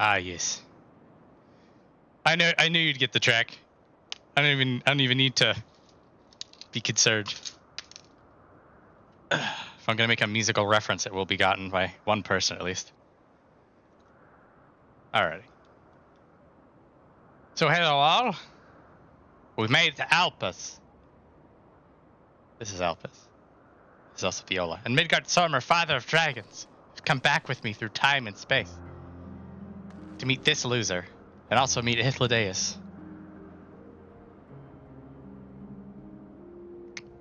Ah, yes. I knew you'd get the track. I don't even need to be concerned. If I'm gonna make a musical reference, it will be gotten by one person at least. Alrighty. So hello all. We've made it to Elpis. This is Elpis. This is also Viola. And Midgard Stormer, father of dragons, have come back with me through time and space to meet this loser, and also meet Hythlodaeus.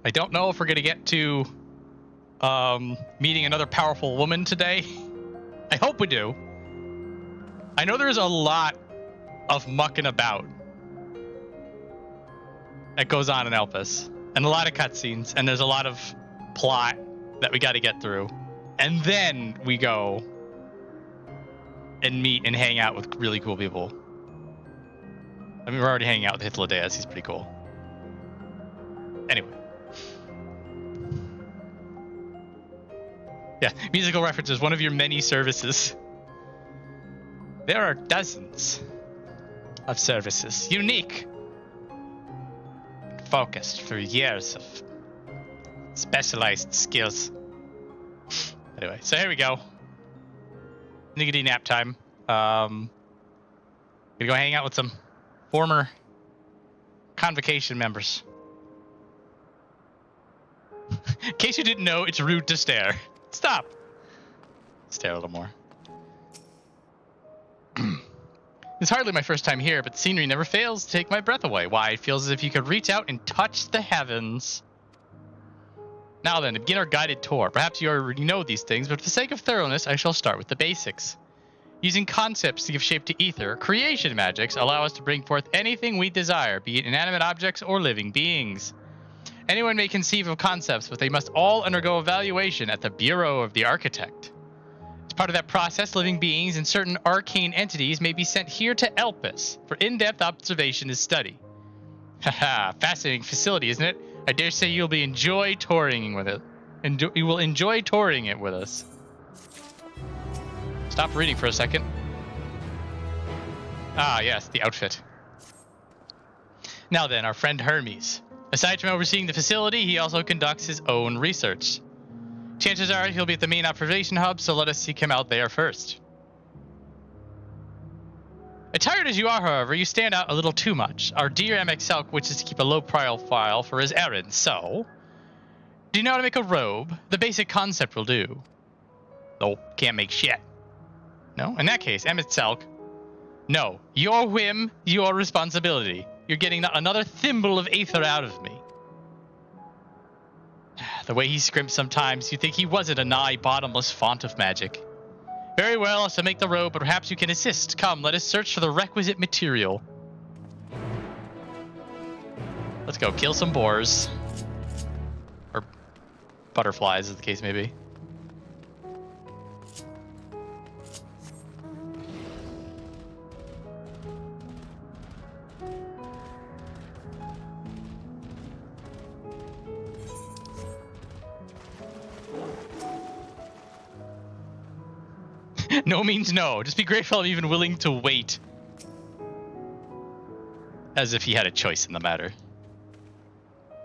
I don't know if we're gonna get to meeting another powerful woman today. I hope we do. I know there's a lot of mucking about that goes on in Elpis, and a lot of cutscenes, and there's a lot of plot that we got to get through, and then we go and meet and hang out with really cool people. I mean, we're already hanging out with Hythlodaeus. He's pretty cool. Anyway. Yeah, musical references, one of your many services. There are dozens of services, unique, focused through years of specialized skills. Anyway, so here we go. Niggity nap time. Gonna go hang out with some former convocation members. In case you didn't know, it's rude to stare. Stop. Stare a little more. It's hardly my first time here, but the scenery never fails to take my breath away. Why, it feels as if you could reach out and touch the heavens. Now then, to begin our guided tour. Perhaps you already know these things, but for the sake of thoroughness, I shall start with the basics. Using concepts to give shape to ether, creation magics allow us to bring forth anything we desire, be it inanimate objects or living beings. Anyone may conceive of concepts, but they must all undergo evaluation at the Bureau of the Architect. As part of that process, living beings and certain arcane entities may be sent here to Elpis for in-depth observation and study. Haha, fascinating facility, isn't it? I dare say you'll enjoy touring with it. You will enjoy touring it with us. Stop reading for a second. Ah, yes, the outfit. Now then, our friend Hermes. Aside from overseeing the facility, he also conducts his own research. Chances are he'll be at the main observation hub, so let us seek him out there first. Attired as you are, however, you stand out a little too much. Our dear MXQ wishes to keep a low profile for his errand, so... Do you know how to make a robe? The basic concept will do. Nope, can't make shit. No? In that case, MXQ... No, your whim, your responsibility. You're getting another thimble of aether out of me. The way he scrimps sometimes, you'd think he wasn't a nigh bottomless font of magic. Very well, so make the robe, but perhaps you can assist. Come, let us search for the requisite material. Let's go kill some boars. Or butterflies, as the case may be. No means no. Just be grateful I'm even willing to wait. As if he had a choice in the matter.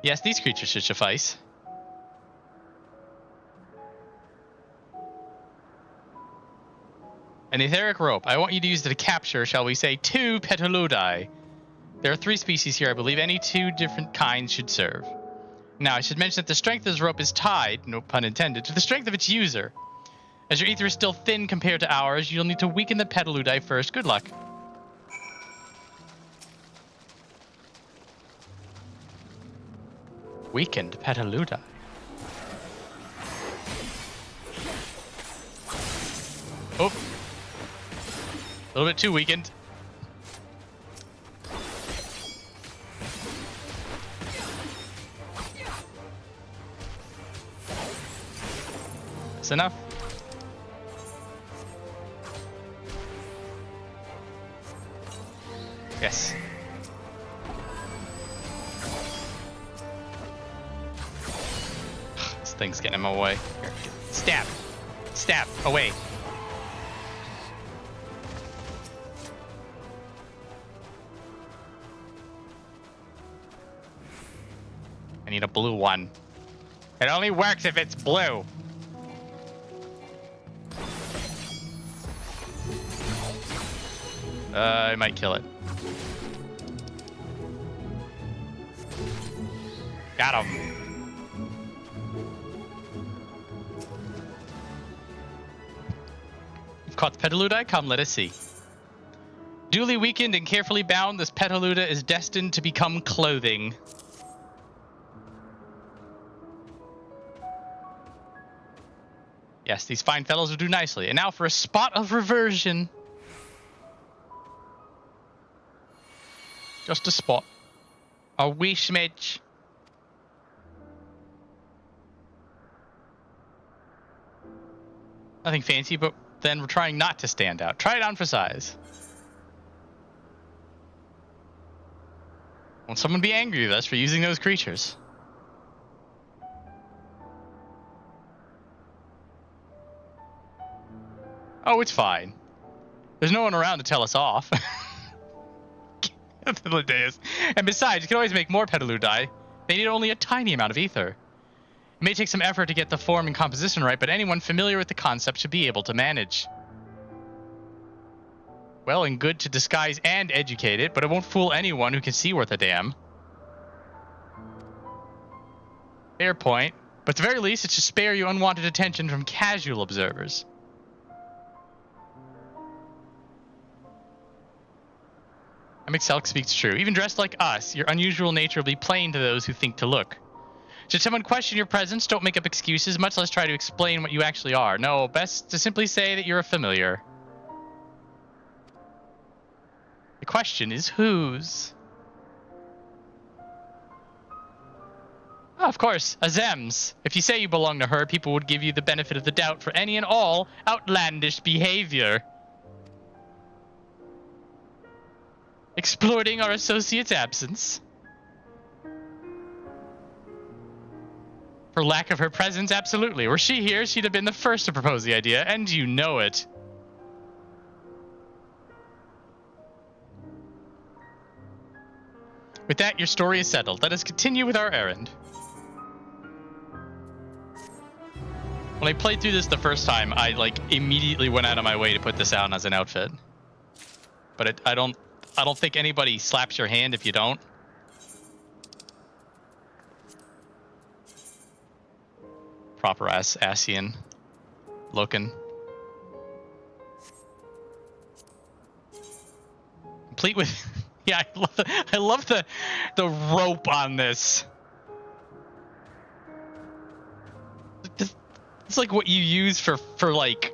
Yes, these creatures should suffice. An etheric rope. I want you to use it to capture, shall we say, 2 Petaloidai. There are 3 species here, I believe. Any 2 different kinds should serve. Now, I should mention that the strength of this rope is tied, no pun intended, to the strength of its user. As your ether is still thin compared to ours, you'll need to weaken the Petaloidai first. Good luck. Weakened Petaloidai. Oh. A little bit too weakened. That's enough. Yes. This thing's getting in my way. Here. Stab. Stab. Away. need a blue one. It only works if it's blue. I might kill it. Got him. We've caught the Petaloodai. Come, let us see. Duly weakened and carefully bound, this Petaloodai is destined to become clothing. Yes, these fine fellows will do nicely. And now for a spot of reversion. Just a spot. A wee smidge. Nothing fancy, but then we're trying not to stand out. Try it on for size. Won't someone be angry with us for using those creatures? Oh, it's fine. There's no one around to tell us off. Hythlodaeus. And besides, you can always make more Petaloodai. They need only a tiny amount of ether. It may take some effort to get the form and composition right, but anyone familiar with the concept should be able to manage. Well and good to disguise and educate it, but it won't fool anyone who can see worth a damn. Fair point. But at the very least, it should spare you unwanted attention from casual observers. MXLX speaks true. Even dressed like us, your unusual nature will be plain to those who think to look. Should someone question your presence, don't make up excuses, much less try to explain what you actually are. No, best to simply say that you're a familiar. The question is whose? Oh, of course, Azem's. If you say you belong to her, people would give you the benefit of the doubt for any and all outlandish behavior. Exploiting our associate's absence. For lack of her presence, absolutely. Were she here, she'd have been the first to propose the idea, and you know it. With that, your story is settled. Let us continue with our errand. When I played through this the first time, I immediately went out of my way to put this on as an outfit. But I don't think anybody slaps your hand if you don't. Proper Asian looking. Complete with yeah, I love the rope on this. It's like what you use for like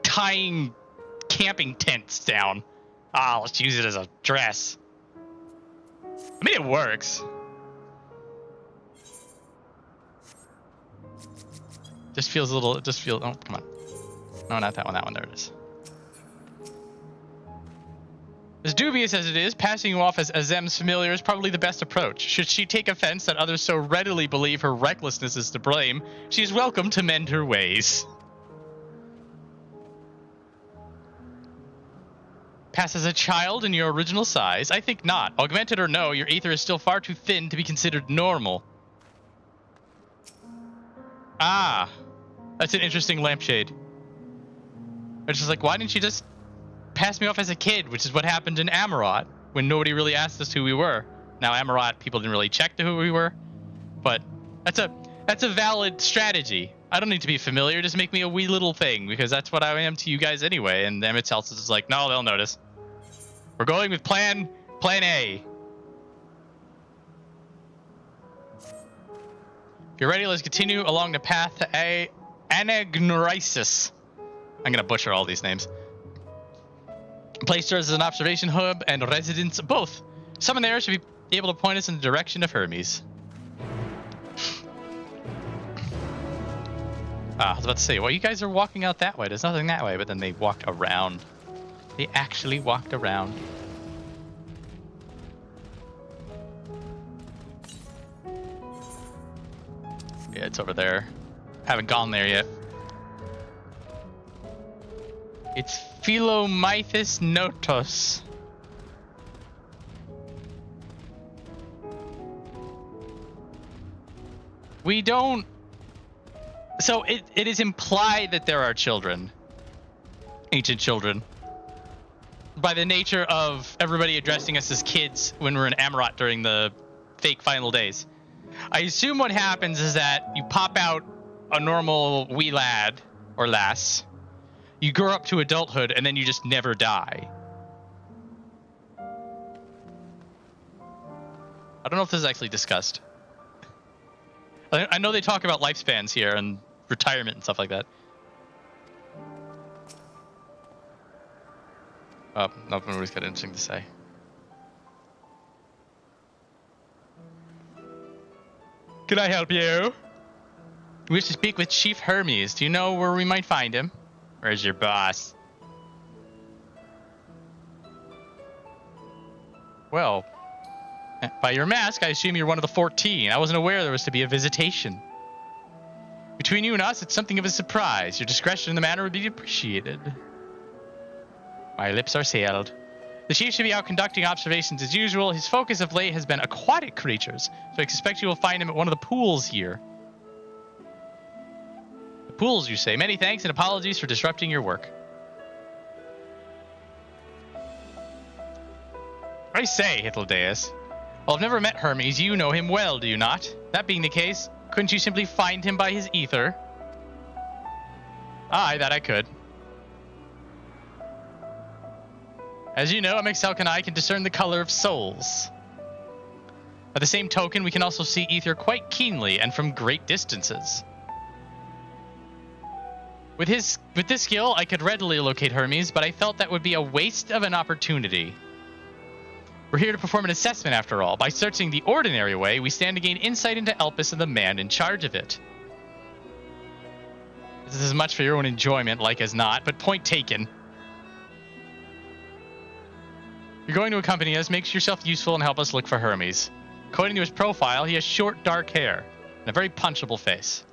tying camping tents down. Ah, let's use it as a dress. I mean, it works. Just feels a little, oh, come on. No, not that one, there it is. As dubious as it is, passing you off as Azem's familiar is probably the best approach. Should she take offense that others so readily believe her recklessness is to blame, she is welcome to mend her ways. Pass as a child in your original size? I think not. Augmented or no, your ether is still far too thin to be considered normal. Ah, that's an interesting lampshade. It's just like, why didn't you just pass me off as a kid, which is what happened in Amarot, when nobody really asked us who we were. Now, Amarot, people didn't really check to who we were, but that's a valid strategy. I don't need to be familiar, just make me a wee little thing, because that's what I am to you guys anyway, and MXLX is like, no, they'll notice. We're going with plan A. If you're ready, let's continue along the path to Anagnorisis. I'm going to butcher all these names. Placed her as an observation hub and residence both. Someone there should be able to point us in the direction of Hermes. I was about to say, well, you guys are walking out that way. There's nothing that way, but then they walked around. They actually walked around. Yeah, it's over there. Haven't gone there yet. It's Philomythus notus. We don't... So it is implied that there are children. Ancient children. By the nature of everybody addressing us as kids when we're in Amarot during the fake final days. I assume what happens is that you pop out a normal wee lad or lass. You grow up to adulthood and then you just never die. I don't know if this is actually discussed. I know they talk about lifespans here and retirement and stuff like that. Oh, nobody's got anything to say. Can I help you? We wish to speak with Chief Hermes. Do you know where we might find him? Where's your boss? Well, by your mask, I assume you're one of the 14. I wasn't aware there was to be a visitation. Between you and us, it's something of a surprise. Your discretion in the matter would be appreciated. My lips are sealed. The chief should be out conducting observations as usual. His focus of late has been aquatic creatures, so I expect you will find him at one of the pools here. The pools, you say? Many thanks and apologies for disrupting your work. I say, Hythlodaeus. Well, I've never met Hermes. You know him well, do you not? That being the case, couldn't you simply find him by his ether? Aye, that I could. As you know, MXQ and I can discern the color of souls. By the same token, we can also see ether quite keenly and from great distances. With this skill, I could readily locate Hermes, but I felt that would be a waste of an opportunity. We're here to perform an assessment after all. By searching the ordinary way, we stand to gain insight into Elpis and the man in charge of it. This is as much for your own enjoyment, like as not, but point taken. You're going to accompany us, make yourself useful and help us look for Hermes. According to his profile, he has short, dark hair and a very punchable face.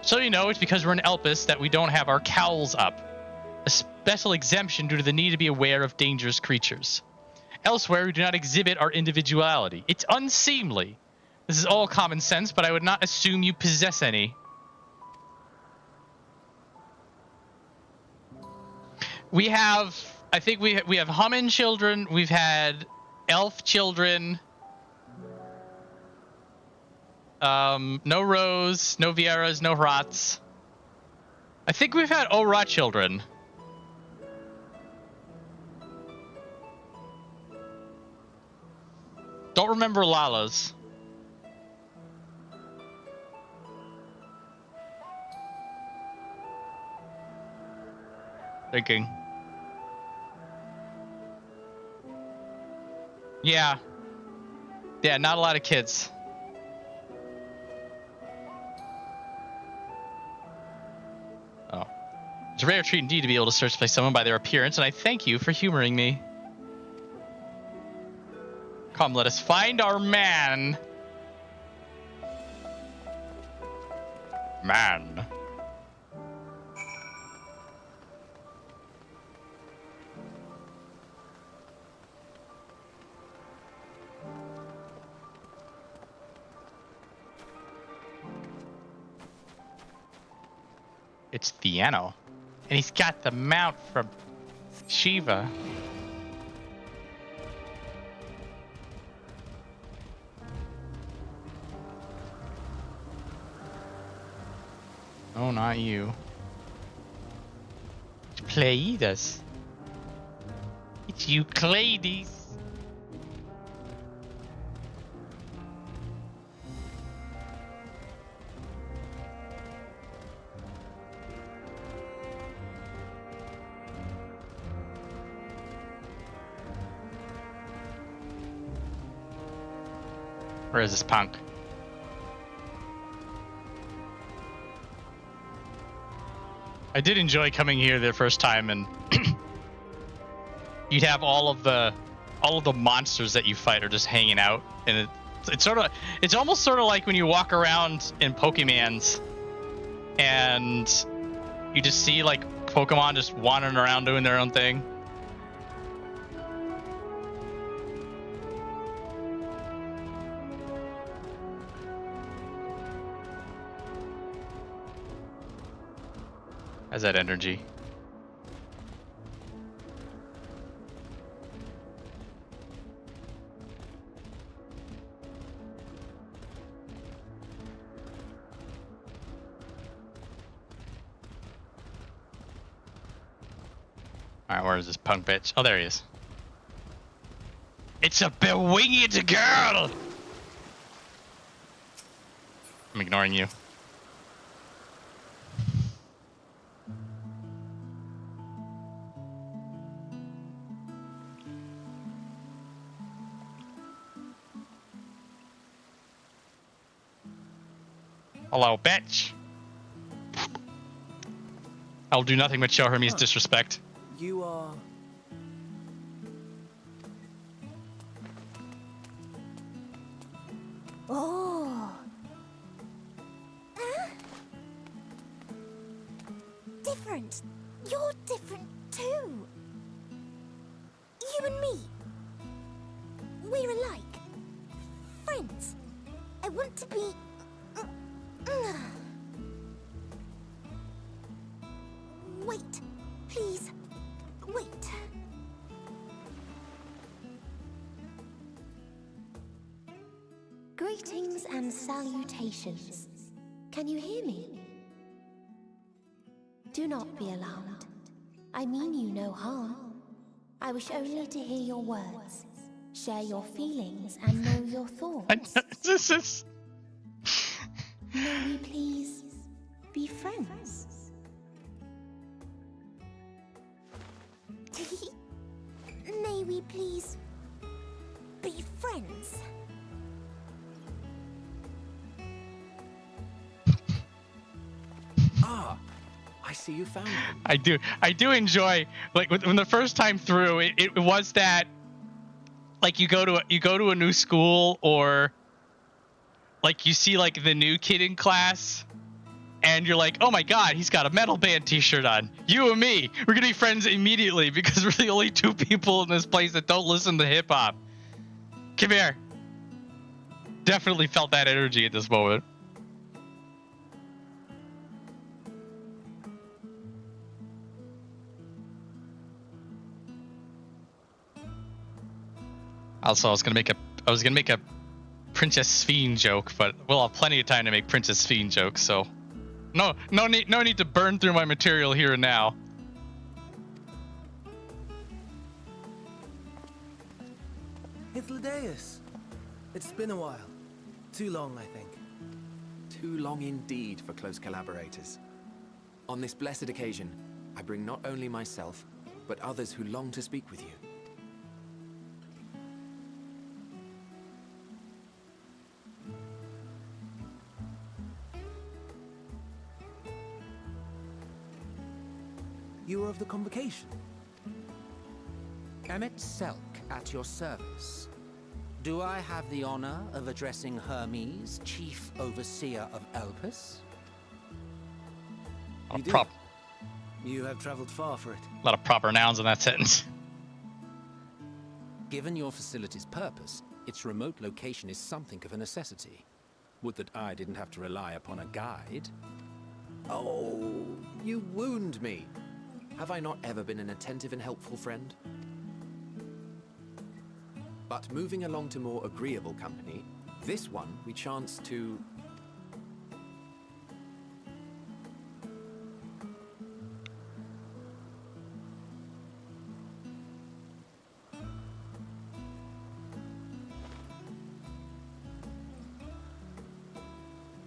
So you know, it's because we're in Elpis that we don't have our cowls up. A special exemption due to the need to be aware of dangerous creatures. Elsewhere, we do not exhibit our individuality. It's unseemly. This is all common sense, but I would not assume you possess any. We have... I think we have Hummin children, we've had elf children, no Rose, no Vieras, no Hrats. I think we've had Ora children. Don't remember Lala's. Thinking. Yeah. Yeah, not a lot of kids. Oh. It's a rare treat indeed to be able to search by someone by their appearance, and I thank you for humoring me. Come, let us find our man. Man. It's Theano. And he's got the mount from Shiva. Oh, not you. It's Pleiades. It's Euclides. Where is this punk? I did enjoy coming here the first time, and you'd have all of the monsters that you fight are just hanging out, and it's almost sort of like when you walk around in Pokemans, and you just see like Pokemon just wandering around doing their own thing. How's that energy? Alright, where is this punk bitch? Oh, there he is. It's a bewinged girl! I'm ignoring you. Hello, bitch. I'll do nothing but show Hermes disrespect. You are... Oh. Different. You're different too. You and me. We're alike. Friends. I want to be... Wait. Please. Wait. Greetings and salutations. Can you hear me? Do not be alarmed. I mean you no harm. I wish only to hear your words, share your feelings, and know your thoughts. This is... May we please be friends? May we please be friends? Ah, I see you found him. I do enjoy, like, when the first time through, it was that, like, you go to a new school, or like you see like the new kid in class, and you're like, oh my god, he's got a metal band t-shirt on. You and me, we're gonna be friends immediately because we're the only two people in this place that don't listen to hip hop. Come here. Definitely felt that energy at this moment. Also, I was gonna make a Princess Fiend joke, but we'll have plenty of time to make Princess Fiend jokes, so no need to burn through my material here and now. Hythlodaeus. It's been a while. Too long, I think. Too long indeed for close collaborators. On this blessed occasion, I bring not only myself, but others who long to speak with you. You are of the convocation. Emmett Selk at your service. Do I have the honor of addressing Hermes, Chief Overseer of Elpis? You do. You have traveled far for it. A lot of proper nouns in that sentence. Given your facility's purpose, its remote location is something of a necessity. Would that I didn't have to rely upon a guide. Oh, you wound me. Have I not ever been an attentive and helpful friend? But moving along to more agreeable company, this one we chance to...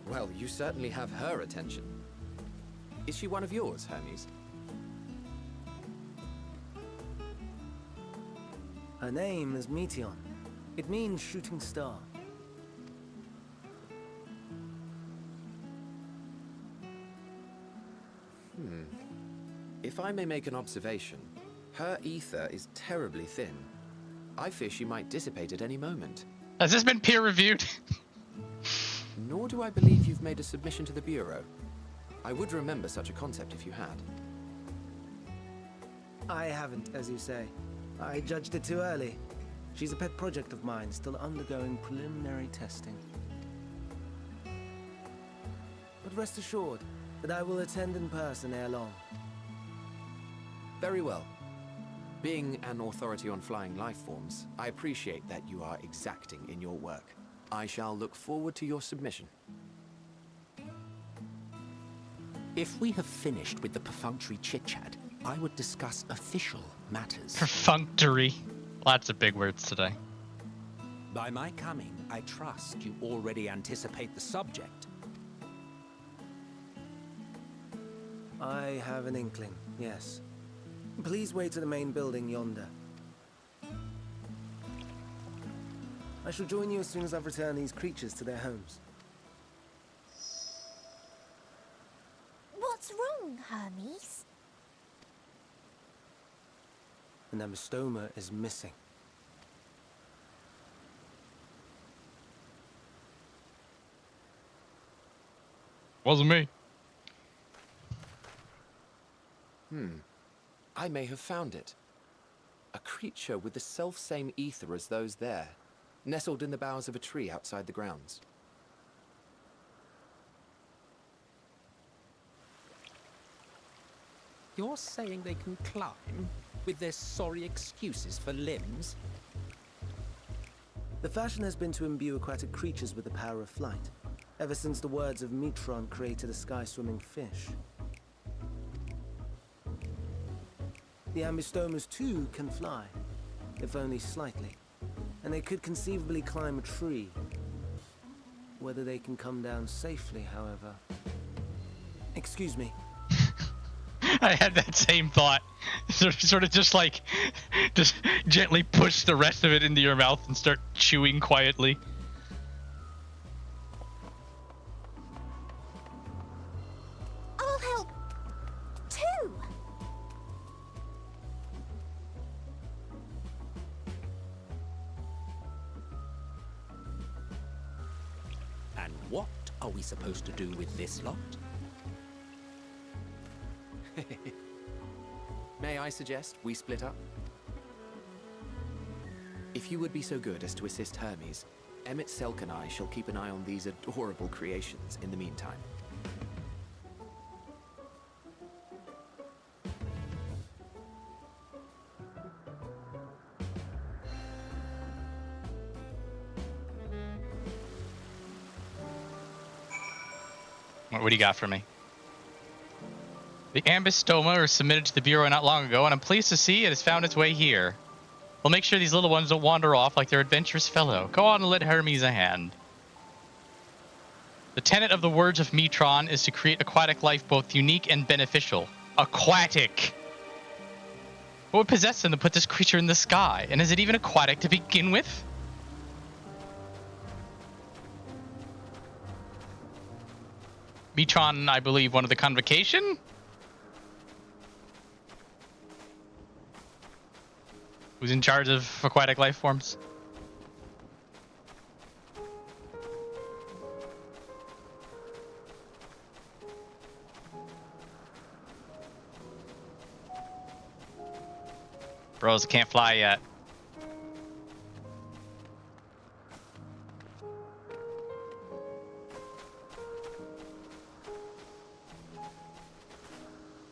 Well, you certainly have her attention. Is she one of yours, Hermes? Her name is Meteion. It means shooting star. If I may make an observation, her ether is terribly thin. I fear she might dissipate at any moment. Has this been peer reviewed? Nor do I believe you've made a submission to the Bureau. I would remember such a concept if you had. I haven't, as you say. I judged it too early. She's a pet project of mine, still undergoing preliminary testing. But rest assured, but I will attend in person ere long. Very well. Being an authority on flying life forms, I appreciate that you are exacting in your work. I shall look forward to your submission. If we have finished with the perfunctory chit-chat, I would discuss official matters. Perfunctory. Lots of big words today. By my coming, I trust you already anticipate the subject. I have an inkling, yes. Please wait to the main building yonder. I shall join you as soon as I've returned these creatures to their homes. What's wrong, Hermes? An amystoma is missing. Wasn't me. I may have found it. A creature with the self-same ether as those there, nestled in the boughs of a tree outside the grounds. You're saying they can climb with their sorry excuses for limbs? The fashion has been to imbue aquatic creatures with the power of flight, ever since the words of Meteion created a sky-swimming fish. The amystomas too can fly, if only slightly, and they could conceivably climb a tree. Whether they can come down safely, however... Excuse me. I had that same thought. Sort of just like, just gently push the rest of it into your mouth and start chewing quietly. I'll help too. And what are we supposed to do with this lot? May I suggest we split up? If you would be so good as to assist Hermes, Emmett Selk and I shall keep an eye on these adorable creations in the meantime. What do you got for me? The ambystoma was submitted to the Bureau not long ago, and I'm pleased to see it has found its way here. We'll make sure these little ones don't wander off like their adventurous fellow. Go on and let Hermes a hand. The tenet of the words of Meteion is to create aquatic life both unique and beneficial. Aquatic! What would possess them to put this creature in the sky? And is it even aquatic to begin with? Meteion, I believe, one of the convocation? Who's in charge of aquatic life forms? Bros can't fly yet.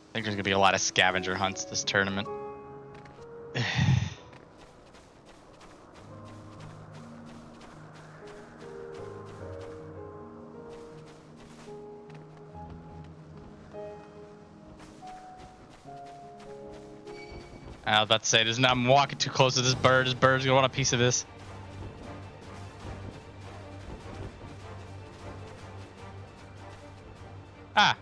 I think there's gonna be a lot of scavenger hunts this tournament. I was about to say, I'm walking too close to this bird. This bird's gonna want a piece of this. Ah.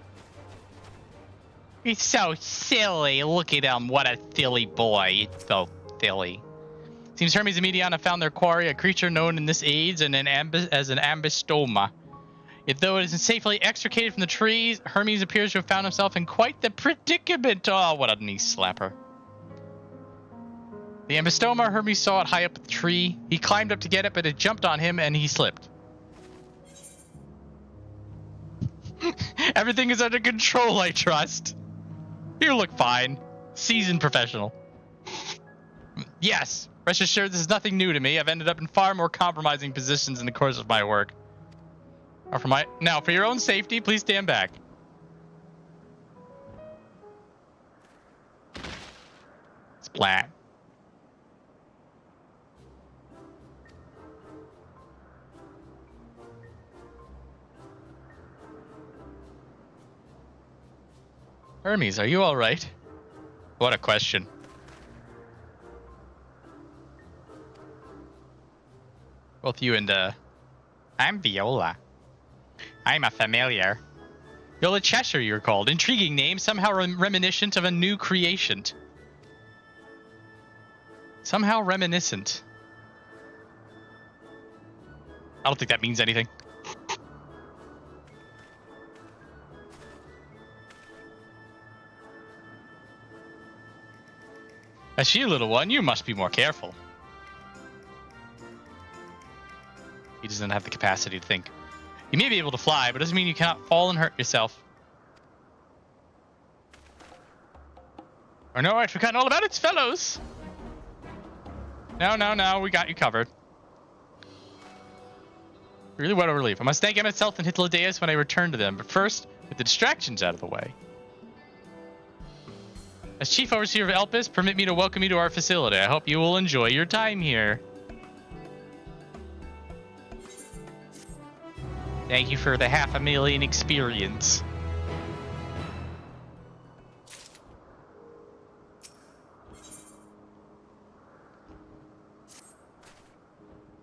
He's so silly. Look at him. What a silly boy. It's so silly. Seems Hermes and Meteion have found their quarry, a creature known in this age as an ambystoma. Yet though it is safely extricated from the trees, Hermes appears to have found himself in quite the predicament. Oh, what a knee slapper. The ambystoma, Hermes saw it high up the tree. He climbed up to get it, but it jumped on him and he slipped. Everything is under control, I trust. You look fine. Seasoned professional. Yes, rest assured this is nothing new to me. I've ended up in far more compromising positions in the course of my work. Now, for your own safety, please stand back. flat. Hermes, are you alright? What a question. Both you and, I'm Viola. I'm a familiar. Viola Cheshire, you're called. Intriguing name, somehow reminiscent of a new creation. Somehow reminiscent. I don't think that means anything. I see, little one. You must be more careful. He doesn't have the capacity to think. You may be able to fly, but doesn't mean you cannot fall and hurt yourself. Or no, I'd forgotten all about its fellows. No, we got you covered. Really what a relief. I must thank myself and Hythlodaeus when I return to them, but first, get the distractions out of the way. As Chief Overseer of Elpis, permit me to welcome you to our facility. I hope you will enjoy your time here. Thank you for the 500,000 experience.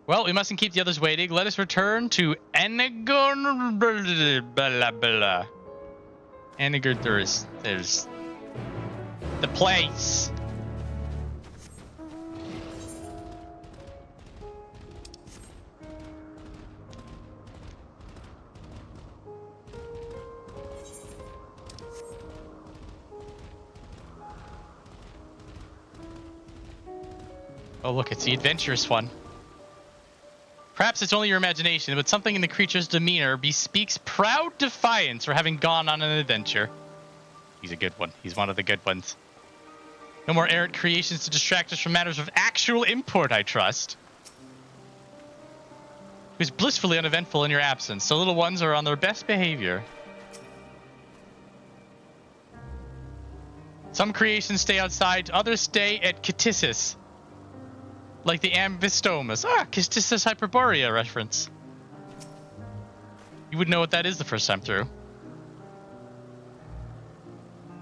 Well, we mustn't keep the others waiting. Let us return to Anagon. There's the place. Oh, look, it's the adventurous one. Perhaps it's only your imagination, but something in the creature's demeanor bespeaks proud defiance for having gone on an adventure. He's a good one. He's one of the good ones. No more errant creations to distract us from matters of actual import, I trust. It was blissfully uneventful in your absence, so little ones are on their best behavior. Some creations stay outside, others stay at Kitissis. Like the ambistomas. Ah, Kitissis Hyperborea reference. You would know what that is the first time through.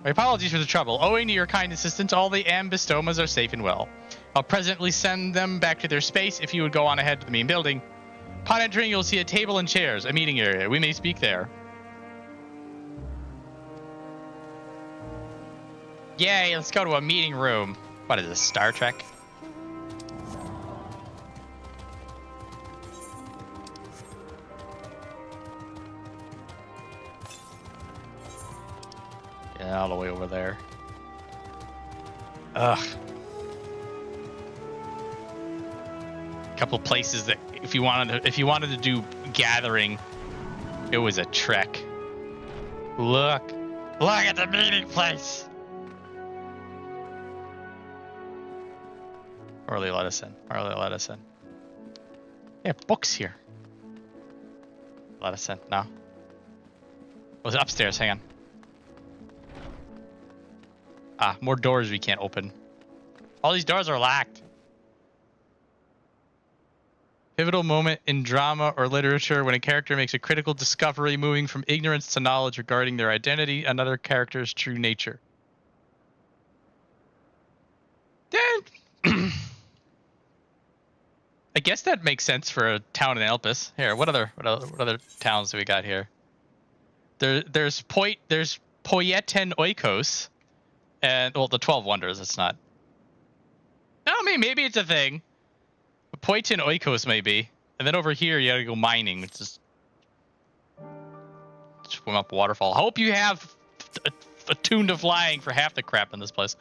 My apologies for the trouble. Owing to your kind assistance, all the ambistomas are safe and well. I'll presently send them back to their space if you would go on ahead to the main building. Upon entering, you'll see a table and chairs, a meeting area. We may speak there. Yay, let's go to a meeting room. What is this, Star Trek? Yeah, all the way over there. Ugh. Couple places that if you wanted to do gathering, it was a trek. Look at the meeting place. Or they let us in. Yeah, books here. Let us in. No. It was upstairs. Hang on. Ah, more doors we can't open. All these doors are locked. Pivotal moment in drama or literature when a character makes a critical discovery, moving from ignorance to knowledge regarding their identity and other character's true nature. I guess that makes sense for a town in Elpis. Here, what other towns do we got here? There's Poietin Oikos. And, well, the 12 Wonders, it's not. I mean, maybe it's a thing. But Poietin Oikos may be. And then over here, you gotta go mining, which is... swim up a waterfall. Hope you have attuned to flying for half the crap in this place.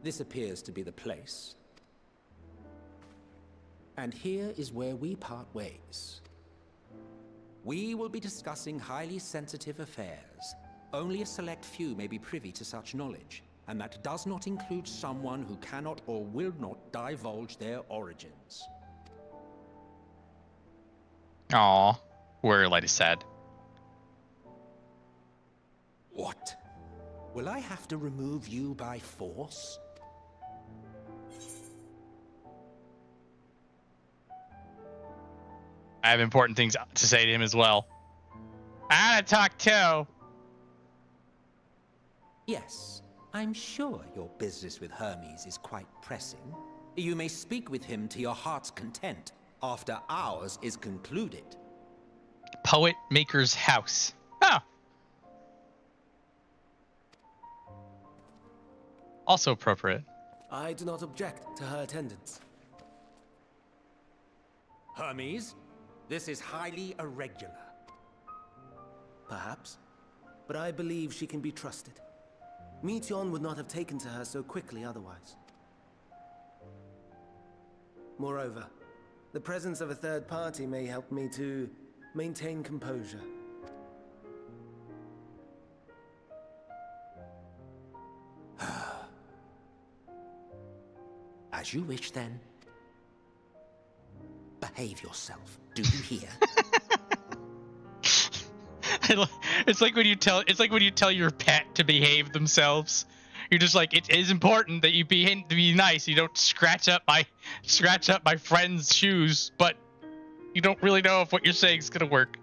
This appears to be the place. And here is where we part ways. We will be discussing highly sensitive affairs. Only a select few may be privy to such knowledge, and that does not include someone who cannot or will not divulge their origins. Aw, we're like sad. What? Will I have to remove you by force? I have important things to say to him as well. I gotta talk too. Yes, I'm sure your business with Hermes is quite pressing. You may speak with him to your heart's content after ours is concluded. Poet Maker's house. Oh. Also appropriate. I do not object to her attendance. Hermes, this is highly irregular. Perhaps, but I believe she can be trusted. Meteion would not have taken to her so quickly otherwise. Moreover, the presence of a third party may help me to maintain composure. As you wish, then. Behave yourself. Do you hear? It's like when you tell your pet to behave themselves. You're just like, it is important that you be nice. You don't scratch up my friend's shoes, but you don't really know if what you're saying is gonna work.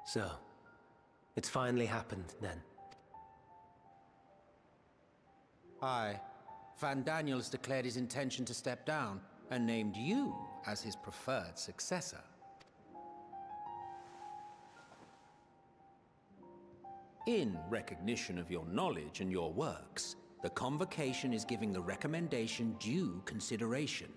So, it's finally happened, then. Aye. Van Daniels declared his intention to step down and named you as his preferred successor. In recognition of your knowledge and your works, the convocation is giving the recommendation due consideration.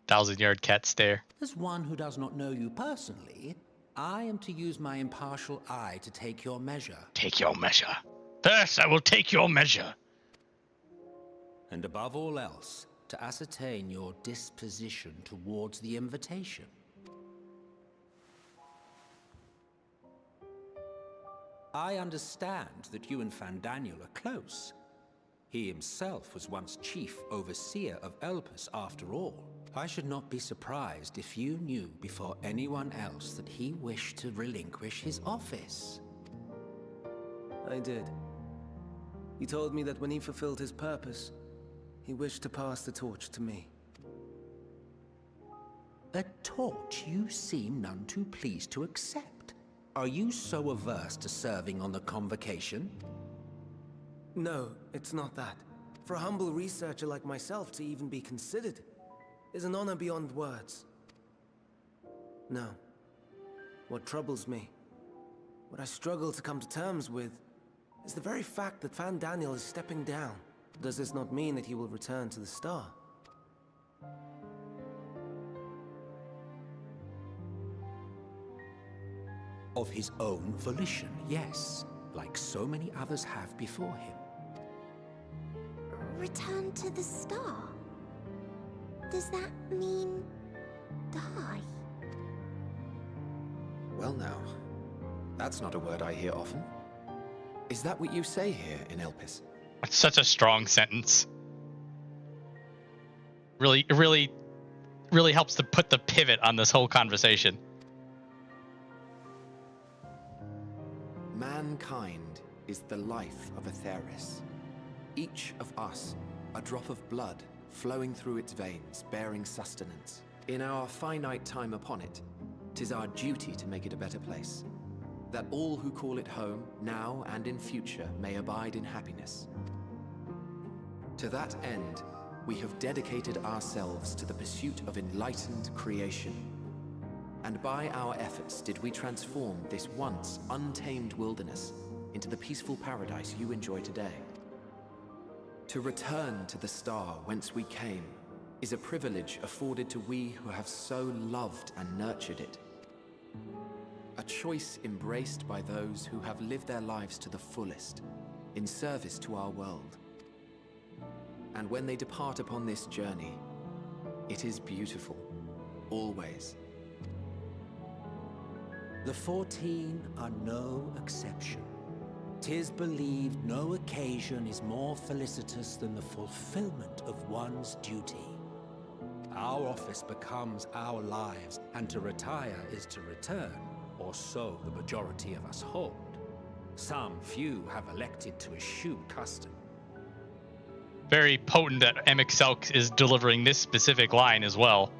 1,000-yard cat stare. As one who does not know you personally, I am to use my impartial eye to take your measure. Take your measure. First, I will take your measure. And above all else, to ascertain your disposition towards the invitation. I understand that you and Van Daniel are close. He himself was once chief overseer of Elpis after all. I should not be surprised if you knew before anyone else that he wished to relinquish his office. I did. He told me that when he fulfilled his purpose, he wished to pass the torch to me. A torch you seem none too pleased to accept. Are you so averse to serving on the convocation? No, it's not that. For a humble researcher like myself to even be considered is an honor beyond words. No. What troubles me, what I struggle to come to terms with, is the very fact that Van Daniel is stepping down. Does this not mean that he will return to the Star? Of his own volition, yes. Like so many others have before him. Return to the Star? Does that mean die? Well now, that's not a word I hear often. Is that what you say here in Elpis? It's such a strong sentence. Really helps to put the pivot on this whole conversation. Mankind is the life of Aetheris. Each of us, a drop of blood flowing through its veins, bearing sustenance. In our finite time upon it, 'tis our duty to make it a better place, that all who call it home, now and in future, may abide in happiness. To that end, we have dedicated ourselves to the pursuit of enlightened creation. And by our efforts did we transform this once untamed wilderness into the peaceful paradise you enjoy today. To return to the star whence we came is a privilege afforded to we who have so loved and nurtured it. A choice embraced by those who have lived their lives to the fullest, in service to our world. And when they depart upon this journey, it is beautiful, always. The 14 are no exception. 'Tis believed no occasion is more felicitous than the fulfillment of one's duty. Our office becomes our lives, and to retire is to return, or so the majority of us hold. Some few have elected to eschew custom. Very potent that MXQ is delivering this specific line as well.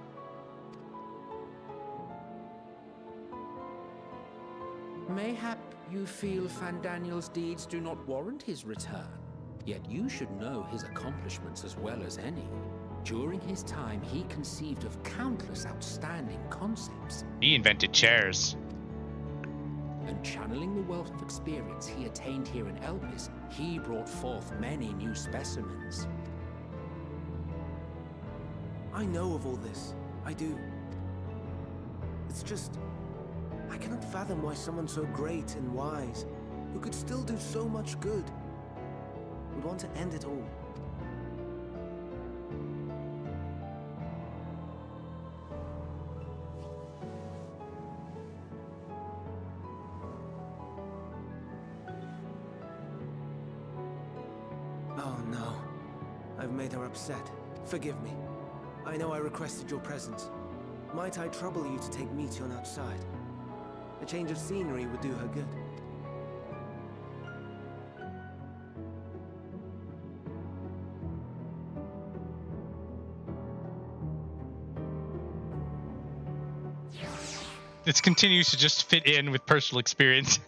Mayhap you feel Fandaniel's deeds do not warrant his return. Yet you should know his accomplishments as well as any. During his time, he conceived of countless outstanding concepts. He invented chairs. And channeling the wealth of experience he attained here in Elpis, he brought forth many new specimens. I know of all this. I do. It's just, I cannot fathom why someone so great and wise, who could still do so much good, would want to end it all. Oh no. I've made her upset. Forgive me. I know I requested your presence. Might I trouble you to take Meteion outside? A change of scenery would do her good. This continues to just fit in with personal experience.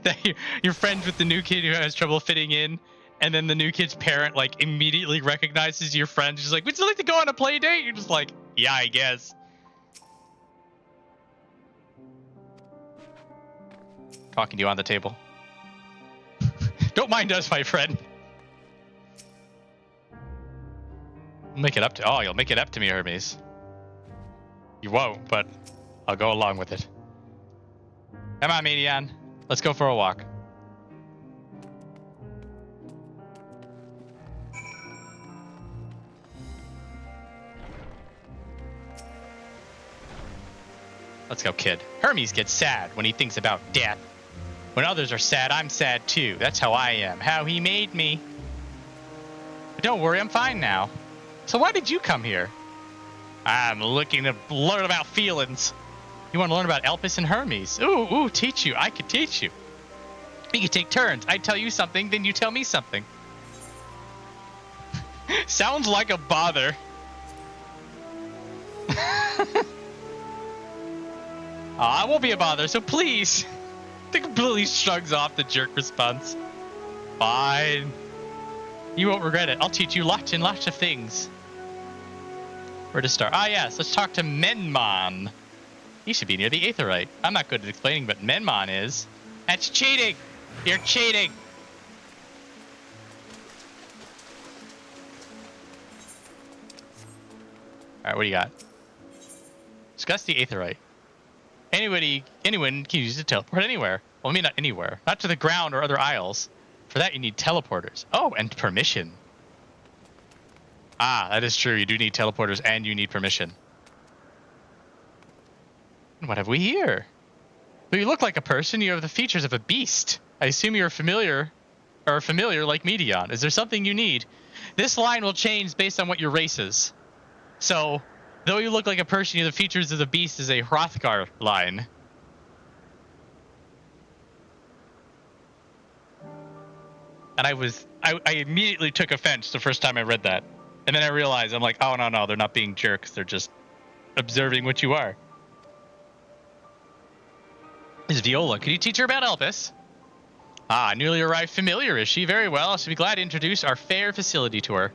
That you're friends with the new kid who has trouble fitting in, and then the new kid's parent like immediately recognizes your friend. She's like, "Would you like to go on a play date?" You're just like, "Yeah, I guess." Talking to you on the table. Don't mind us, my friend. Make it up to. Oh, you'll make it up to me, Hermes. You won't, but I'll go along with it. Come on, Meteion. Let's go for a walk. Let's go, kid. Hermes gets sad when he thinks about death. When others are sad, I'm sad too. That's how I am. How he made me. But don't worry, I'm fine now. So why did you come here? I'm looking to learn about feelings. You want to learn about Elpis and Hermes? Ooh, teach you. I could teach you. We could take turns. I tell you something, then you tell me something. Sounds like a bother. I won't be a bother, so please. They completely shrugs off the jerk response. Fine. You won't regret it. I'll teach you lots and lots of things. Where to start? Ah, yes. Let's talk to Menmon. He should be near the Aetherite. I'm not good at explaining, but Menmon is. That's cheating. You're cheating. All right, what do you got? Discuss the Aetherite. Anyone can use it to teleport anywhere. Well, I mean, not anywhere. Not to the ground or other isles. For that, you need teleporters. Oh, and permission. Ah, that is true. You do need teleporters and you need permission. And what have we here? Though you look like a person, you have the features of a beast. I assume you're familiar like Meteion. Is there something you need? This line will change based on what your race is. So, though you look like a person, you have the features of the beast is a Hrothgar line. And I immediately took offense the first time I read that. And then I realized, I'm like, oh, no, they're not being jerks. They're just observing what you are. This is Viola. Could you teach her about Elpis? Ah, newly arrived familiar, is she? Very well. I shall be glad to introduce our fair facility to her.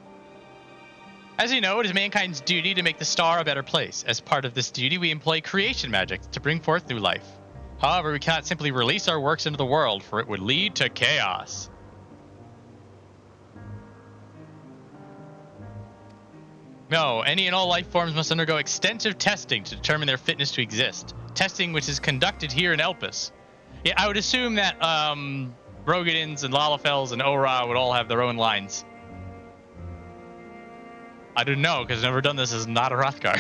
As you know, it is mankind's duty to make the star a better place. As part of this duty, we employ creation magic to bring forth new life. However, we cannot simply release our works into the world, for it would lead to chaos. No, any and all life forms must undergo extensive testing to determine their fitness to exist. Testing which is conducted here in Elpis. Yeah, I would assume that Rogadins and Lalafels and Ora would all have their own lines. I don't know, because I've never done this as not a Hrothgar.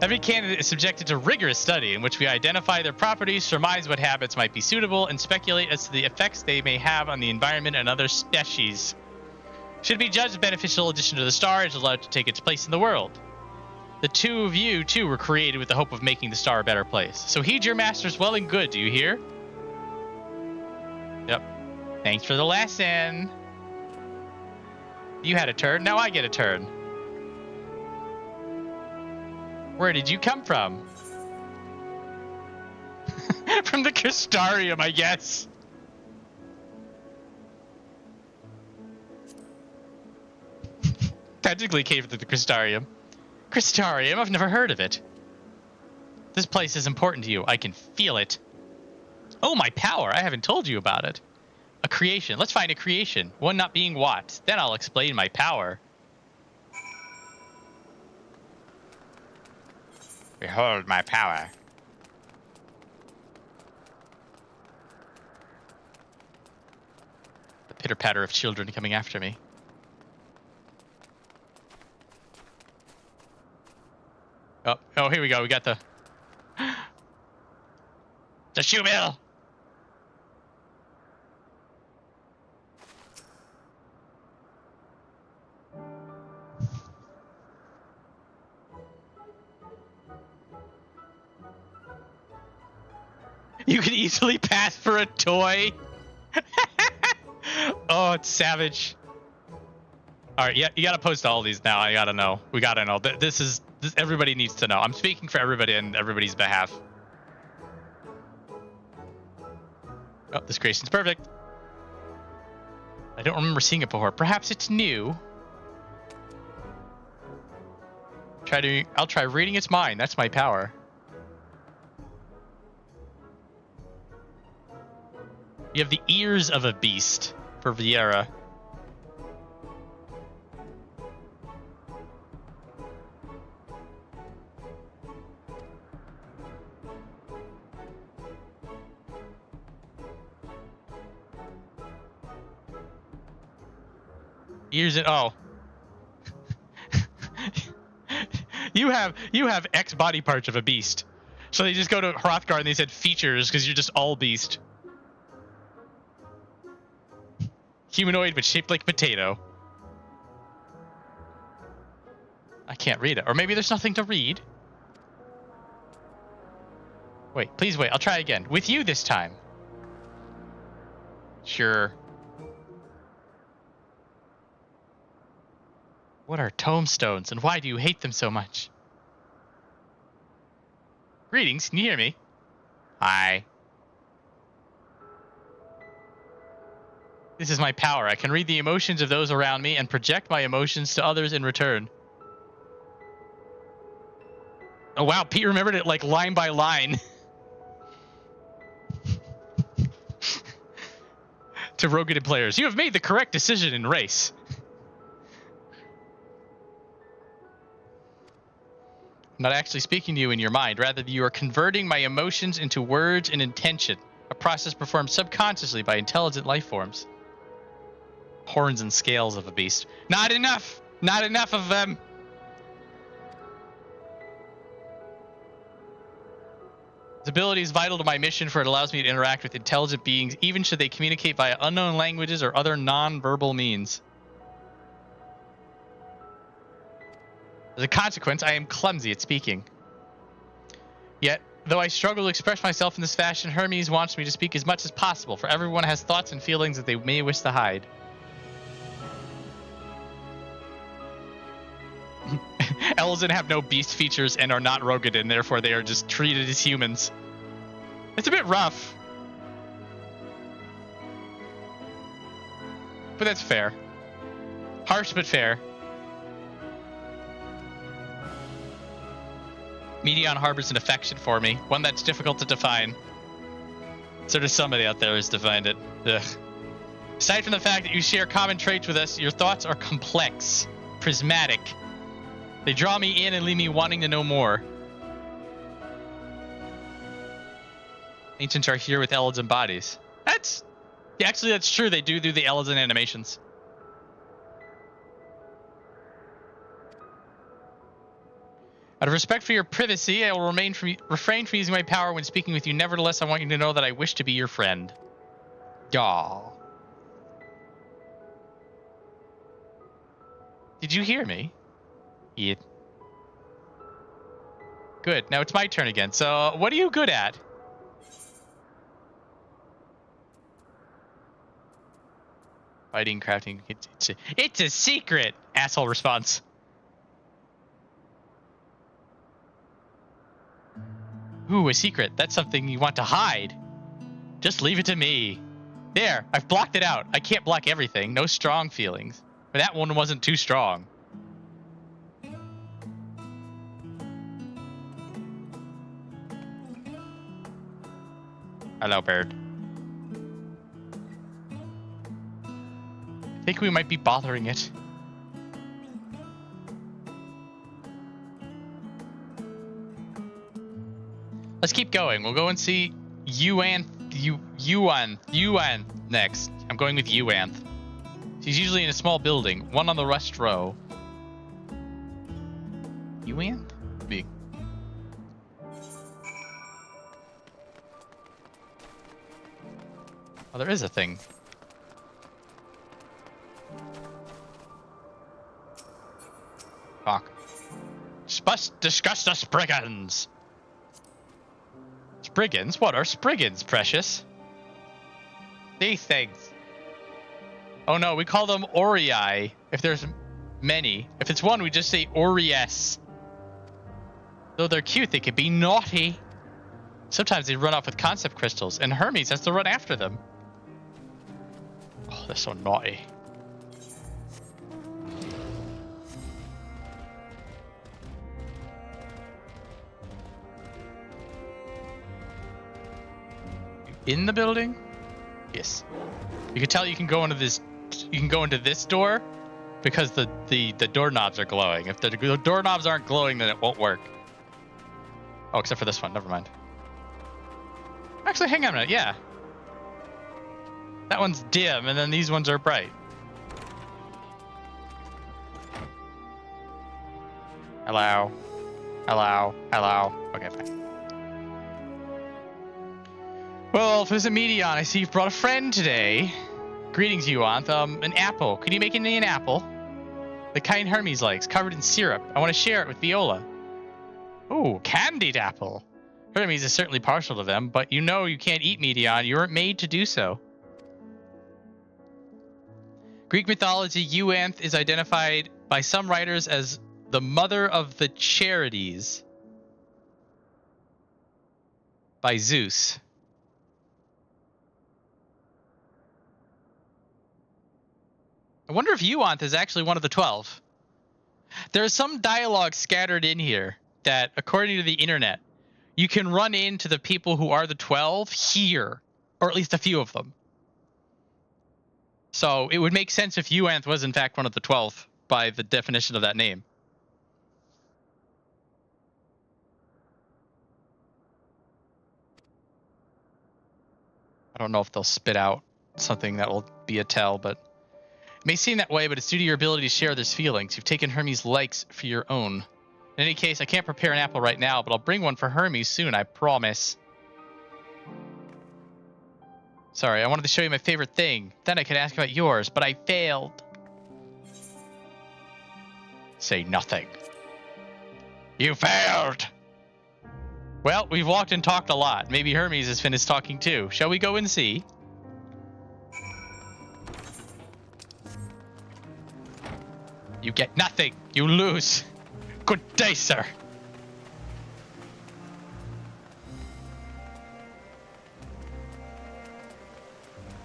Every candidate is subjected to rigorous study in which we identify their properties, surmise what habits might be suitable, and speculate as to the effects they may have on the environment and other species. Should be judged a beneficial addition to the star is allowed to take its place in the world. The two of you, too, were created with the hope of making the star a better place. So heed your masters well and good, do you hear? Yep. Thanks for the lesson. You had a turn, now I get a turn. Where did you come from? From the Crystarium, I guess. Technically came from the Crystarium. Crystarium? I've never heard of it. This place is important to you. I can feel it. Oh, my power. I haven't told you about it. A creation. Let's find a creation. One not being what? Then I'll explain my power. Behold my power. The pitter-patter of children coming after me. Oh, here we go. We got the shoe mill. You can easily pass for a toy. Oh, it's savage. All right, yeah, you gotta post all these now. I gotta know. We gotta know. This everybody needs to know. I'm speaking for everybody in everybody's behalf. Oh, this creation's perfect. I don't remember seeing it before. Perhaps it's new. I'll try reading its mind. That's my power. You have the ears of a beast for Vieira. Ears and oh. you have X body parts of a beast. So they just go to Hrothgar and they said features because you're just all beast. Humanoid but shaped like potato. I can't read it. Or maybe there's nothing to read. Wait, please wait. I'll try again. With you this time. Sure. What are tomestones and why do you hate them so much? Greetings, can you hear me? Hi. This is my power. I can read the emotions of those around me and project my emotions to others in return. Oh wow, Pete remembered it like line by line. To Rogadin players, you have made the correct decision in race. I'm not actually speaking to you in your mind. Rather, you are converting my emotions into words and intention. A process performed subconsciously by intelligent life forms. Horns and scales of a beast. Not enough! Not enough of them! This ability is vital to my mission, for it allows me to interact with intelligent beings, even should they communicate via unknown languages or other non-verbal means. As a consequence, I am clumsy at speaking. Yet, though I struggle to express myself in this fashion, Hermes wants me to speak as much as possible, for everyone has thoughts and feelings that they may wish to hide. Elzen have no beast features and are not Rogadin, therefore they are just treated as humans. It's a bit rough. But that's fair. Harsh but fair. Meteion harbors an affection for me, one that's difficult to define. So does somebody out there who's defined it. Ugh. Aside from the fact that you share common traits with us, your thoughts are complex, prismatic. They draw me in and leave me wanting to know more. Ancients are here with Elden bodies. Actually, that's true. They do the Elden animations. Out of respect for your privacy, I will refrain from using my power when speaking with you. Nevertheless, I want you to know that I wish to be your friend. Yaw. Did you hear me? Yeah. Good. Now it's my turn again. So, what are you good at? Fighting, crafting. It's a secret! Asshole response. Ooh, a secret. That's something you want to hide. Just leave it to me. There, I've blocked it out. I can't block everything. No strong feelings. But that one wasn't too strong. Hello, bird. I think we might be bothering it. Let's keep going. We'll go and see Yuan next. I'm going with Yuan. She's usually in a small building, one on the west row. Yuan? Big. Oh, there is a thing. Fuck. Discuss the Spriggans. Spriggans? What are Spriggans, precious? These things. Oh no, we call them Aurii if there's many. If it's one, we just say Aureus. Though they're cute, they can be naughty. Sometimes they run off with concept crystals, and Hermes has to run after them. Oh, they're so naughty. In the building? Yes. You can tell you can go into this. You can go into this door because the doorknobs are glowing. If the doorknobs aren't glowing, then it won't work. Oh, except for this one. Never mind. Actually, hang on a minute. Yeah. That one's dim, and then these ones are bright. Hello. Hello. Hello. Okay, fine. Well, Hermes and Meteion, I see you've brought a friend today. Greetings, Yuan. An apple. Could you make me an apple? The kind Hermes likes, covered in syrup. I want to share it with Viola. Ooh, candied apple. Hermes is certainly partial to them, but you know you can't eat Meteion. You weren't made to do so. Greek mythology, Euanthe is identified by some writers as the mother of the charities by Zeus. I wonder if Euanthe is actually one of the 12. There's some dialogue scattered in here that, according to the internet, you can run into the people who are the 12 here, or at least a few of them. So it would make sense if Euanthe was in fact one of the 12 by the definition of that name. I don't know if they'll spit out something that will be a tell, but it may seem that way, but it's due to your ability to share those feelings. You've taken Hermes' likes for your own. In any case, I can't prepare an apple right now, but I'll bring one for Hermes soon, I promise. Sorry, I wanted to show you my favorite thing. Then I could ask about yours, but I failed. Say nothing. You failed! Well, we've walked and talked a lot. Maybe Hermes has finished talking too. Shall we go and see? You get nothing. You lose. Good day, sir.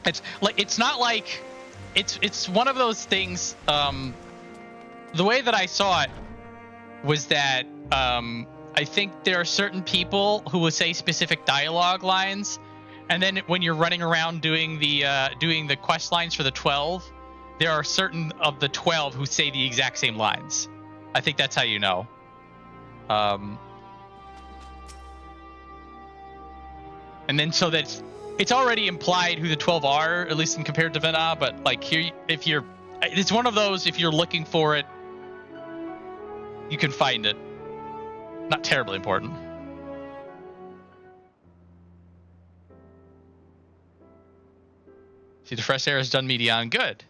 It's not like it's one of those things. The way that I saw it was that I think there are certain people who will say specific dialogue lines, and then when you're running around doing the quest lines for the 12, there are certain of the 12 who say the exact same lines. I think that's how you know. And then so that it's already implied who the 12 are, at least in compared to Venat, but like here, it's one of those, if you're looking for it, you can find it. Not terribly important. See, the fresh air has done Meteion good.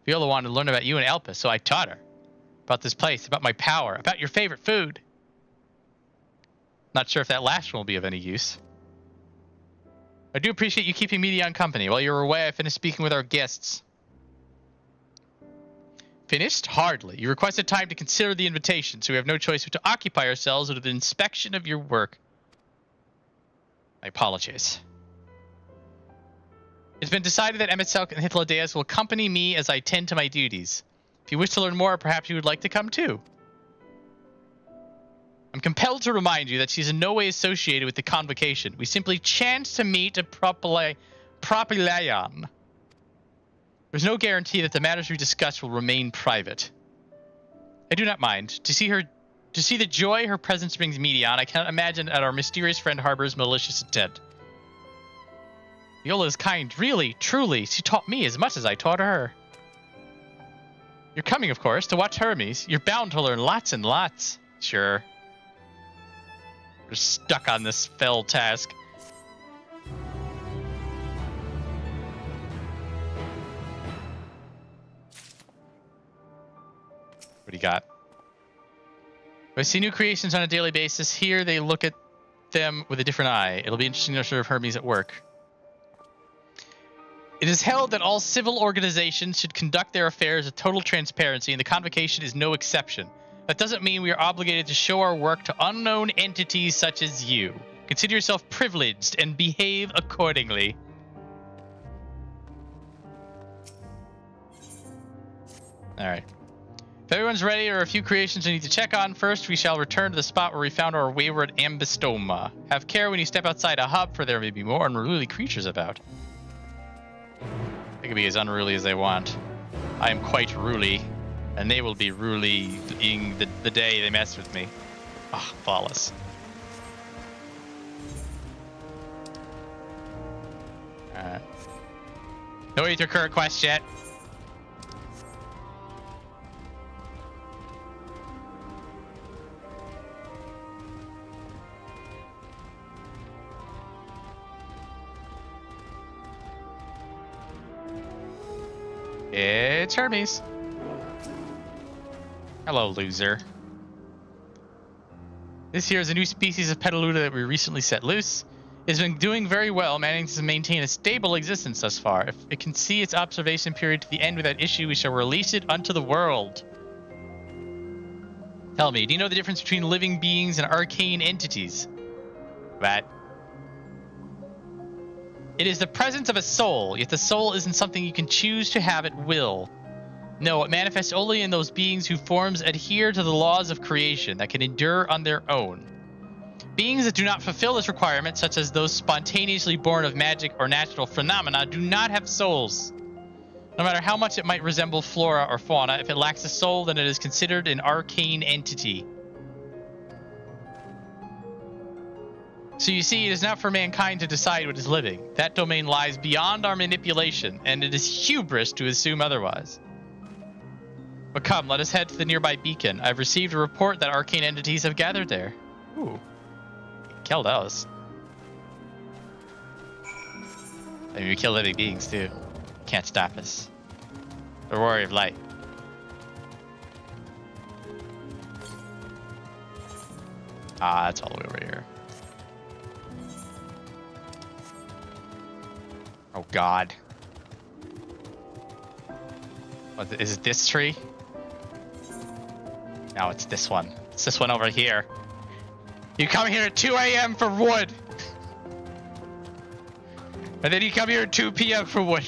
Viola wanted to learn about you and Elpis, so I taught her. About this place, about my power, about your favorite food. Not sure if that last one will be of any use. I do appreciate you keeping Meteion company. While you were away, I finished speaking with our guests. Finished? Hardly. You requested time to consider the invitation, so we have no choice but to occupy ourselves with an inspection of your work. I apologize. It's been decided that MSQ and Hythlodaeus will accompany me as I tend to my duties. If you wish to learn more, perhaps you would like to come too. I'm compelled to remind you that she's in no way associated with the convocation. We simply chanced to meet a propylaeon. There's no guarantee that the matters we discuss will remain private. I do not mind. To see the joy her presence brings Meteion, I cannot imagine that our mysterious friend harbors malicious intent. Viola is kind, really, truly. She taught me as much as I taught her. You're coming, of course, to watch Hermes. You're bound to learn lots and lots. Sure. We're stuck on this fell task. What do you got? I see new creations on a daily basis. Here they look at them with a different eye. It'll be interesting to observe Hermes at work. It is held that all civil organizations should conduct their affairs with total transparency, and the convocation is no exception. That doesn't mean we are obligated to show our work to unknown entities such as you. Consider yourself privileged and behave accordingly. Alright. If everyone's ready, there are a few creations we need to check on. First, we shall return to the spot where we found our wayward ambystoma. Have care when you step outside a hub, for there may be more unruly creatures about. They can be as unruly as they want. I am quite ruly, and they will be rulying the day they mess with me. Ah, flawless. No ether current quest yet. It's Hermes. Hello, loser. This here is a new species of Petaluda that we recently set loose. It's been doing very well, managing to maintain a stable existence thus far. If it can see its observation period to the end without issue, we shall release it unto the world. Tell me, do you know the difference between living beings and arcane entities? That. It is the presence of a soul, yet the soul isn't something you can choose to have at will. No, it manifests only in those beings whose forms adhere to the laws of creation that can endure on their own. Beings that do not fulfill this requirement, such as those spontaneously born of magic or natural phenomena, do not have souls. No matter how much it might resemble flora or fauna, if it lacks a soul, then it is considered an arcane entity. So you see, it is not for mankind to decide what is living. That domain lies beyond our manipulation, and it is hubris to assume otherwise. But come, let us head to the nearby beacon. I've received a report that arcane entities have gathered there. Ooh. Kill those. I mean, we kill living beings, too. Can't stop us. The warrior of light. Ah, that's all the way over here. Oh God. What, is it this tree? No, it's this one. It's this one over here. You come here at 2 a.m. for wood. And then you come here at 2 p.m. for wood.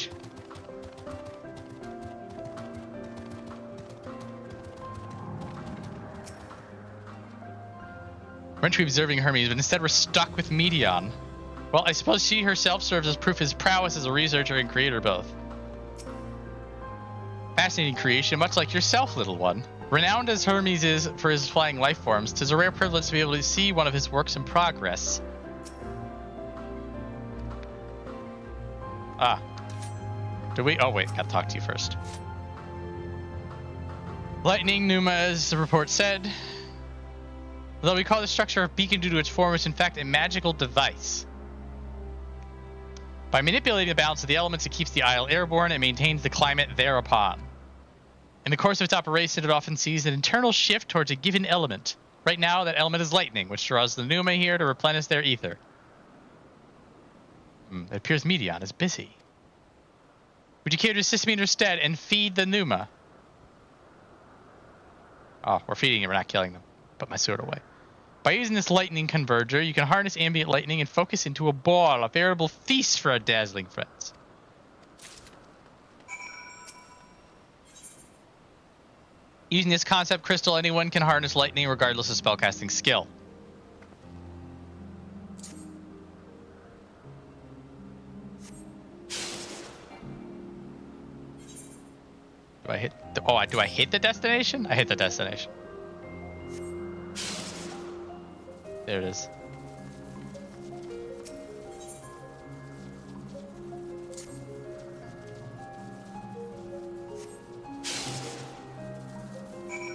Weren't we observing Hermes, but instead we're stuck with Meteion. Well, I suppose she herself serves as proof of his prowess as a researcher and creator both. Fascinating creation, much like yourself, little one. Renowned as Hermes is for his flying life forms, 'tis a rare privilege to be able to see one of his works in progress. Ah. Do we? Oh, wait, gotta talk to you first. Lightning, Numa, as the report said. Although we call this structure a beacon due to its form, it's in fact a magical device. By manipulating the balance of the elements, it keeps the isle airborne and maintains the climate thereupon. In the course of its operation, it often sees an internal shift towards a given element. Right now, that element is lightning, which draws the Pneuma here to replenish their ether. It appears Meteion is busy. Would you care to assist me in your stead and feed the Pneuma? Oh, we're feeding it, we're not killing them. Put my sword away. By using this lightning converger, you can harness ambient lightning and focus into a ball, a veritable feast for our dazzling friends. Using this concept crystal, anyone can harness lightning regardless of spellcasting skill. Do I hit? Do I hit the destination? I hit the destination. There it is.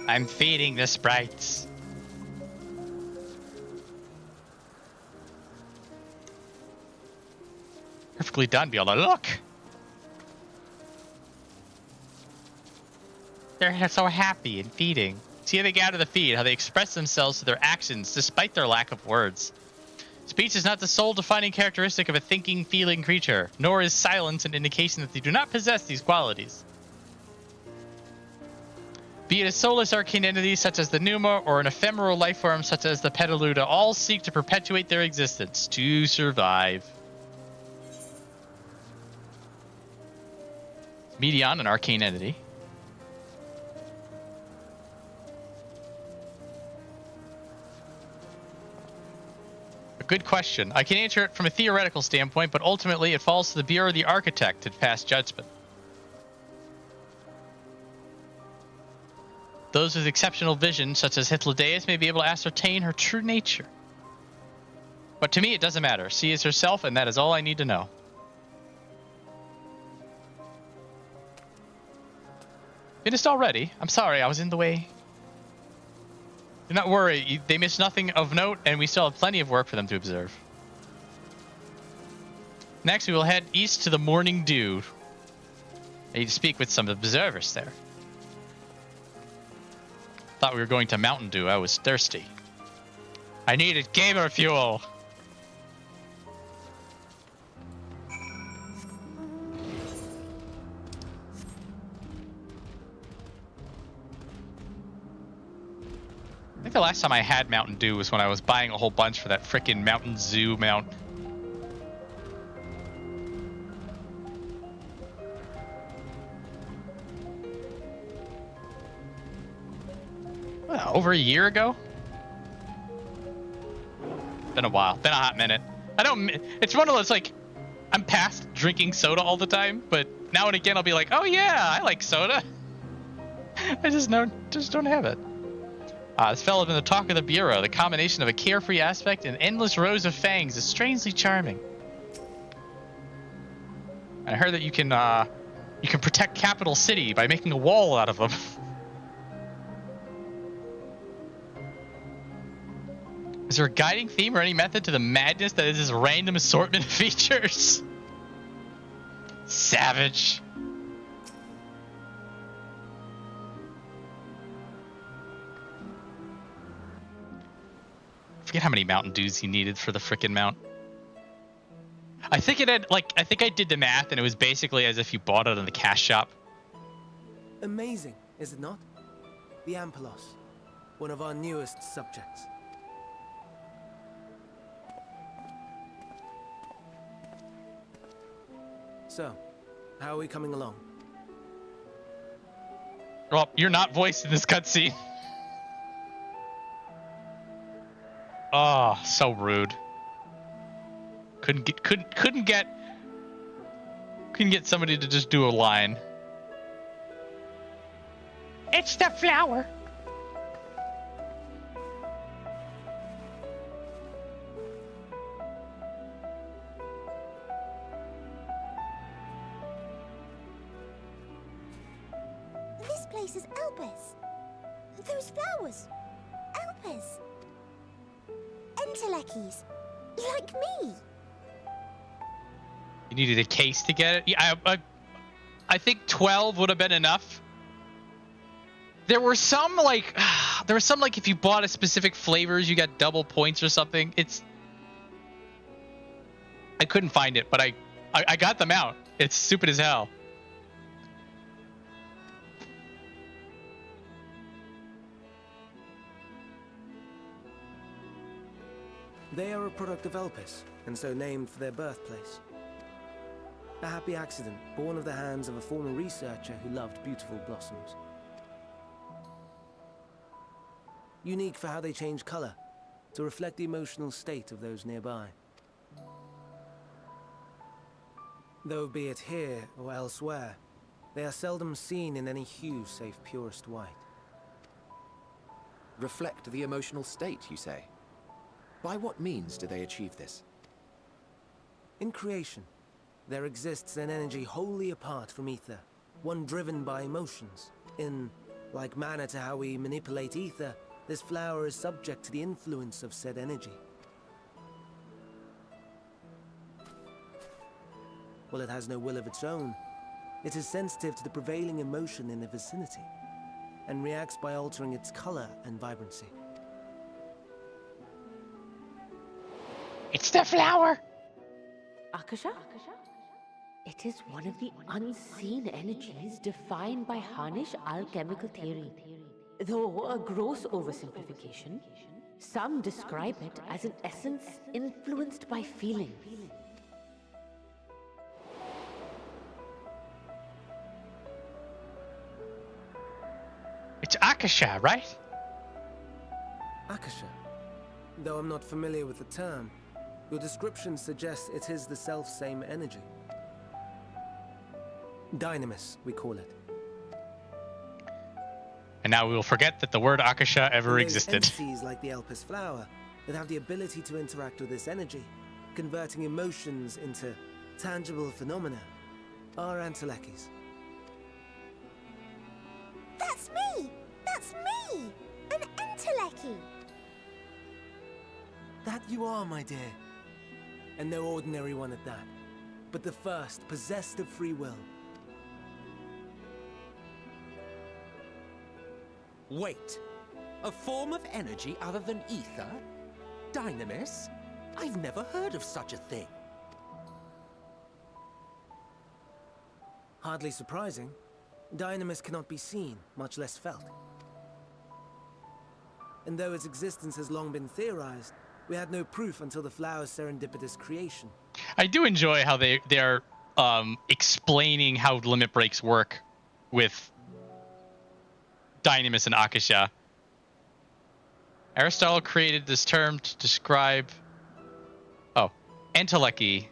I'm feeding the sprites. Perfectly done, Viola. Look! They're so happy and feeding. See how they gather the feed, how they express themselves through their actions despite their lack of words. Speech is not the sole defining characteristic of a thinking, feeling creature, nor is silence an indication that they do not possess these qualities. Be it a soulless arcane entity such as the Pneuma or an ephemeral life form such as the Petaluda, all seek to perpetuate their existence, to survive. Meteion, an arcane entity. Good question. I can answer it from a theoretical standpoint, but ultimately it falls to the Bureau of the Architect to pass judgment. Those with exceptional vision, such as Hythlodaeus, may be able to ascertain her true nature. But to me, it doesn't matter. She is herself, and that is all I need to know. Finished already? I'm sorry, I was in the way. Do not worry, they miss nothing of note, and we still have plenty of work for them to observe. Next, we will head east to the Morning Dew. I need to speak with some observers there. Thought we were going to Mountain Dew. I was thirsty. I needed gamer fuel. I think the last time I had Mountain Dew was when I was buying a whole bunch for that frickin' Mountain Zoo mount. Over a year ago? Been a while. Been a hot minute. It's one of those, like, I'm past drinking soda all the time, but now and again I'll be like, oh yeah, I like soda. I just don't have it. This fellow's been the talk of the Bureau. The combination of a carefree aspect and endless rows of fangs is strangely charming. I heard that you can protect Capital City by making a wall out of them. Is there a guiding theme or any method to the madness that is this random assortment of features? Savage. I forget how many Mountain Dews he needed for the frickin' mount. I think I did the math and it was basically as if you bought it in the cash shop. Amazing, is it not? The Ampelos, one of our newest subjects. So, how are we coming along? Well, you're not voiced in this cutscene. Oh, so rude. Couldn't get somebody to just do a line. It's the flower. This place is Elpis. Those flowers. Elpis. Entelechies, like me. You needed a case to get it? Yeah, I think 12 would have been enough. There were some like if you bought a specific flavors, you got double points or something. I couldn't find it, but I got them out. It's stupid as hell. They are a product of Elpis, and so named for their birthplace. A happy accident, born of the hands of a former researcher who loved beautiful blossoms. Unique for how they change color, to reflect the emotional state of those nearby. Though be it here or elsewhere, they are seldom seen in any hue save purest white. Reflect the emotional state, you say? By what means do they achieve this? In creation, there exists an energy wholly apart from ether, one driven by emotions. In like manner to how we manipulate ether, this flower is subject to the influence of said energy. While it has no will of its own, it is sensitive to the prevailing emotion in the vicinity, and reacts by altering its color and vibrancy. It's the flower! Akasha? It is one of the unseen energies defined by Harnish alchemical theory. Though a gross oversimplification, some describe it as an essence influenced by feelings. It's Akasha, right? Akasha. Though I'm not familiar with the term, your description suggests it is the self-same energy. Dynamis, we call it. And now we will forget that the word Akasha ever existed. Entities like the Elpis flower that have the ability to interact with this energy, converting emotions into tangible phenomena, are Entelechies. That's me! That's me! An Entelechi! That you are, my dear. And no ordinary one at that, but the first possessed of free will. Wait. A form of energy other than ether? Dynamis? I've never heard of such a thing. Hardly surprising. Dynamis cannot be seen, much less felt. And though its existence has long been theorized, we had no proof until the flower's serendipitous creation. I do enjoy how they're explaining how limit breaks work with Dynamis and Akasha. Aristotle created this term to describe... Entelechi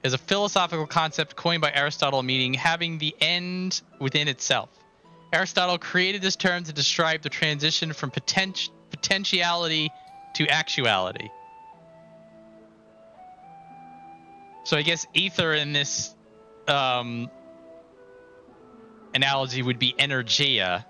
is a philosophical concept coined by Aristotle meaning having the end within itself. Aristotle created this term to describe the transition from potentiality to actuality. So I guess ether in this analogy would be energia.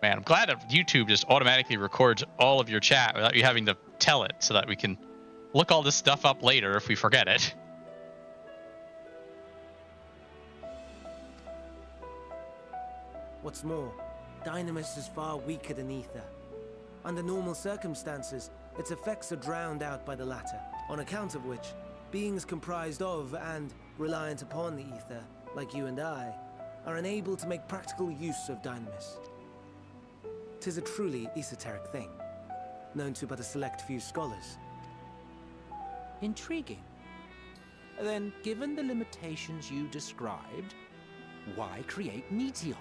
Man, I'm glad that YouTube just automatically records all of your chat without you having to tell it, so that we can look all this stuff up later if we forget it. What's more, Dynamis is far weaker than ether. Under normal circumstances, its effects are drowned out by the latter, on account of which, beings comprised of and reliant upon the ether, like you and I, are unable to make practical use of Dynamis. 'Tis a truly esoteric thing, known to but a select few scholars. Intriguing. Then, given the limitations you described, why create Meteion?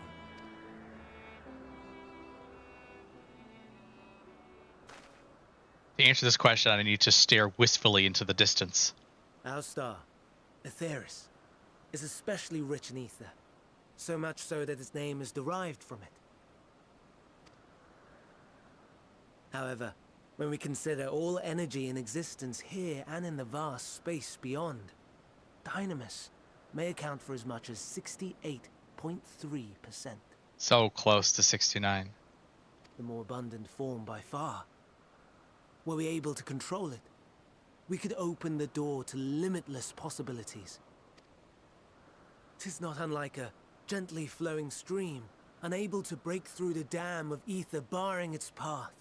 To answer this question, I need to stare wistfully into the distance. Our star, Aetheris, is especially rich in ether, so much so that its name is derived from it. However, when we consider all energy in existence here and in the vast space beyond, Dynamis may account for as much as 68.3%. So close to 69. the more abundant form by far. Were we able to control it, we could open the door to limitless possibilities. 'Tis not unlike a gently flowing stream, unable to break through the dam of ether barring its path.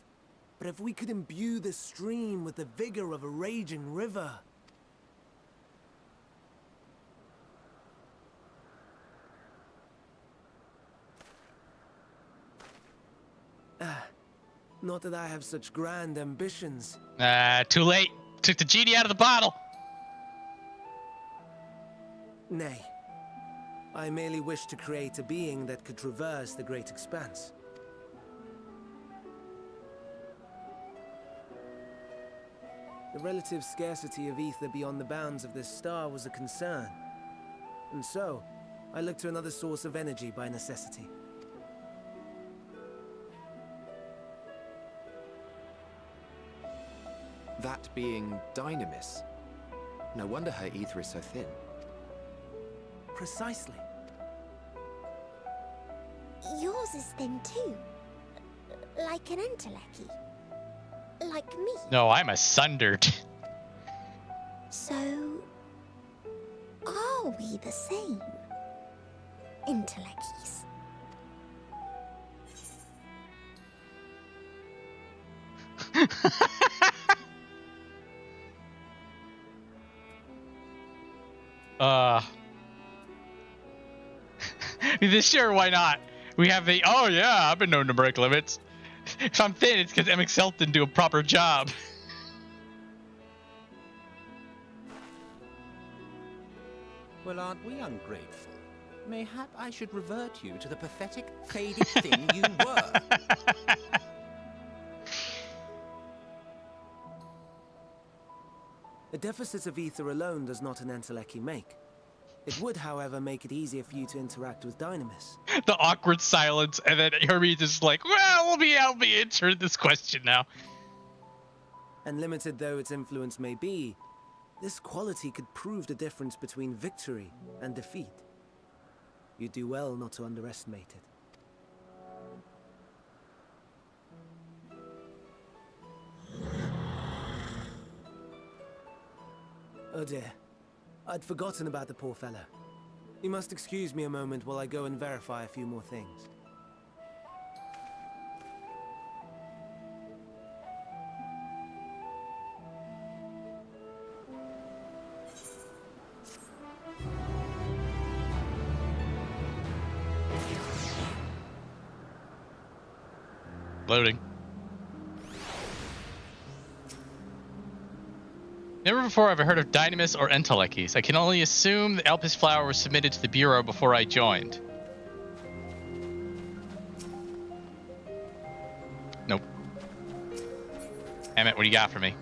But if we could imbue the stream with the vigor of a raging river... Not that I have such grand ambitions. Too late. Took the genie out of the bottle. Nay. I merely wish to create a being that could traverse the great expanse. The relative scarcity of ether beyond the bounds of this star was a concern. And so, I looked to another source of energy by necessity. That being dynamis. No wonder her ether is so thin. Precisely. Yours is thin too. Like an entelechy. Like me. No, I'm asunder. So, are we the same? Entelecchies. Sure, why not? We have the, oh yeah, I've been known to break limits. If I'm thin, it's because MXL didn't do a proper job. Well, aren't we ungrateful? Mayhap I should revert you to the pathetic, faded thing you were. A deficit of ether alone does not an entelechy make. It would, however, make it easier for you to interact with dynamis. The awkward silence, and then Hermes is like, well, I'll be answering this question now. And limited though its influence may be, this quality could prove the difference between victory and defeat. You do well not to underestimate it. Oh dear. I'd forgotten about the poor fellow. You must excuse me a moment while I go and verify a few more things. Loading. Never before have I heard of dynamis or entelecchies. I can only assume the Elpis flower was submitted to the Bureau before I joined. Nope. Emmett, what do you got for me?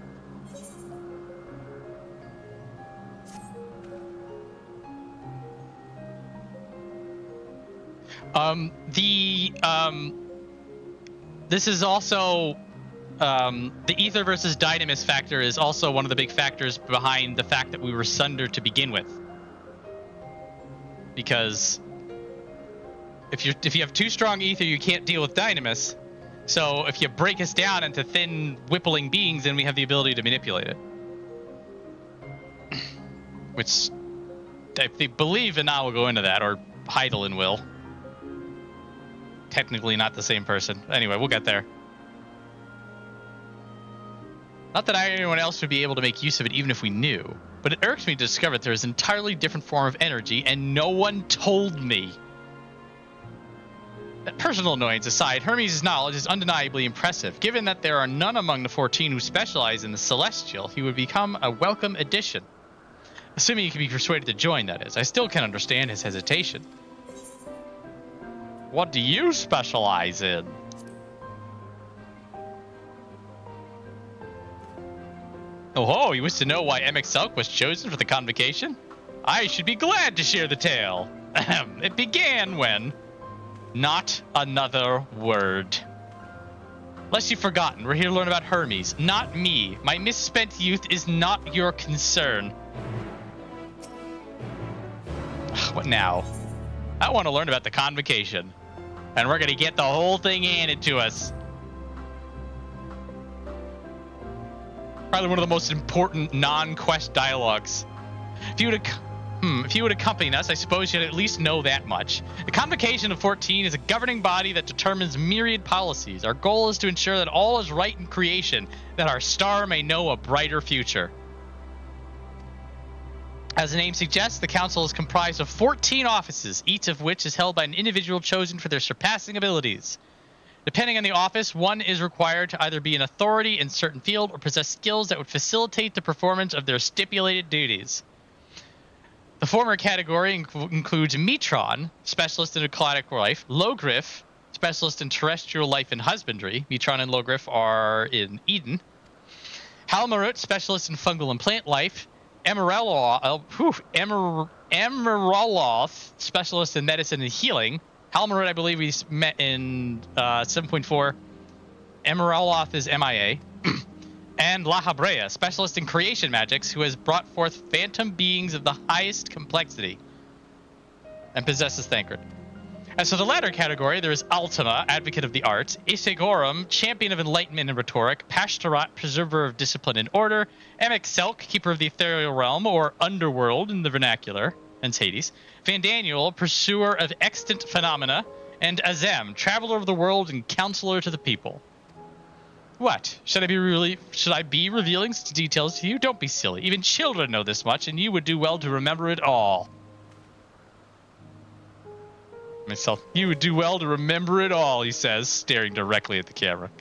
This is also... the ether versus dynamis factor is also one of the big factors behind the fact that we were sunder to begin with. Because if you have too strong ether, you can't deal with dynamis. So if you break us down into thin, whippling beings, then we have the ability to manipulate it. Which I believe Venat will go into that, or Hythlodaeus will. Technically not the same person. Anyway, we'll get there. Not that anyone else would be able to make use of it even if we knew, but it irks me to discover that there is an entirely different form of energy and no one told me. That personal annoyance aside, Hermes' knowledge is undeniably impressive. Given that there are none among the 14 who specialize in the celestial, he would become a welcome addition. Assuming he can be persuaded to join, that is. I still can understand his hesitation. What do you specialize in? Oh, you wish to know why MXL was chosen for the convocation? I should be glad to share the tale. It began when... Not another word. Lest you've forgotten, we're here to learn about Hermes, not me. My misspent youth is not your concern. What now? I want to learn about the convocation. And we're gonna get the whole thing handed to us. Probably one of the most important non-quest dialogues. If you would accompany us, I suppose you'd at least know that much. The Convocation of 14 is a governing body that determines myriad policies. Our goal is to ensure that all is right in creation, that our star may know a brighter future. As the name suggests, the council is comprised of 14 offices, each of which is held by an individual chosen for their surpassing abilities. Depending on the office, one is required to either be an authority in a certain field or possess skills that would facilitate the performance of their stipulated duties. The former category includes Metron, specialist in aquatic life, Logriff, specialist in terrestrial life and husbandry. Metron and Logriff are in Eden. Halmarut, specialist in fungal and plant life. Emeraloth, specialist in medicine and healing. Halmarut, I believe we met in 7.4. Emeraloth is MIA. And La Habrea, specialist in creation magics, who has brought forth phantom beings of the highest complexity and possesses Thancred. As for the latter category, there is Ultima, advocate of the arts, Isagorum, champion of enlightenment and rhetoric, Pashtarat, preserver of discipline and order, Emexelk, keeper of the ethereal realm, or underworld in the vernacular, and Hades, Vandaniel, pursuer of extant phenomena, and Azem, traveler of the world and counselor to the people. What? Should I be revealing such details to you? Don't be silly. Even children know this much, and you would do well to remember it all. Myself, you would do well to remember it all, he says, staring directly at the camera.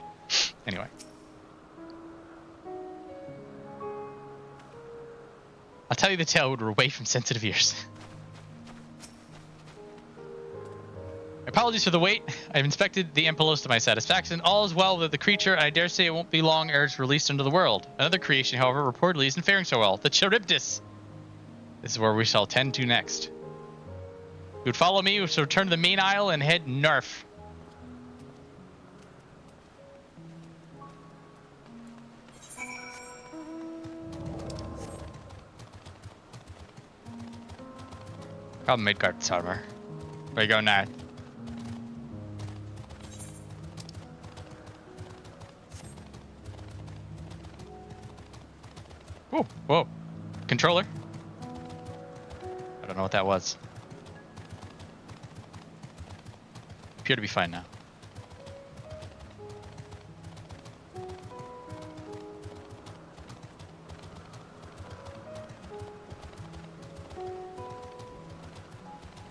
Anyway. I'll tell you the tale when we're away from sensitive ears. Apologies for the wait. I've inspected the Empelos to my satisfaction. All is well with the creature, and I dare say it won't be long ere it's released into the world. Another creation, however, reportedly isn't faring so well. The Charybdis. This is where we shall tend to next. You would follow me, we shall return to the main isle and head north. Probably Midgard's armor. Where you go now? Whoa, whoa. Controller? I don't know what that was. Appear to be fine now.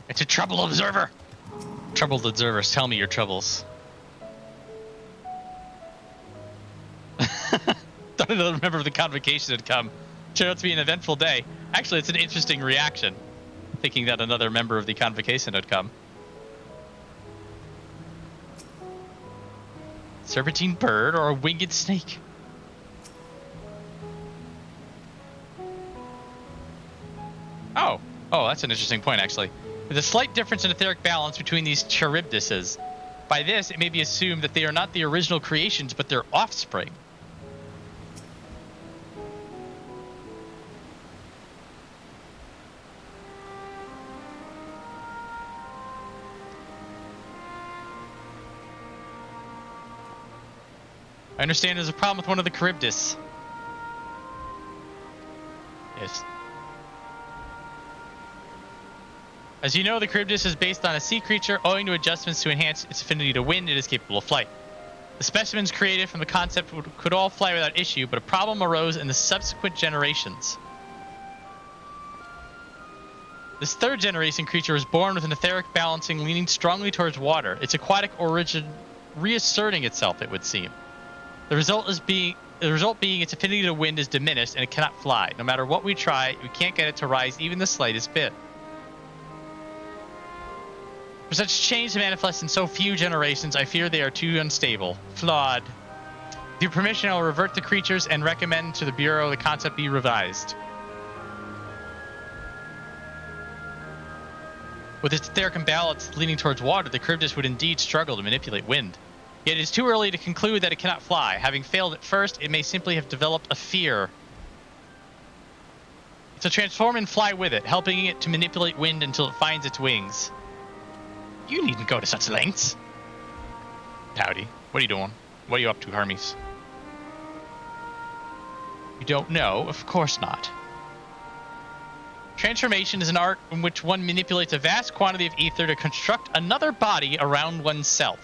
It's a troubled observer. Troubled observers, tell me your troubles. Thought another member of the convocation had come. Turned out to be an eventful day. Actually, it's an interesting reaction, thinking that another member of the convocation had come. Serpentine bird or a winged snake? Oh, that's an interesting point, actually. There's a slight difference in etheric balance between these Charybdises. By this, it may be assumed that they are not the original creations, but their offspring. I understand there's a problem with one of the Charybdis. Yes. As you know, the Charybdis is based on a sea creature. Owing to adjustments to enhance its affinity to wind, it is capable of flight. The specimens created from the concept could all fly without issue, but a problem arose in the subsequent generations. This third generation creature was born with an etheric balancing leaning strongly towards water, its aquatic origin reasserting itself, it would seem. The result being its affinity to wind is diminished and it cannot fly. No matter what we try, we can't get it to rise even the slightest bit. For such change to manifest in so few generations, I fear they are too unstable. Flawed. With your permission, I will revert the creatures and recommend to the Bureau the concept be revised. With its etheric imbalance leaning towards water, the Charybdis would indeed struggle to manipulate wind. Yet it is too early to conclude that it cannot fly. Having failed at first, it may simply have developed a fear. So transform and fly with it, helping it to manipulate wind until it finds its wings. You needn't go to such lengths. Howdy. What are you doing? What are you up to, Hermes? You don't know? Of course not. Transformation is an art in which one manipulates a vast quantity of ether to construct another body around oneself.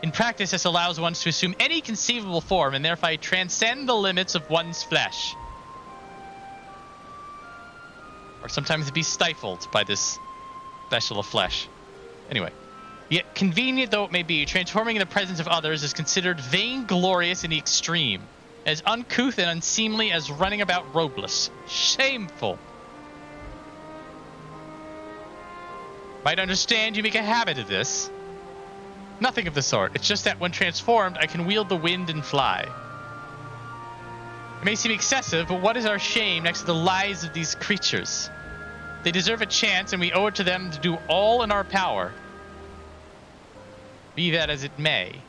In practice, this allows one to assume any conceivable form and thereby transcend the limits of one's flesh. Or sometimes be stifled by this vessel of flesh. Anyway. Yet convenient though it may be, transforming in the presence of others is considered vainglorious in the extreme. As uncouth and unseemly as running about robeless. Shameful. Might understand you make a habit of this. Nothing of the sort. It's just that when transformed, I can wield the wind and fly. It may seem excessive, but what is our shame next to the lives of these creatures? They deserve a chance, and we owe it to them to do all in our power. Be that as it may.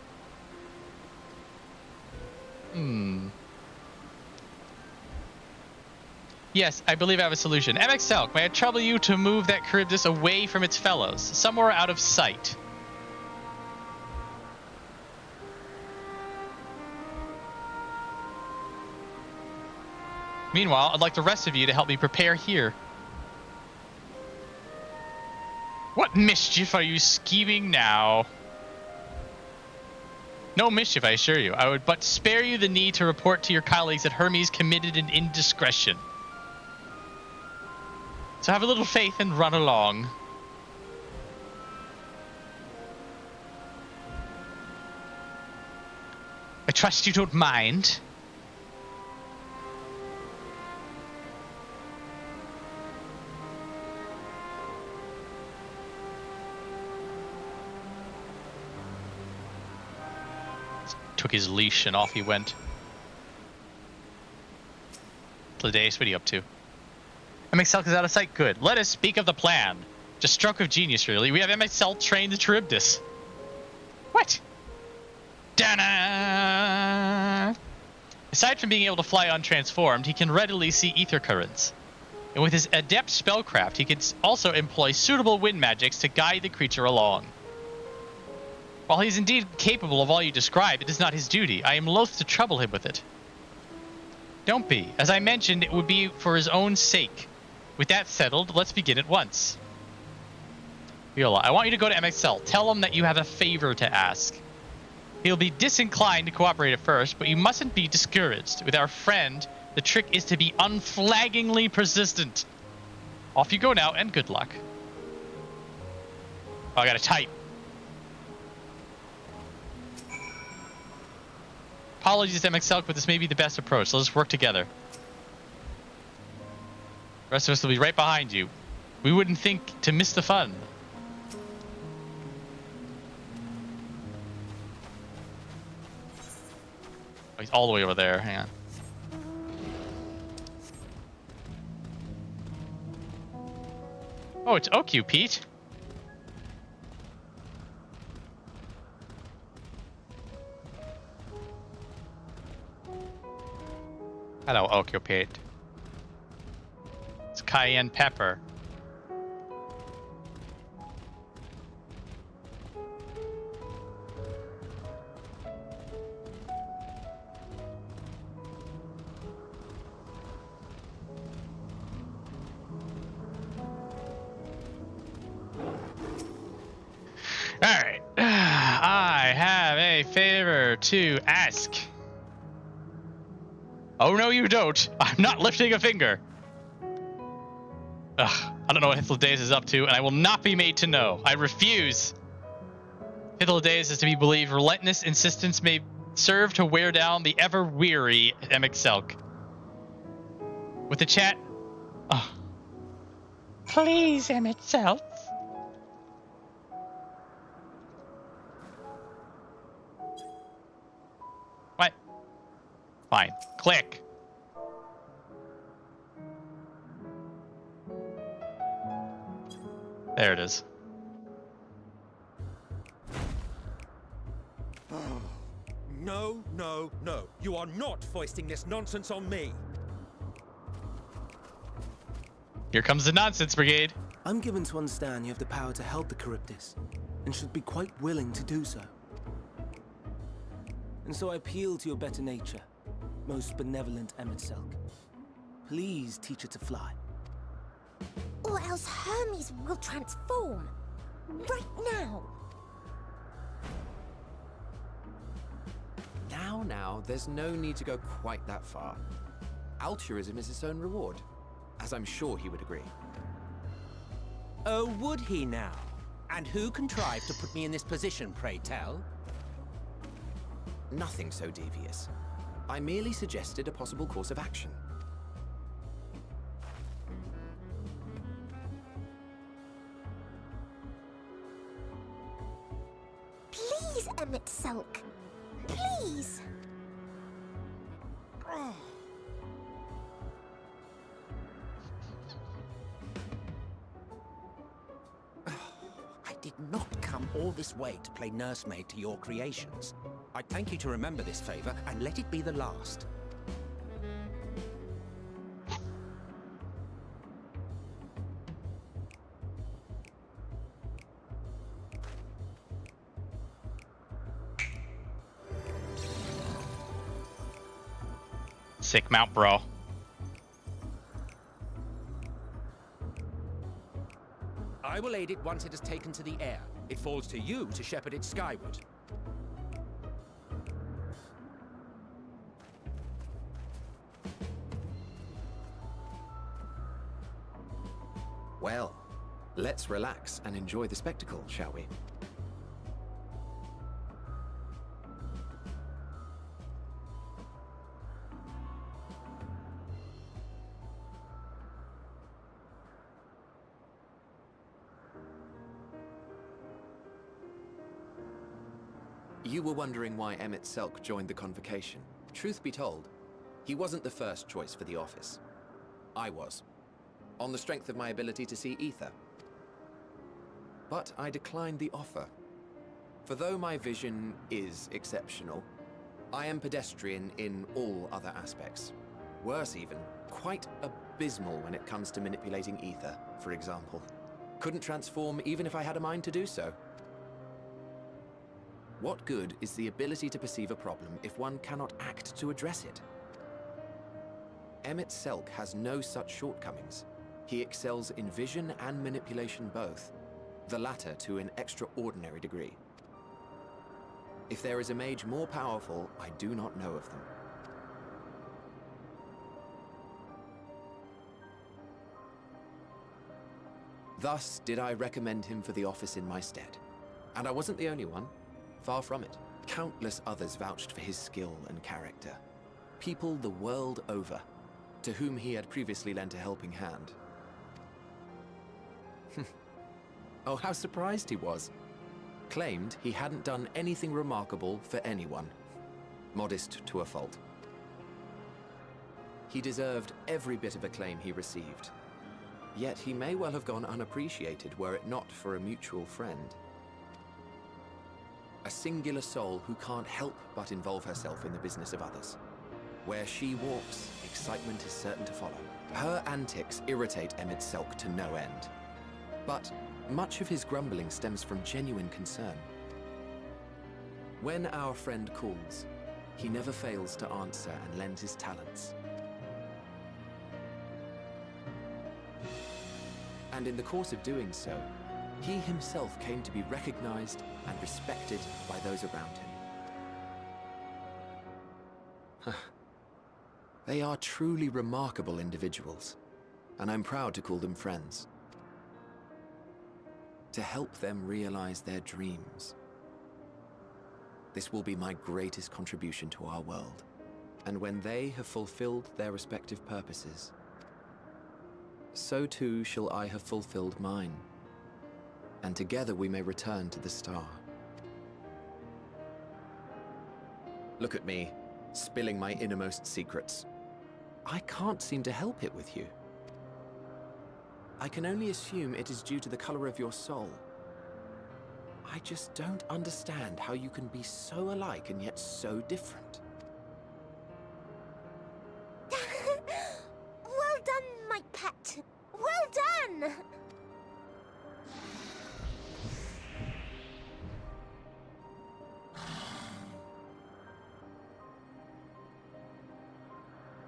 Yes, I believe I have a solution. MXL, may I trouble you to move that Charybdis away from its fellows, somewhere out of sight? Meanwhile, I'd like the rest of you to help me prepare here. What mischief are you scheming now? No mischief, I assure you. I would but spare you the need to report to your colleagues that Hermes committed an indiscretion. So have a little faith and run along. I trust you don't mind. Took his leash and off he went. Hythlodaeus, what are you up to? MXL is out of sight. Good. Let us speak of the plan. Just stroke of genius, really. We have MXL train the Charybdis. What? Da-na! Aside from being able to fly untransformed, he can readily see ether currents. And with his adept spellcraft, he can also employ suitable wind magics to guide the creature along. While he is indeed capable of all you describe, it is not his duty. I am loath to trouble him with it. Don't be. As I mentioned, it would be for his own sake. With that settled, let's begin at once. Viola, I want you to go to MXL. Tell him that you have a favor to ask. He'll be disinclined to cooperate at first, but you mustn't be discouraged. With our friend, the trick is to be unflaggingly persistent. Off you go now, and good luck. Oh, I gotta type. Apologies to MXL, but this may be the best approach. Let's work together. The rest of us will be right behind you. We wouldn't think to miss the fun. Oh, he's all the way over there. Hang on. Oh, it's OQ, Pete. Hello, OQ, Pete. It's cayenne pepper. Alright. I have a favor to ask. Oh, no, you don't. I'm not lifting a finger. Ugh, I don't know what Hythlodaeus is up to, and I will not be made to know. I refuse. Hythlodaeus is to be believed. Relentless insistence may serve to wear down the ever-weary MXL. With the chat... Oh. Please, MXL. What? Fine. Click. There it is. No, no, no. You are not foisting this nonsense on me. Here comes the nonsense brigade. I'm given to understand you have the power to help the Charybdis, and should be quite willing to do so. And so I appeal to your better nature. most benevolent Emet-Selch. Please teach her to fly. Or else Hermes will transform. Right now. Now, there's no need to go quite that far. Altruism is its own reward, as I'm sure he would agree. Oh, would he now? And who contrived to put me in this position, pray tell? Nothing so devious. I merely suggested a possible course of action. Please, Emet-Selch. Please. I did not come all this way to play nursemaid to your creations. I'd thank you to remember this favor and let it be the last. Sick mount, bro. I will aid it once it has taken to the air. It falls to you to shepherd it skyward. Well, let's relax and enjoy the spectacle, shall we? You were wondering why Emet-Selch joined the convocation. Truth be told, he wasn't the first choice for the office. I was, on the strength of my ability to see ether. But I declined the offer. For though my vision is exceptional, I am pedestrian in all other aspects. Worse even, quite abysmal when it comes to manipulating ether, for example. Couldn't transform even if I had a mind to do so. What good is the ability to perceive a problem if one cannot act to address it? Emet-Selch has no such shortcomings. He excels in vision and manipulation both, the latter to an extraordinary degree. If there is a mage more powerful, I do not know of them. Thus did I recommend him for the office in my stead. And I wasn't the only one. Far from it. Countless others vouched for his skill and character. People the world over, to whom he had previously lent a helping hand. Oh, how surprised he was. Claimed he hadn't done anything remarkable for anyone. Modest to a fault. He deserved every bit of acclaim he received. Yet he may well have gone unappreciated were it not for a mutual friend. A singular soul who can't help but involve herself in the business of others. Where she walks, excitement is certain to follow. Her antics irritate Emet-Selch to no end. But much of his grumbling stems from genuine concern. When our friend calls, he never fails to answer and lend his talents. And in the course of doing so, he himself came to be recognized and respected by those around him. They are truly remarkable individuals, and I'm proud to call them friends. To help them realize their dreams. This will be my greatest contribution to our world. And when they have fulfilled their respective purposes, so too shall I have fulfilled mine. And together we may return to the star. Look at me, spilling my innermost secrets. I can't seem to help it with you. I can only assume it is due to the color of your soul. I just don't understand how you can be so alike and yet so different. Well done, my pet. Well done!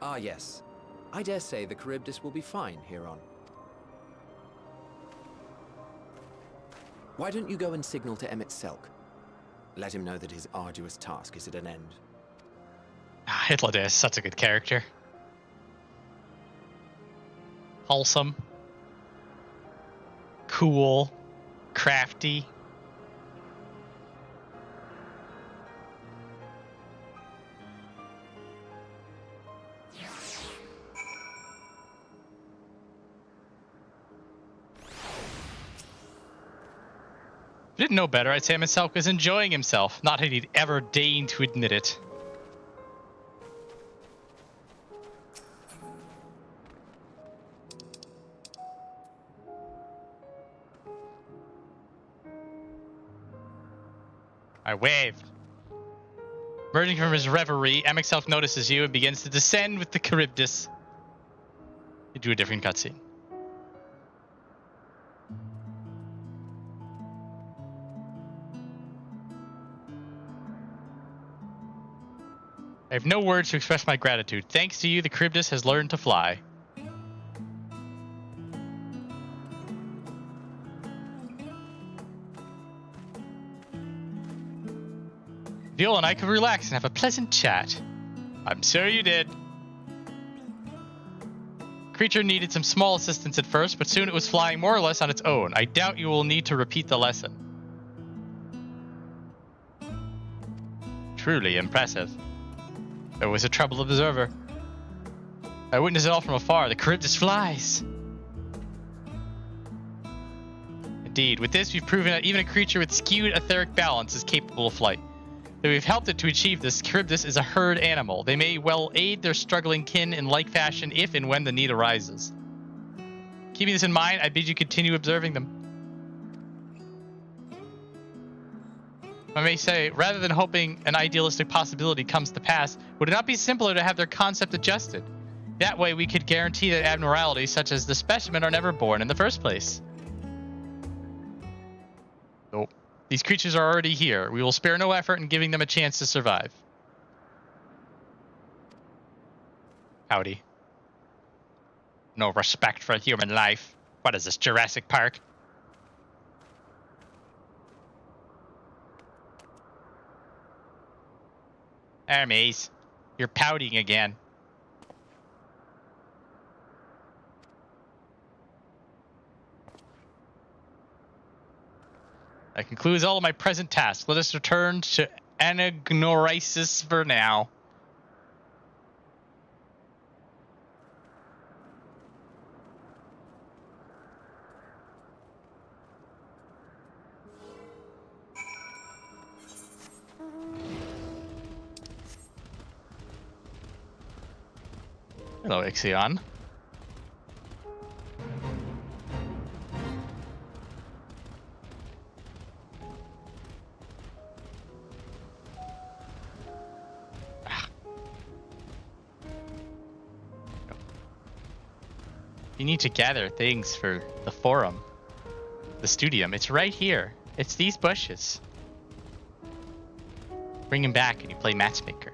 Ah, yes. I dare say the Charybdis will be fine here on. Why don't you go and signal to Emmett Selk? Let him know that his arduous task is at an end. Hythlodaeus is such a good character. Wholesome. Cool. Crafty. If I didn't know better, I'd say Emmett was enjoying himself, not that he'd ever deign to admit it. I waved. Emerging from his reverie, Emmett notices you and begins to descend with the Charybdis. You do a different cutscene. I have no words to express my gratitude. Thanks to you, the Charybdis has learned to fly. Viola and I could relax and have a pleasant chat. I'm sure you did. Creature needed some small assistance at first, but soon it was flying more or less on its own. I doubt you will need to repeat the lesson. Truly impressive. I was a troubled observer. I witnessed it all from afar. The Charybdis flies. Indeed, with this we've proven that even a creature with skewed etheric balance is capable of flight. Though we've helped it to achieve this, Charybdis is a herd animal. They may well aid their struggling kin in like fashion if and when the need arises. Keeping this in mind, I bid you continue observing them. I may say, rather than hoping an idealistic possibility comes to pass, would it not be simpler to have their concept adjusted? That way we could guarantee that abnormalities such as the specimen are never born in the first place. Nope. These creatures are already here. We will spare no effort in giving them a chance to survive. Howdy. No respect for human life. What is this, Jurassic Park? Hermes, you're pouting again. That concludes all of my present tasks. Let us return to Anagnoresis for now. Hello, Ixion. You need to gather things for the forum. The studium. It's right here. It's these bushes. Bring him back and you play matchmaker.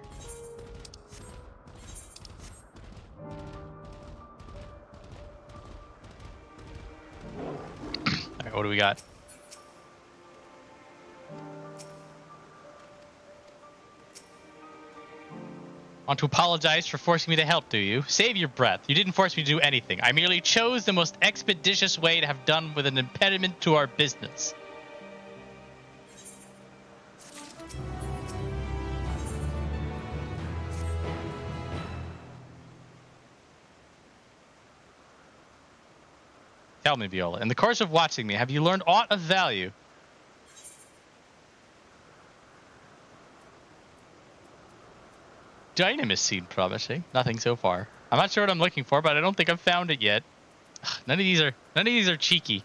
Alright, what do we got? Want to apologize for forcing me to help, do you? Save your breath. You didn't force me to do anything. I merely chose the most expeditious way to have done with an impediment to our business. Tell me, Viola, in the course of watching me, have you learned aught of value? Dynamis seemed promising. Nothing so far. I'm not sure what I'm looking for, but I don't think I've found it yet. Ugh, none of these are cheeky.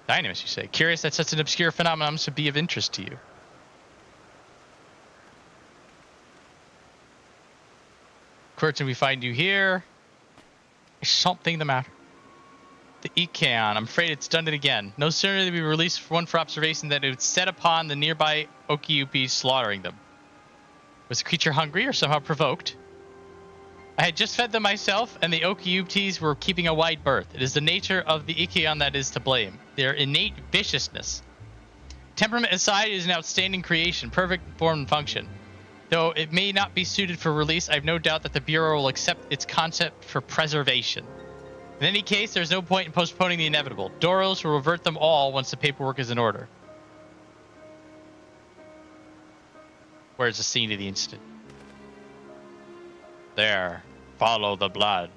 Dynamis, you say? Curious that such an obscure phenomenon should be of interest to you. Curtin, we find you here. Is something the matter? The Eikon. I'm afraid it's done it again. No sooner did we release one for observation than it would set upon the nearby Okiupi, slaughtering them. Was the creature hungry or somehow provoked? I had just fed them myself, and the Okiupis were keeping a wide berth. It is the nature of the Eikon that is to blame. Their innate viciousness. Temperament aside, it is an outstanding creation, perfect form and function. Though it may not be suited for release, I have no doubt that the Bureau will accept its concept for preservation. In any case, there's no point in postponing the inevitable. Doros will revert them all once the paperwork is in order. Where's the scene of the incident? There. Follow the blood.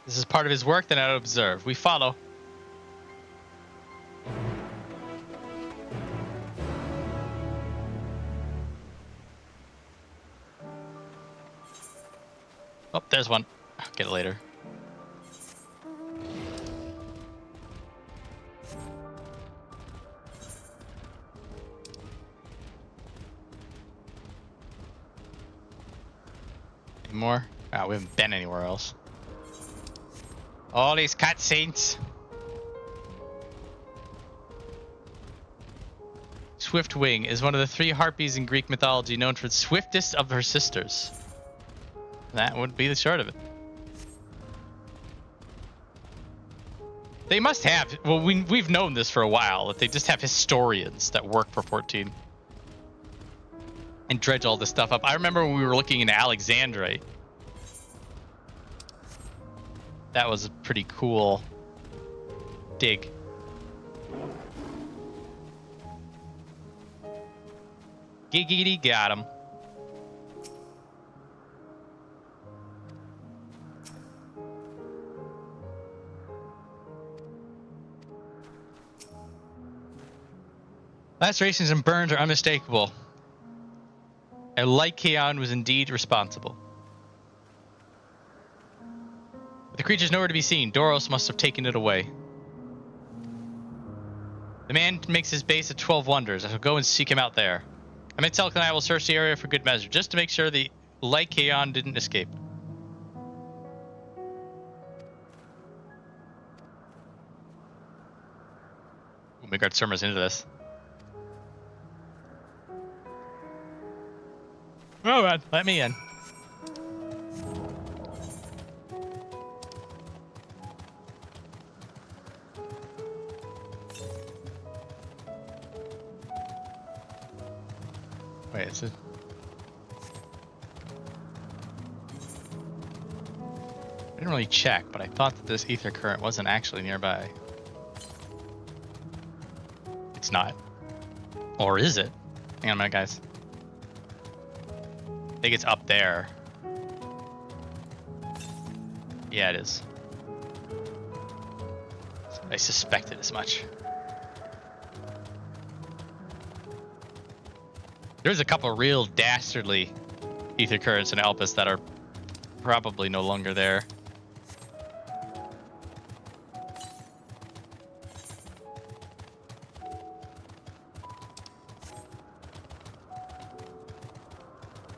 This is part of his work that I observe. We follow. Oh, there's one. I'll get it later. Any more? Ah, we haven't been anywhere else. All these cutscenes. Swiftwing is one of the 3 harpies in Greek mythology, known for the swiftest of her sisters. That would be the short of it. They must have. Well, we've known this for a while, that they just have historians that work for 14 and dredge all this stuff up. I remember when we were looking into Alexandrite. That was a pretty cool dig. Giggity, got him. Lacerations and burns are unmistakable. And Lycaon was indeed responsible. The creature's nowhere to be seen. Doros must have taken it away. The man makes his base at 12 Wonders. I shall go and seek him out there. Metelk and I will search the area for good measure, just to make sure the Lycaon didn't escape. Ooh, Midgard Surma's into this. Oh man, let me in. Wait, is it? I didn't really check, but I thought that this ether current wasn't actually nearby. It's not. Or is it? Hang on a minute, guys. I think it's up there. Yeah, it is. I suspected as much. There's a couple real dastardly ether currents in Elpis that are probably no longer there.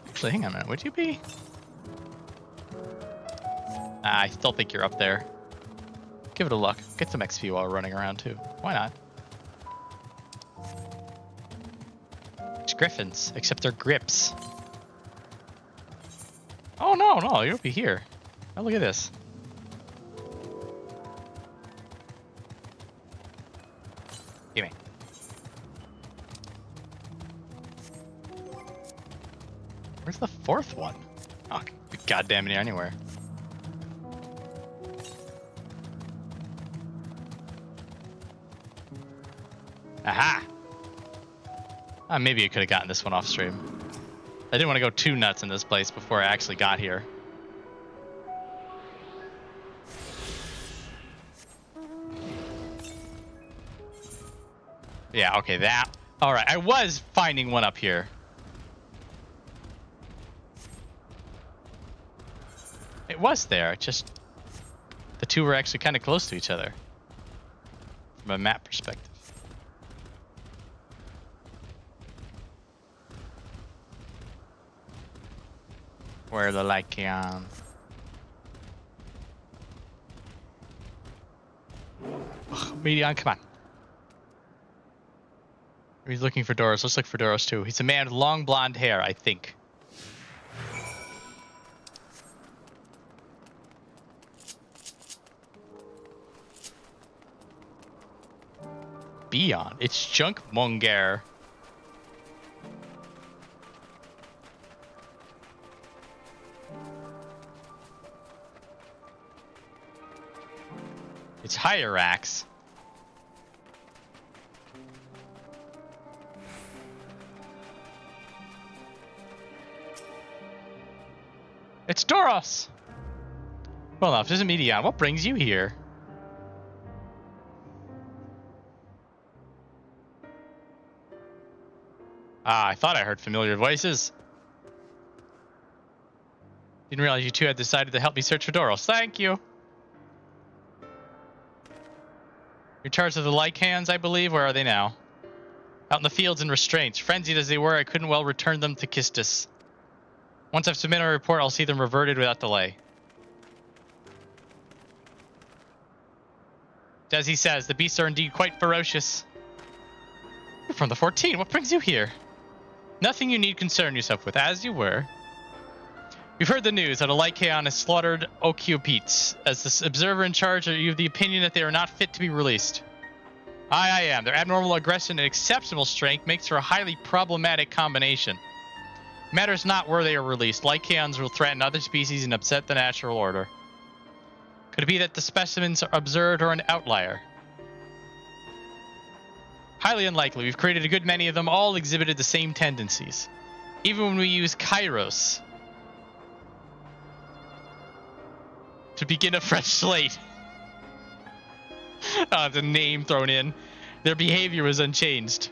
Actually, hang on a minute. Would you be? I still think you're up there. Give it a look. Get some XP while we're running around too. Why not? It's griffins, except they're grips. Oh no, you'll be here. Oh, look at this. Gimme. Where's the 4th one? Oh, goddamn near anywhere. Aha! Maybe I could have gotten this one off stream. I didn't want to go too nuts in this place before I actually got here. Yeah, okay, that. Alright, I was finding one up here. It was there, just... The two were actually kind of close to each other from a map perspective. Where are the Lycaons? Meteion, come on. He's looking for Doros. Let's look for Doros too. He's a man with long blonde hair, I think. Beyond. It's Junk Monger. It's Hyrax. It's Doros! Well, enough. This is Meteion. What brings you here? Ah, I thought I heard familiar voices. Didn't realize you two had decided to help me search for Doros. Thank you. You're in charge of the Lycaons, I believe. Where are they now? Out in the fields in restraints. Frenzied as they were, I couldn't well return them to Kistis. Once I've submitted a report, I'll see them reverted without delay. As he says, the beasts are indeed quite ferocious. You're from the 14. What brings you here? Nothing you need concern yourself with, as you were. We've heard the news that a Lycaon has slaughtered Okiopites. As the observer in charge, are you of the opinion that they are not fit to be released? I am. Their abnormal aggression and exceptional strength makes for a highly problematic combination. Matters not where they are released. Lycaons will threaten other species and upset the natural order. Could it be that the specimens observed are an outlier? Highly unlikely. We've created a good many of them. All exhibited the same tendencies. Even when we use Kairos to begin a fresh slate. The name thrown in. Their behavior was unchanged.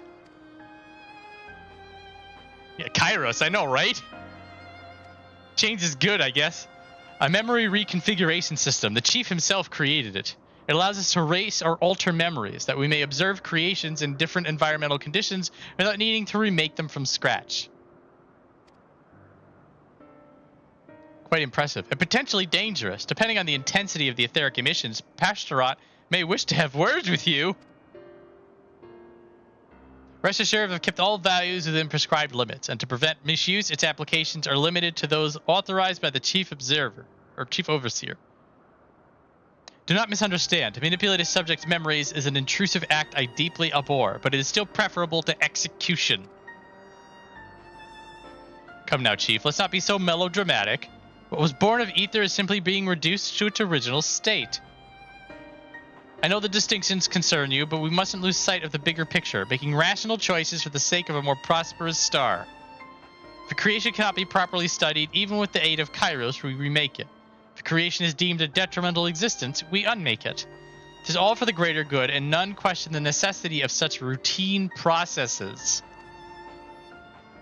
Yeah, Kairos, I know, right? Change is good, I guess. A memory reconfiguration system. The chief himself created it. It allows us to erase or alter memories, that we may observe creations in different environmental conditions without needing to remake them from scratch. Quite impressive. And potentially dangerous. Depending on the intensity of the etheric emissions, Pashtarat may wish to have words with you. Rest assured, I've kept all values within prescribed limits, and to prevent misuse, its applications are limited to those authorized by the chief observer, or chief overseer. Do not misunderstand. To manipulate a subject's memories is an intrusive act I deeply abhor, but it is still preferable to execution. Come now, Chief, let's not be so melodramatic. What was born of ether is simply being reduced to its original state. I know the distinctions concern you, but we mustn't lose sight of the bigger picture, making rational choices for the sake of a more prosperous star. If a creation cannot be properly studied, even with the aid of Kairos, we remake it. If a creation is deemed a detrimental existence, we unmake it. It is all for the greater good, and none question the necessity of such routine processes.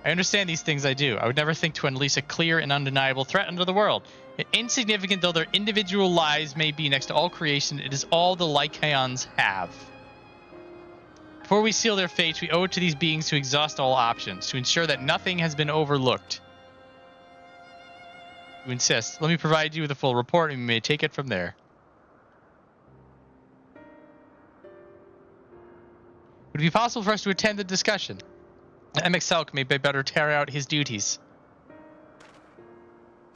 I understand these things, I do. I would never think to unleash a clear and undeniable threat unto the world. Insignificant though their individual lives may be next to all creation, it is all the Lycaons have. Before we seal their fates, we owe it to these beings to exhaust all options, to ensure that nothing has been overlooked. You insist. Let me provide you with a full report, and we may take it from there. Would it be possible for us to attend the discussion? MXQ may better carry out his duties.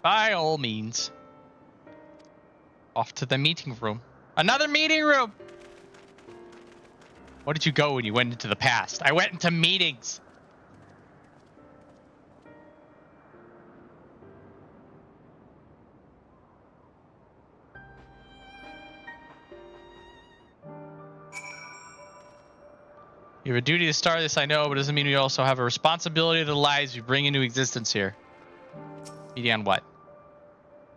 By all means. Off to the meeting room. Another meeting room! Where did you go when you went into the past? I went into meetings. You have a duty to start this, I know, but it doesn't mean we also have a responsibility to the lives we bring into existence here. Meteion what?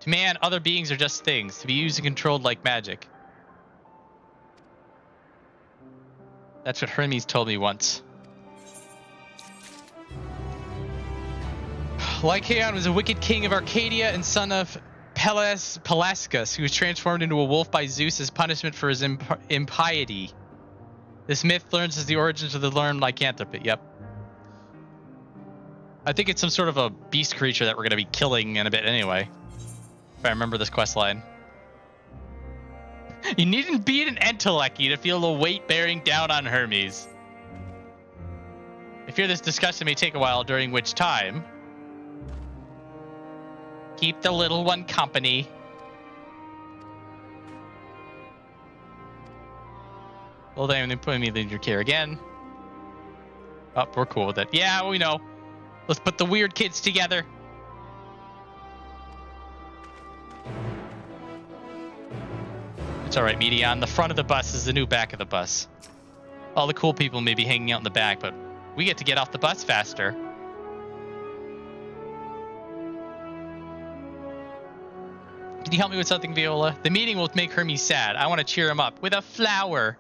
To man, other beings are just things, to be used and controlled like magic. That's what Hermes told me once. Lycaon was a wicked king of Arcadia and son of Pelasgus, who was transformed into a wolf by Zeus as punishment for his impiety. This myth learns as the origins of the learned lycanthropy. Yep. I think it's some sort of a beast creature that we're going to be killing in a bit anyway. If I remember this quest line. You needn't be an entelechy to feel the weight bearing down on Hermes. I fear this discussion may take a while, during which time... keep the little one company. Well, then put me in your care again. Oh, we're cool with it. Yeah, we know. Let's put the weird kids together. It's alright, Meteion. The front of the bus is the new back of the bus. All the cool people may be hanging out in the back, but we get to get off the bus faster. Can you help me with something, Viola? The meeting will make Hermes sad. I want to cheer him up with a flower.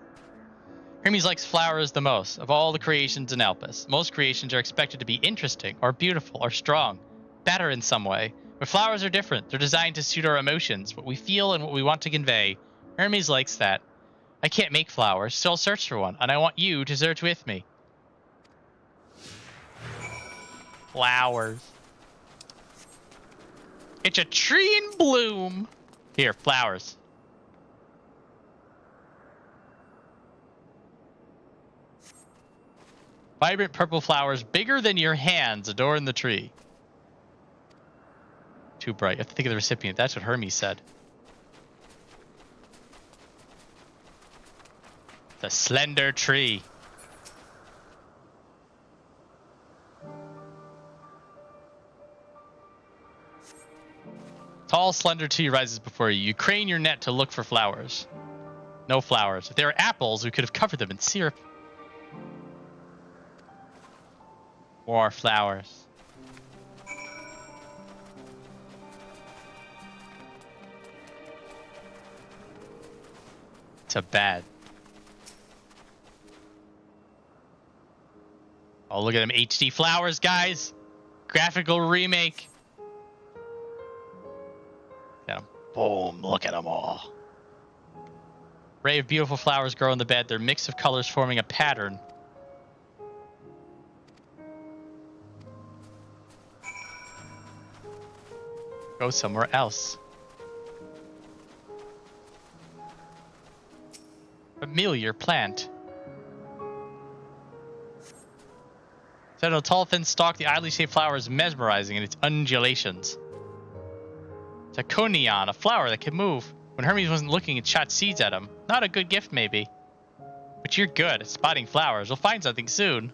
Hermes likes flowers the most of all the creations in Elpis. Most creations are expected to be interesting or beautiful or strong, better in some way. But flowers are different. They're designed to suit our emotions, what we feel and what we want to convey. Hermes likes that. I can't make flowers, so I'll search for one, and I want you to search with me. Flowers. It's a tree in bloom. Here, flowers. Vibrant purple flowers, bigger than your hands, adorn the tree. Too bright. You have to think of the recipient. That's what Hermes said. The slender tree. Tall, slender tree rises before you. You crane your net to look for flowers. No flowers. If there were apples, we could have covered them in syrup. More flowers. It's a bad. Oh, look at them HD flowers, guys. Graphical remake. Got them. Boom, look at them all. Array of beautiful flowers grow in the bed. Their mix of colors forming a pattern. Go somewhere else. Familiar plant. Set on a tall, thin stalk, the idly shaped flower is mesmerizing in its undulations. It's a conion, a flower that can move. When Hermes wasn't looking, it shot seeds at him. Not a good gift, maybe. But you're good at spotting flowers. We'll find something soon.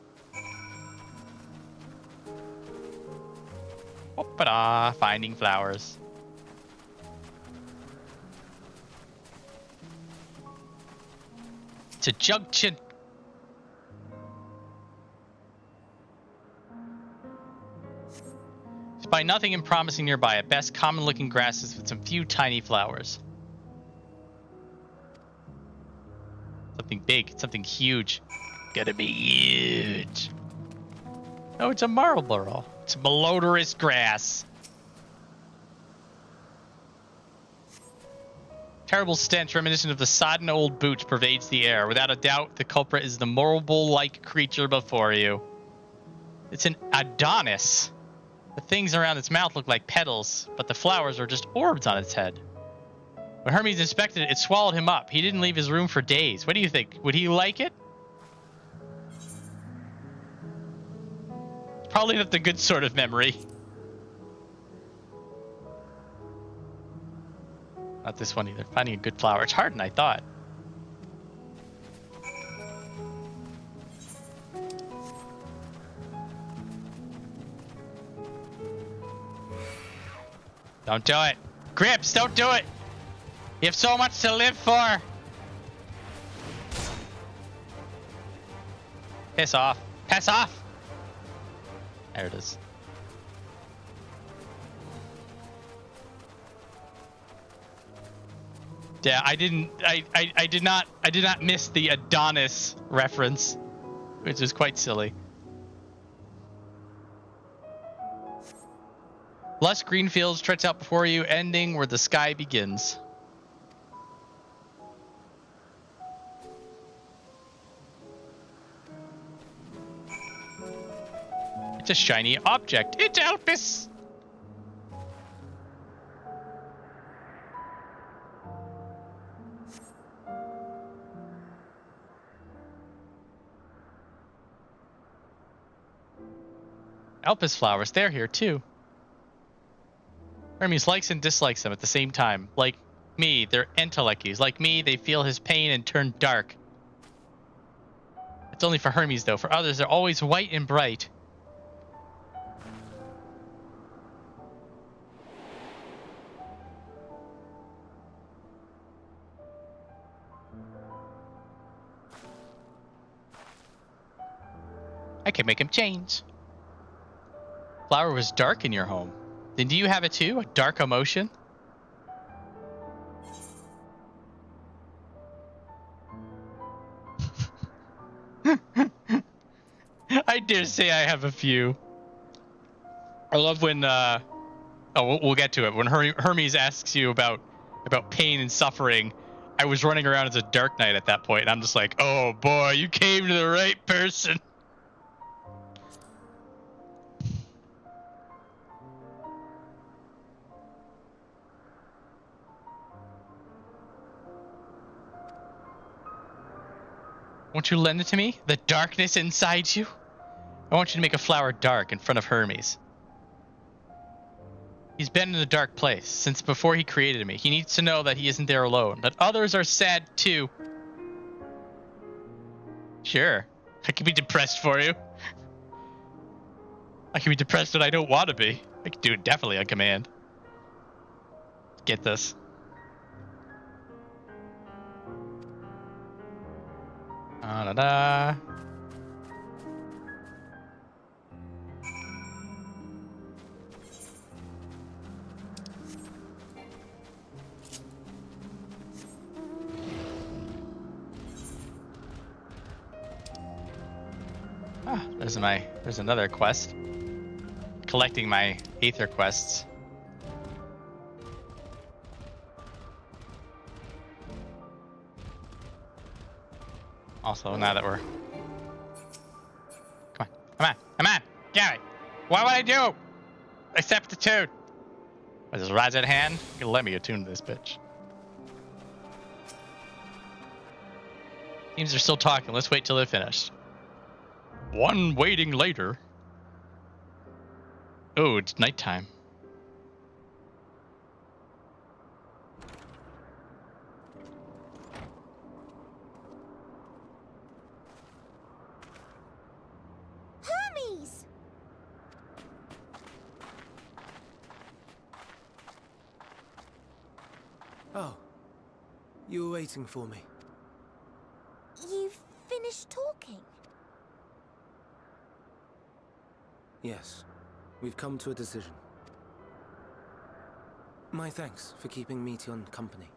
Whoop-a-da, finding flowers. It's a junction. Spy nothing unpromising nearby. At best, common-looking grasses with some few tiny flowers. Something big, something huge. Gotta be huge. Oh, it's a Marlboro. It's malodorous grass. Terrible stench reminiscent of the sodden old boots pervades the air. Without a doubt, the culprit is the marble-like creature before you. It's an Adonis. The things around its mouth look like petals, but the flowers are just orbs on its head. When Hermes inspected it, it swallowed him up. He didn't leave his room for days. What do you think? Would he like it? Probably not the good sort of memory. Not this one either. Finding a good flower. It's harder than I thought. Don't do it. Grips, don't do it. You have so much to live for. Piss off. Piss off. There it is. Yeah, I did not miss the Adonis reference, which is quite silly. Lush green fields stretch out before you, ending where the sky begins. It's a shiny object. It's Elpis! Elpis flowers, they're here too. Hermes likes and dislikes them at the same time. Like me, they're entelechies. Like me, they feel his pain and turn dark. It's only for Hermes though. For others, they're always white and bright. I can make him change. Flower was dark in your home. Then do you have it too? A dark emotion? I dare say I have a few. I love when we'll get to it. When Hermes asks you about pain and suffering, I was running around as a Dark Knight at that point, and I'm just like, oh boy, you came to the right person. Won't you lend it to me? The darkness inside you? I want you to make a flower dark in front of Hermes. He's been in a dark place since before he created me. He needs to know that he isn't there alone, that others are sad too. Sure, I can be depressed for you. I can be depressed when I don't want to be. I can do it definitely on command. Get this. Da-da-da. Ah, there's another quest. Collecting my Aether quests. Also, now that we're... Come on, get it! What would I do? Accept attune. Is this Raj at hand? You can let me attune to this bitch. Seems they're still talking. Let's wait till they're finished. One waiting later. Oh, it's nighttime. Hermes! Oh, you were waiting for me. You've finished talking? Yes, we've come to a decision. My thanks for keeping Meteion company.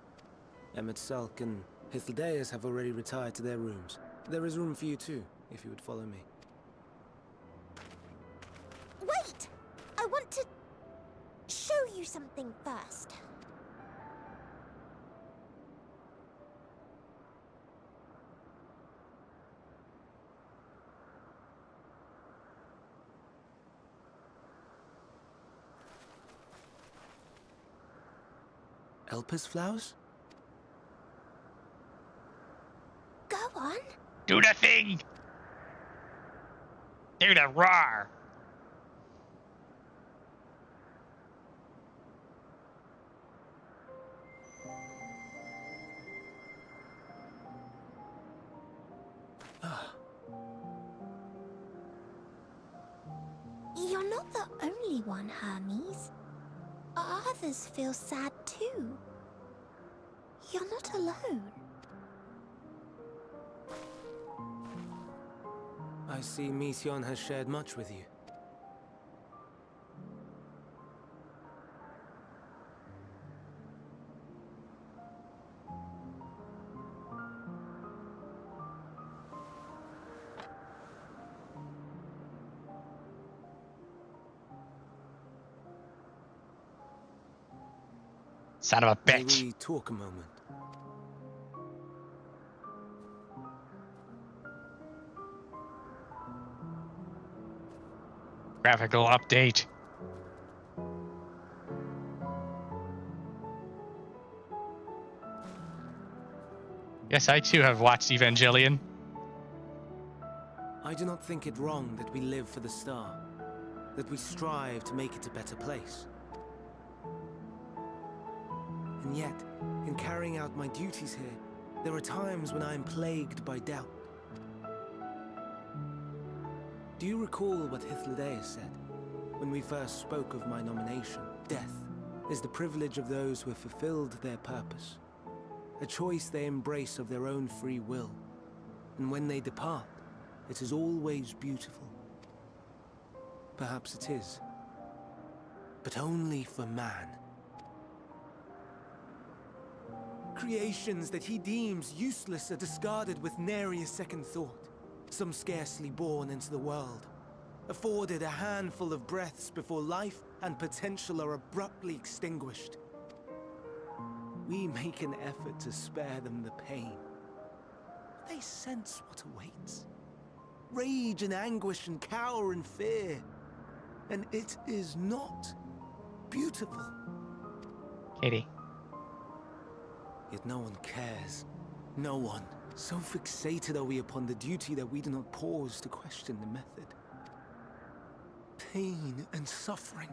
Salk and Hythlodaeus have already retired to their rooms. There is room for you too, if you would follow me. Wait! I want to show you something first. Elpis flowers? Go on. Do the thing! Do the roar! You're not the only one, Hermes. Others feel sad too. You're not alone. I see Meteion has shared much with you. Son of a May bitch. we talk a moment? Graphical update. Yes, I too have watched Evangelion. I do not think it wrong that we live for the star, that we strive to make it a better place. And yet, in carrying out my duties here, there are times when I am plagued by doubt. Do you recall what Hythlodaeus said when we first spoke of my nomination? Death is the privilege of those who have fulfilled their purpose, a choice they embrace of their own free will, and when they depart, it is always beautiful. Perhaps it is, but only for man. Creations that he deems useless are discarded with nary a second thought. Some scarcely born into the world, afforded a handful of breaths before life and potential are abruptly extinguished. We make an effort to spare them the pain. They sense what awaits. Rage and anguish and cower and fear. And it is not beautiful. Katie. Yet no one cares. No one. So fixated are we upon the duty that we do not pause to question the method. Pain and suffering,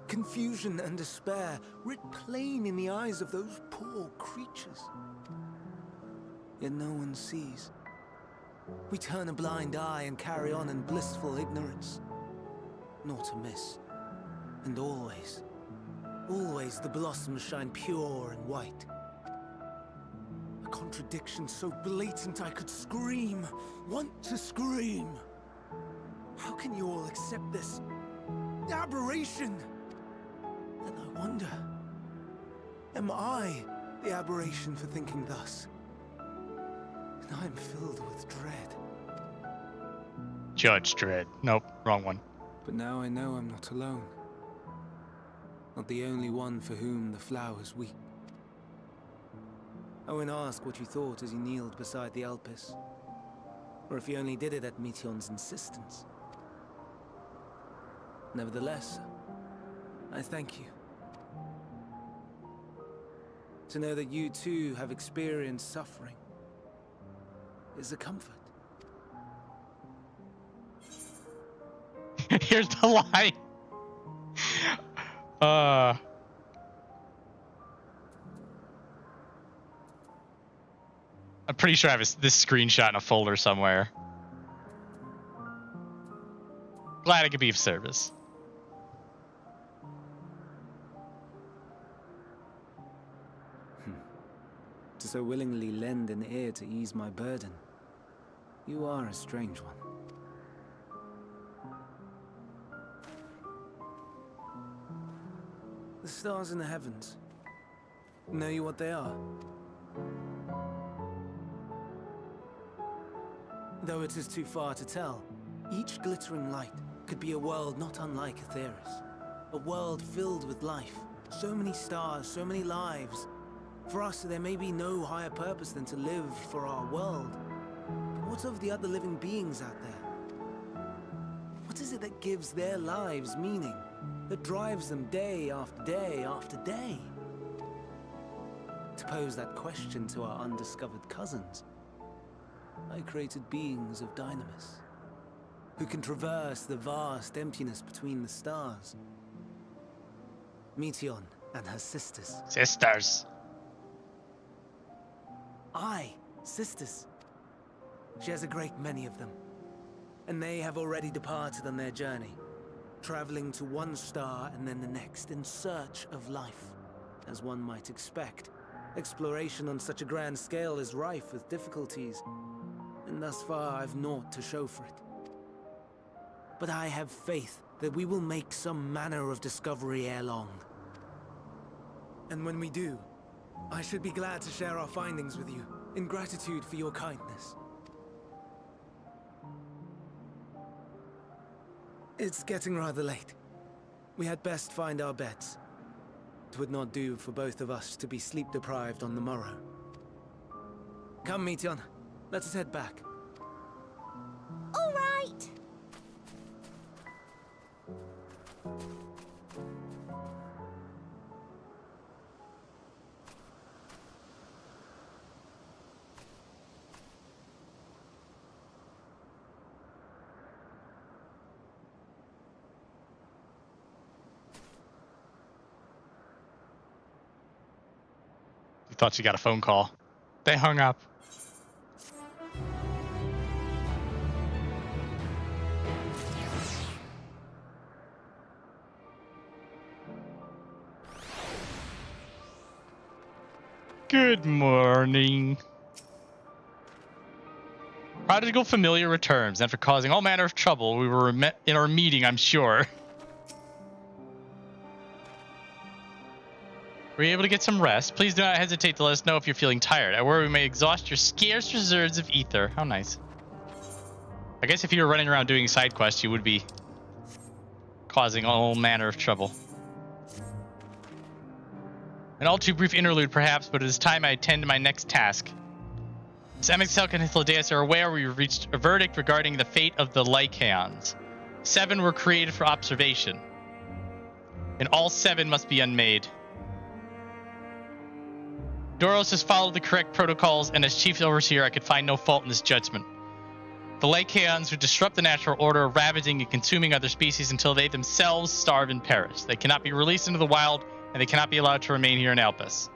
confusion and despair, writ plain in the eyes of those poor creatures. Yet no one sees. We turn a blind eye and carry on in blissful ignorance. Not amiss. And always, always the blossoms shine pure and white. A contradiction so blatant I could scream, want to scream. How can you all accept this aberration? Then I wonder, am I the aberration for thinking thus? And I am filled with dread. Judge Dredd. Nope, wrong one. But now I know I'm not alone. Not the only one for whom the flowers weep. I won't ask what you thought as you kneeled beside the Elpis, or if you only did it at Meteion's insistence. Nevertheless, I thank you. To know that you too have experienced suffering is a comfort. Here's the line. I'm pretty sure I have this screenshot in a folder somewhere. Glad I could be of service. To so willingly lend an ear to ease my burden. You are a strange one. The stars in the heavens. Know you what they are? Though it is too far to tell, each glittering light could be a world not unlike Aetheris. A world filled with life. So many stars, so many lives. For us, there may be no higher purpose than to live for our world. But what of the other living beings out there? What is it that gives their lives meaning? That drives them day after day after day? To pose that question to our undiscovered cousins, I created beings of dynamis, who can traverse the vast emptiness between the stars. Meteion and her sisters. Sisters. Aye, sisters. She has a great many of them. And they have already departed on their journey, traveling to one star and then the next in search of life. As one might expect, exploration on such a grand scale is rife with difficulties, and thus far I've naught to show for it. But I have faith that we will make some manner of discovery ere long. And when we do, I should be glad to share our findings with you, in gratitude for your kindness. It's getting rather late. We had best find our beds. It would not do for both of us to be sleep-deprived on the morrow. Come, Meteion. Let us head back. All right. You thought she got a phone call. They hung up. Good morning. Prodigal familiar returns. After causing all manner of trouble, we were met in our meeting, I'm sure. Were you able to get some rest? Please do not hesitate to let us know if you're feeling tired. I worry we may exhaust your scarce reserves of ether. How nice. I guess if you were running around doing side quests, you would be causing all manner of trouble. An all too brief interlude, perhaps, but it is time I attend to my next task. MSQ and Hythlodaeus are aware we reached a verdict regarding the fate of the Lycaons. 7 were created for observation, and all 7 must be unmade. Doros has followed the correct protocols, and as chief overseer, I could find no fault in this judgment. The Lycaons who disrupt the natural order are ravaging and consuming other species until they themselves starve and perish. They cannot be released into the wild, and they cannot be allowed to remain here in Elpis.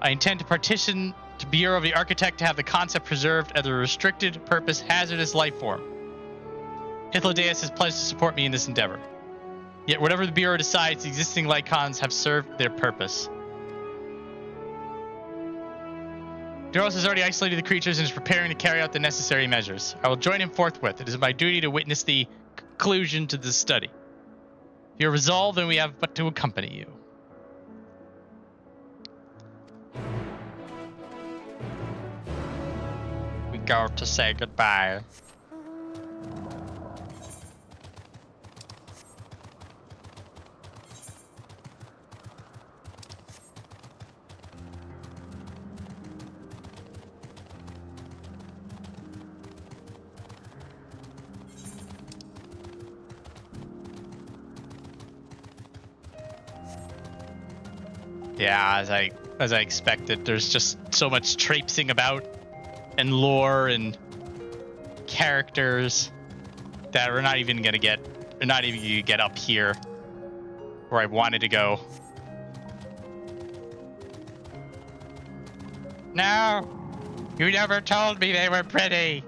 I intend to partition to Bureau of the Architect to have the concept preserved as a restricted, purpose, hazardous life form. Hythlodaeus has pledged to support me in this endeavor. Yet whatever the Bureau decides, the existing Lycons have served their purpose. Doros has already isolated the creatures and is preparing to carry out the necessary measures. I will join him forthwith. It is my duty to witness the conclusion to this study. If you are resolved, then we have but to accompany you. We go to say goodbye. Yeah, as I expected, there's just so much traipsing about and lore and characters that we're not even gonna get up here where I wanted to go. No, you never told me they were pretty.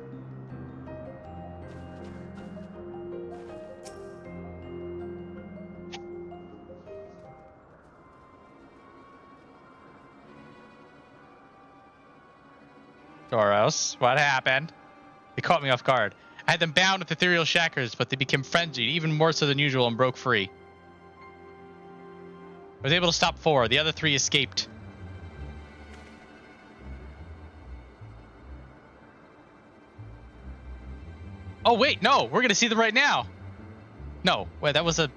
Doros, what happened? They caught me off guard. I had them bound with ethereal shackles, but they became frenzied, even more so than usual, and broke free. I was able to stop 4. The other 3 escaped. Oh wait, no, we're gonna see them right now. No, wait, it was a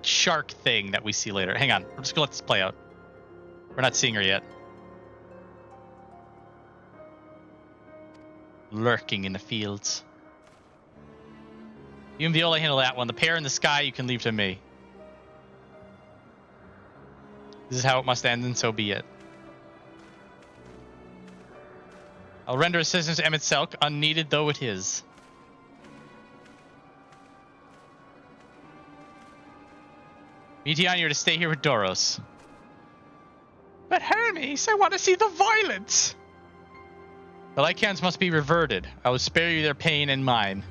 shark thing that we see later. Hang on, we're just gonna let this play out. We're not seeing her yet. Lurking in the fields. You and Viola handle that one. The pair in the sky you can leave to me. This is how it must end, and so be it. I'll render assistance to MSQ, unneeded though it is. Meteion, you're to stay here with Doros. But Hermes, I want to see the violence! The Lycans must be reverted. I will spare you their pain and mine.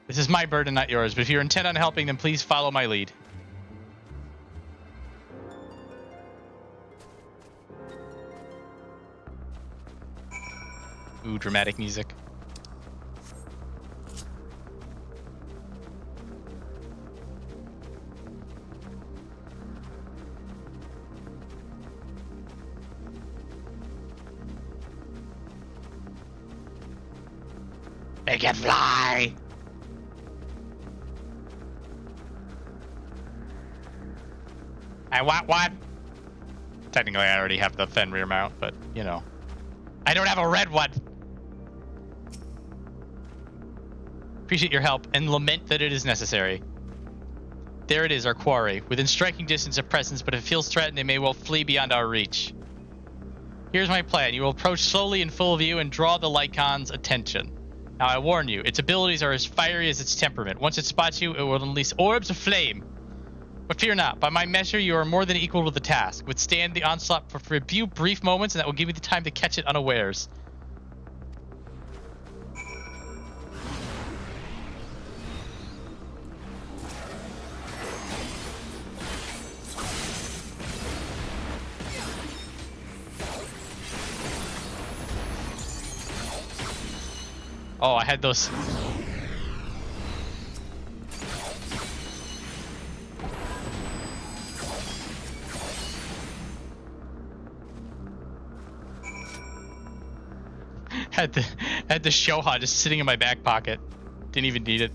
This is my burden, not yours, but if you're intent on helping them, please follow my lead. Ooh, dramatic music. Make it fly! I want one. Technically, I already have the Fenrir mount, but, you know. I don't have a red one. Appreciate your help and lament that it is necessary. There it is, our quarry. Within striking distance of presence, but if it feels threatened, they may well flee beyond our reach. Here's my plan. You will approach slowly in full view and draw the Lycon's attention. Now, I warn you, its abilities are as fiery as its temperament. Once it spots you, it will unleash orbs of flame. But fear not. By my measure, you are more than equal to the task. Withstand the onslaught for a few brief moments, and that will give you the time to catch it unawares. Oh, I had those. had the Shoha just sitting in my back pocket. Didn't even need it.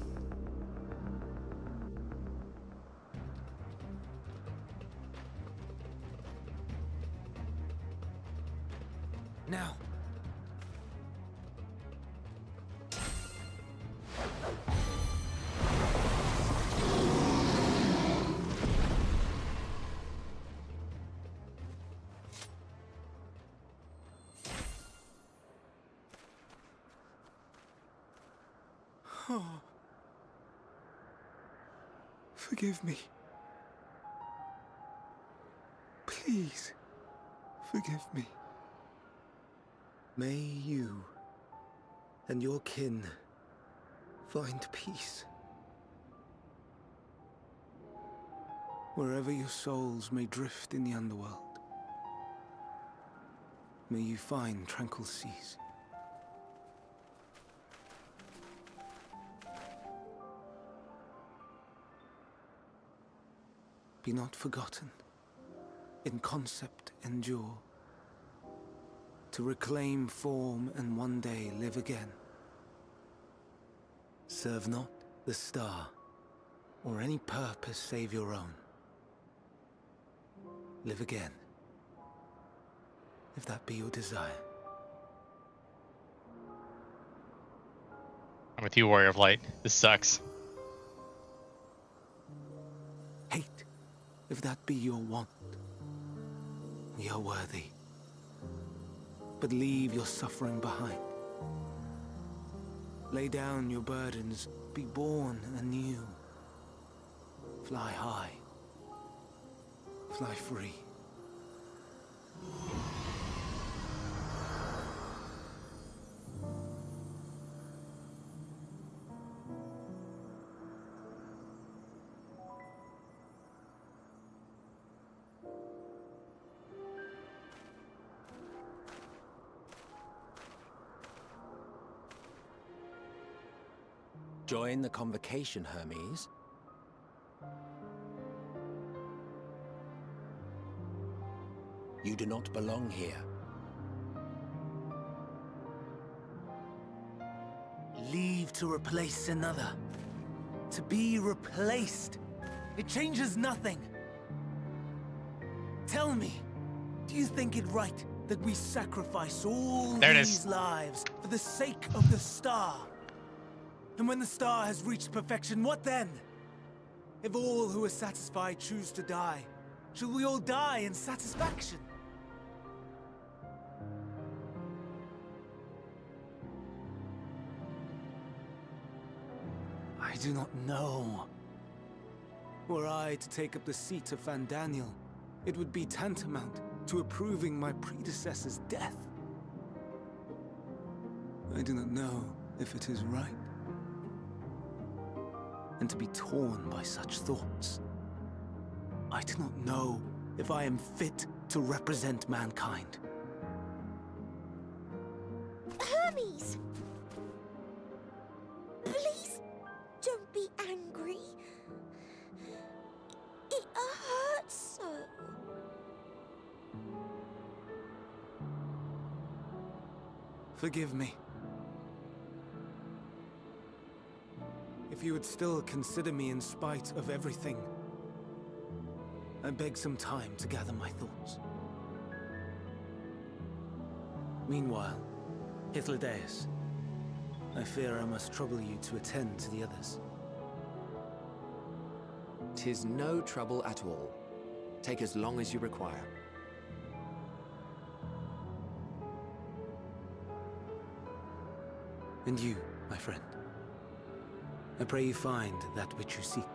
Now. Oh. Forgive me. Please, forgive me. May you and your kin find peace. Wherever your souls may drift in the underworld, may you find tranquil seas. Be not forgotten, in concept endure, to reclaim form and one day live again. Serve not the star, or any purpose save your own. Live again, if that be your desire. I'm with you, Warrior of Light. This sucks. Hate, if that be your want. We are worthy. But leave your suffering behind. Lay down your burdens, be born anew. Fly high. Fly free. Join the convocation, Hermes. You do not belong here. Leave to replace another. To be replaced. It changes nothing. Tell me, do you think it right that we sacrifice all these lives for the sake of the star? And when the star has reached perfection, what then? If all who are satisfied choose to die, shall we all die in satisfaction? I do not know. Were I to take up the seat of Fandaniel, it would be tantamount to approving my predecessor's death. I do not know if it is right. And to be torn by such thoughts. I do not know if I am fit to represent mankind. Hermes! Please don't be angry. It hurts so. Forgive me. If you would still consider me in spite of everything, I beg some time to gather my thoughts. Meanwhile, Hythlodaeus, I fear I must trouble you to attend to the others. 'Tis no trouble at all. Take as long as you require. And you, my friend, I pray you find that which you seek.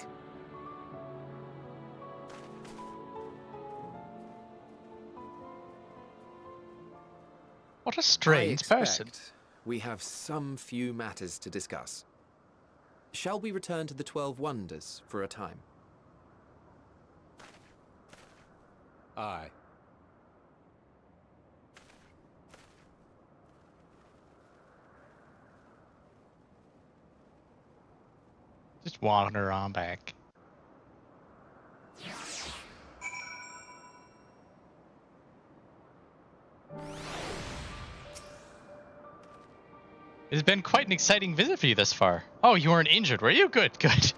What a strange person. We have some few matters to discuss. Shall we return to the 12 Wonders for a time? Aye. Just wander on back. It's been quite an exciting visit for you thus far. Oh, you weren't injured, were you? Good, good.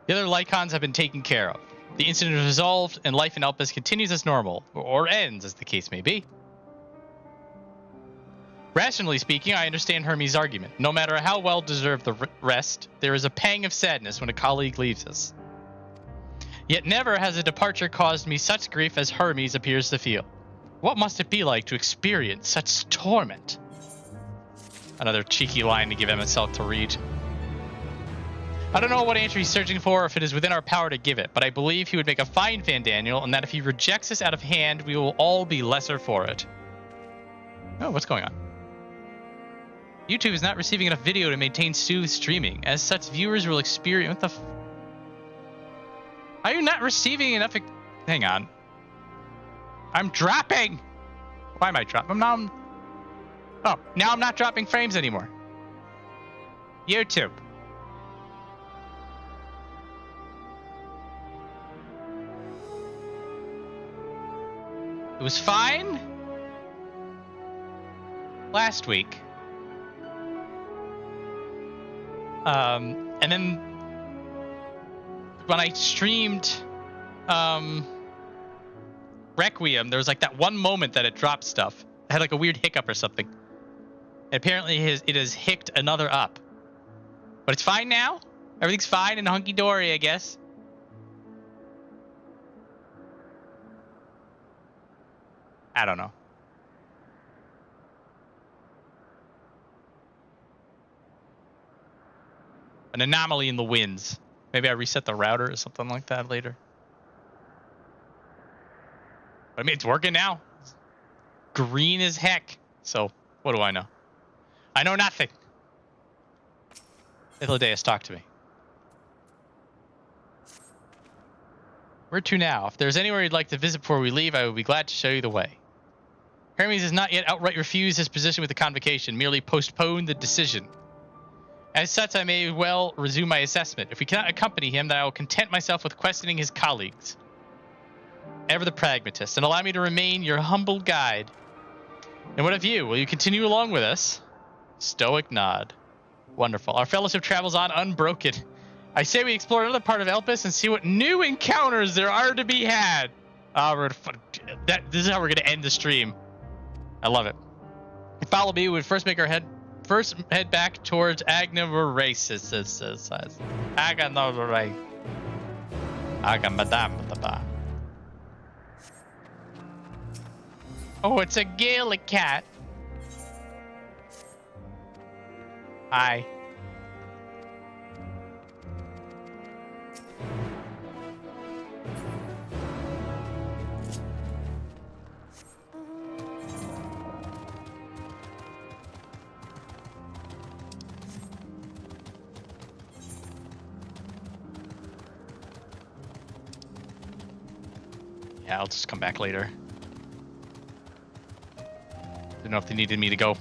The other Lycons have been taken care of. The incident is resolved, and life in Elpis continues as normal, or ends, as the case may be. Rationally speaking, I understand Hermes' argument. No matter how well-deserved the rest, there is a pang of sadness when a colleague leaves us. Yet never has a departure caused me such grief as Hermes appears to feel. What must it be like to experience such torment? Another cheeky line to give MSQ to read. I don't know what answer he's searching for, or if it is within our power to give it, but I believe he would make a fine Fan Daniel, and that if he rejects us out of hand, we will all be lesser for it. Oh, what's going on? YouTube is not receiving enough video to maintain smooth streaming. As such, viewers will experience... What the Are you not receiving enough... Hang on. I'm dropping! Why am I dropping? Oh, now I'm not dropping frames anymore. YouTube. It was fine last week. And then when I streamed Requiem, there was like that one moment that it dropped stuff. It had like a weird hiccup or something. And apparently it has hicked another up. But it's fine now. Everything's fine and hunky-dory, I guess. I don't know. An anomaly in the winds. Maybe I reset the router or something like that later. But I mean, it's working now. It's green as heck. So, what do I know? I know nothing. Hythlodaeus, talk to me. Where to now? If there's anywhere you'd like to visit before we leave, I would be glad to show you the way. Hermes has not yet outright refused his position with the convocation, merely postponed the decision. As such, I may well resume my assessment. If we cannot accompany him, then I will content myself with questioning his colleagues. Ever the pragmatist, and allow me to remain your humble guide. And what of you? Will you continue along with us? Stoic nod. Wonderful. Our fellowship travels on unbroken. I say we explore another part of Elpis and see what new encounters there are to be had. This is how we're going to end the stream. I love it. If follow me, we would first head back towards Agnoraces. Oh, it's a Gaelic cat. Hi. Yeah, I'll just come back later. Don't know if they needed me to go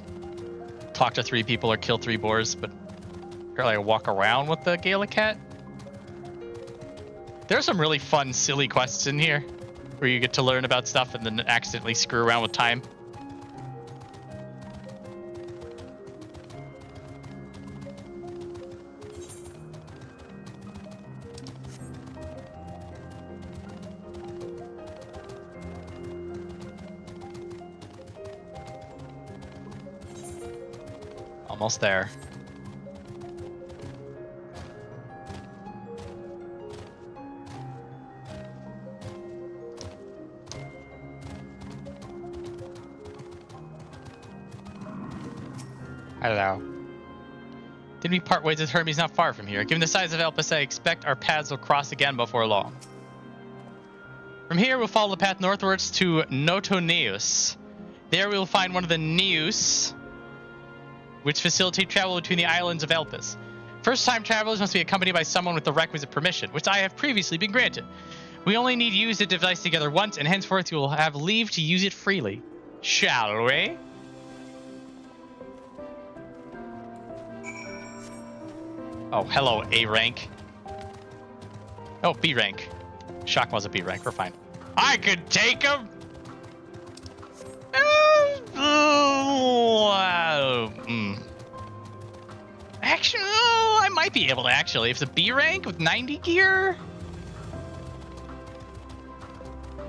talk to 3 people or kill 3 boars, but apparently I walk around with the Gaelic cat. There's some really fun, silly quests in here where you get to learn about stuff and then accidentally screw around with time. Almost there. Hello. Didn't we part ways with Hermes not far from here? Given the size of Elpis, I expect our paths will cross again before long. From here, we'll follow the path northwards to Notoneus. There we will find one of the Neus, which facilitate travel between the islands of Elpis. First-time travelers must be accompanied by someone with the requisite permission, which I have previously been granted. We only need to use the device together once, and henceforth you will have leave to use it freely. Shall we? Oh, hello, A rank. Oh, B rank. Shock was a B rank. We're fine. I could take him. Actually, I might be able to actually. If it's a B rank with 90 gear.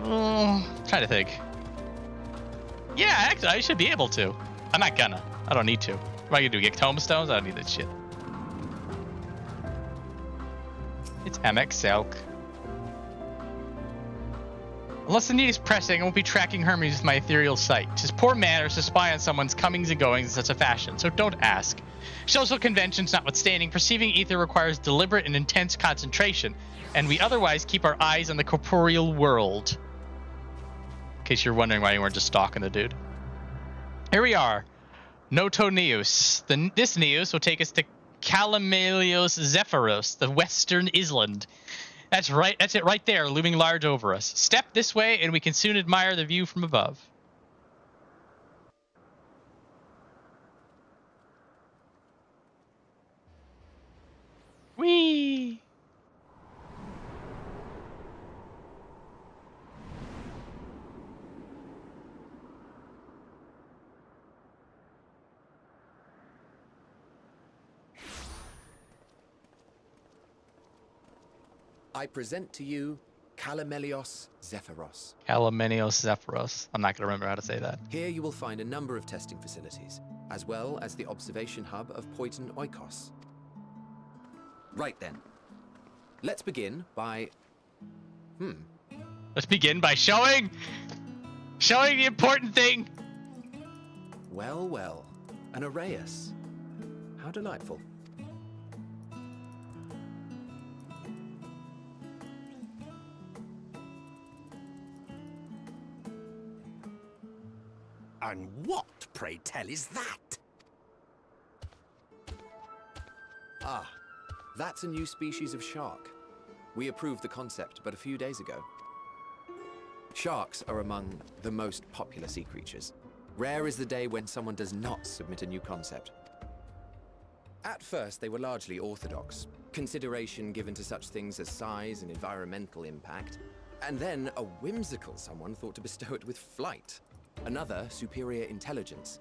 Try to think. Yeah, actually, I should be able to. I'm not gonna. I don't need to. What am I gonna do? Get tombstones? I don't need that shit. It's MX Silk. Unless the need is pressing, I won't be tracking Hermes with my ethereal sight. 'Tis poor manners to spy on someone's comings and goings in such a fashion, so don't ask. Social conventions notwithstanding, perceiving ether requires deliberate and intense concentration, and we otherwise keep our eyes on the corporeal world. In case you're wondering why you weren't just stalking the dude. Here we are. Notoneus. This Neus will take us to Calamelios Zephyros, the western island. That's right. That's it right there, looming large over us. Step this way, and we can soon admire the view from above. Whee! I present to you Calamelios Zephyros. Calamelios Zephyros. I'm not going to remember how to say that. Here you will find a number of testing facilities, as well as the observation hub of Poiton Oikos. Right then. Let's begin by... Let's begin by showing the important thing. Well, well. An Arrhaeus. How delightful. And what, pray tell, is that? Ah, that's a new species of shark. We approved the concept but a few days ago. Sharks are among the most popular sea creatures. Rare is the day when someone does not submit a new concept. At first, they were largely orthodox, consideration given to such things as size and environmental impact, and then a whimsical someone thought to bestow it with flight. Another, superior intelligence.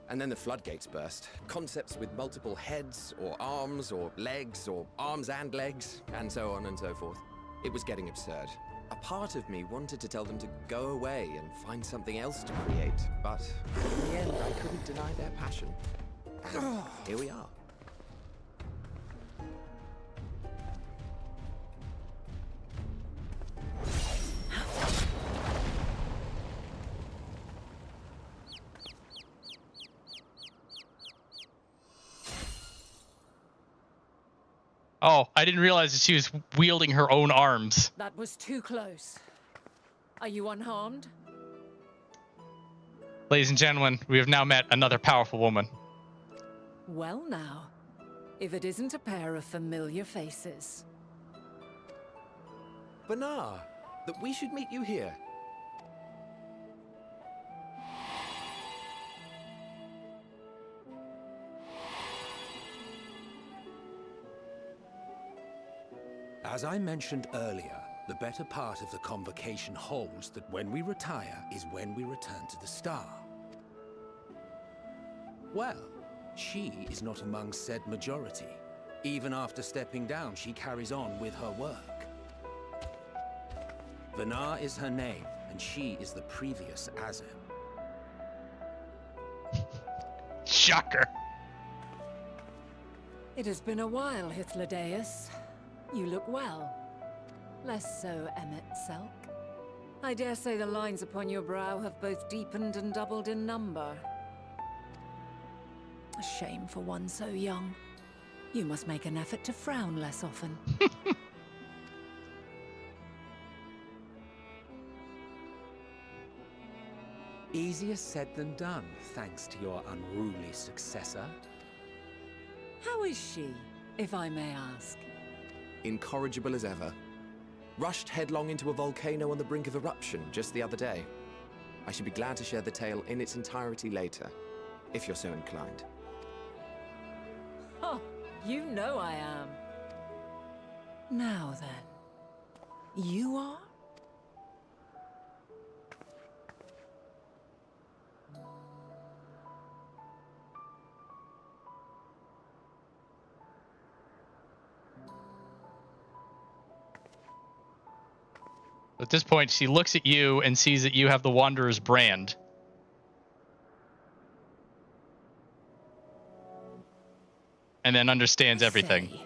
And then the floodgates burst. Concepts with multiple heads, or arms and legs, and so on and so forth. It was getting absurd. A part of me wanted to tell them to go away and find something else to create, but in the end, I couldn't deny their passion. And here we are. Oh, I didn't realize that she was wielding her own arms. That was too close. Are you unharmed? Ladies and gentlemen, we have now met another powerful woman. Well now, if it isn't a pair of familiar faces. Venat, that we should meet you here. As I mentioned earlier, the better part of the convocation holds that when we retire is when we return to the star. Well, she is not among said majority. Even after stepping down, she carries on with her work. Venat is her name, and she is the previous Azem. Shocker. It has been a while, Hythlodaeus. You look well. Less so, Emmet Selk. I dare say the lines upon your brow have both deepened and doubled in number. A shame for one so young. You must make an effort to frown less often. Easier said than done, thanks to your unruly successor. How is she, if I may ask? Incorrigible as ever. Rushed headlong into a volcano on the brink of eruption just the other day. I should be glad to share the tale in its entirety later, if you're so inclined. Oh, you know I am. Now then, you are? At this point, she looks at you and sees that you have the Wanderer's brand. And then understands everything. Say,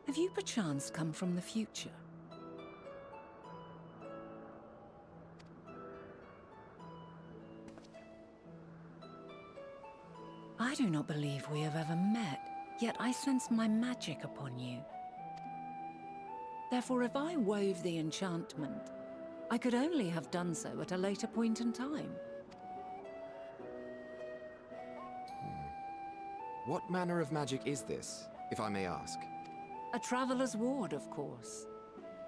have you perchance come from the future? I do not believe we have ever met, yet I sense my magic upon you. Therefore, if I wove the enchantment, I could only have done so at a later point in time. What manner of magic is this, if I may ask? A traveler's ward, of course.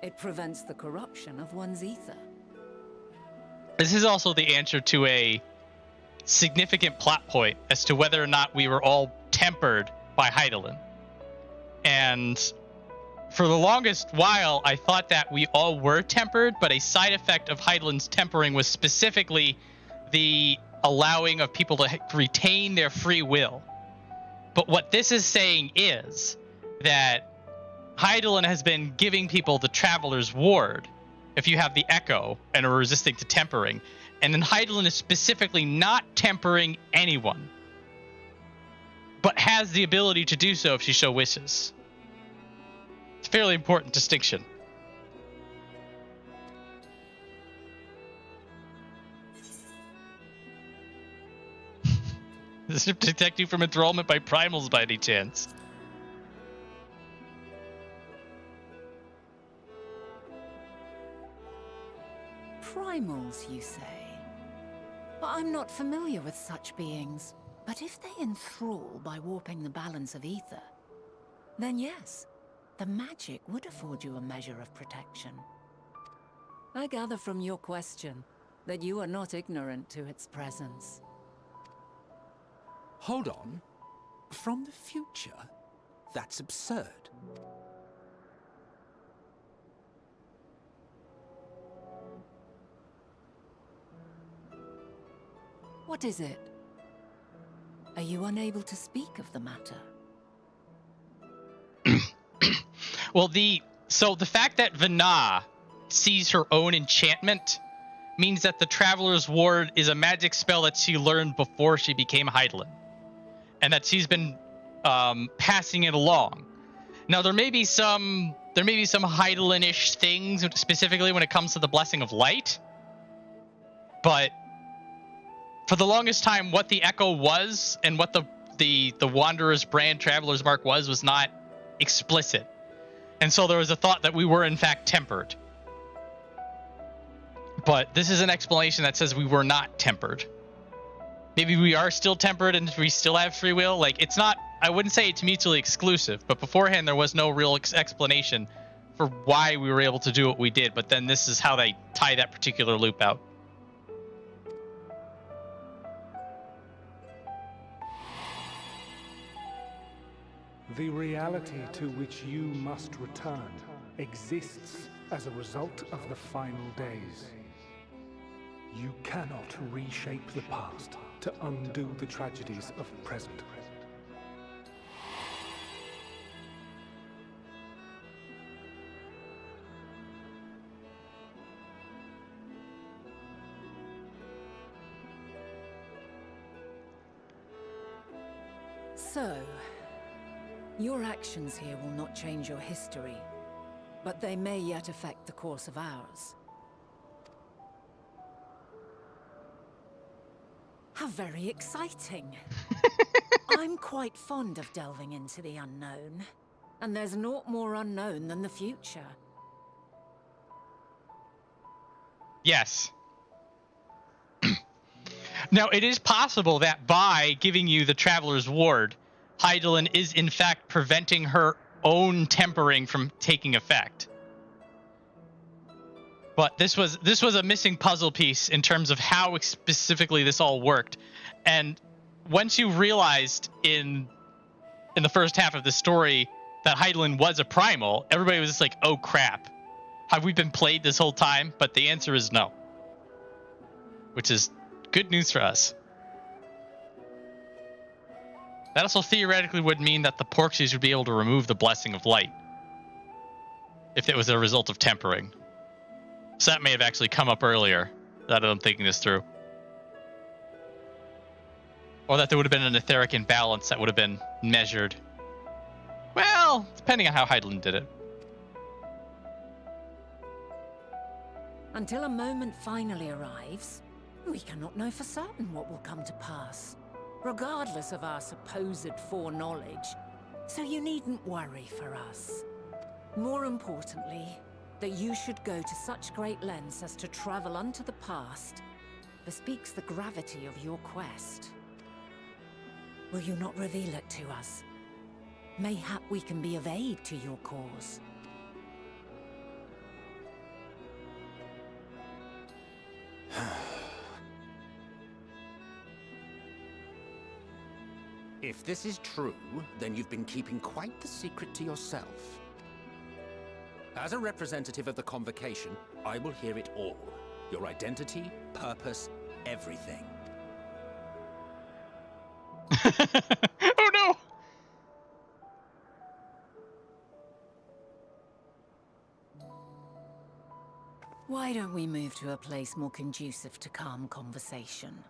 It prevents the corruption of one's ether. This is also the answer to a significant plot point as to whether or not we were all tempered by Hythlodaeus. And for the longest while, I thought that we all were tempered, but a side effect of Hythlodaeus' tempering was specifically the allowing of people to retain their free will. But what this is saying is that Hythlodaeus has been giving people the Traveler's Ward if you have the Echo and are resisting to tempering. And then Hythlodaeus is specifically not tempering anyone, but has the ability to do so if she so wishes. It's a fairly important distinction. Does it protect you from enthrallment by primals by any chance? Primals, you say? But I'm not familiar with such beings. But if they enthrall by warping the balance of ether, then yes, the magic would afford you a measure of protection. I gather from your question that you are not ignorant to its presence. Hold on. From the future? That's absurd. What is it? Are you unable to speak of the matter? Well, the fact that Venat sees her own enchantment means that the Traveler's Ward is a magic spell that she learned before she became Hythlodaeus, and that she's been passing it along. Now, there may be some Hythlodaeus-ish things, specifically when it comes to the Blessing of Light, but for the longest time, what the Echo was and what the Wanderer's brand Traveler's Mark was not explicit. And so there was a thought that we were in fact tempered. But this is an explanation that says we were not tempered. Maybe we are still tempered and we still have free will. Like, it's not, I wouldn't say it's mutually exclusive, but beforehand there was no real explanation for why we were able to do what we did. But then this is how they tie that particular loop out. The reality to which you must return exists as a result of the final days. You cannot reshape the past to undo the tragedies of the present. So, Your actions here will not change your history, but they may yet affect the course of ours. How very exciting. I'm quite fond of delving into the unknown, and there's naught more unknown than the future. Yes. Now, it is possible that by giving you the Traveler's Ward, Hythlodaeus is in fact preventing her own tempering from taking effect. But this was a missing puzzle piece in terms of how specifically this all worked. And once you realized in the first half of the story that Hythlodaeus was a primal, everybody was just like, oh crap. Have we been played this whole time? But the answer is no. Which is good news for us. That also theoretically would mean that the Porxies would be able to remove the Blessing of Light if it was a result of tempering. So that may have actually come up earlier, now that I'm thinking this through. Or that there would have been an etheric imbalance that would have been measured. Well, depending on how Hythlodaeus did it. Until a moment finally arrives, we cannot know for certain what will come to pass, regardless of our supposed foreknowledge, so you needn't worry for us. More importantly, that you should go to such great lengths as to travel unto the past bespeaks the gravity of your quest. Will you not reveal it to us? Mayhap we can be of aid to your cause. If this is true, then you've been keeping quite the secret to yourself. As a representative of the Convocation, I will hear it all. Your identity, purpose, everything. Oh no! Why don't we move to a place more conducive to calm conversation?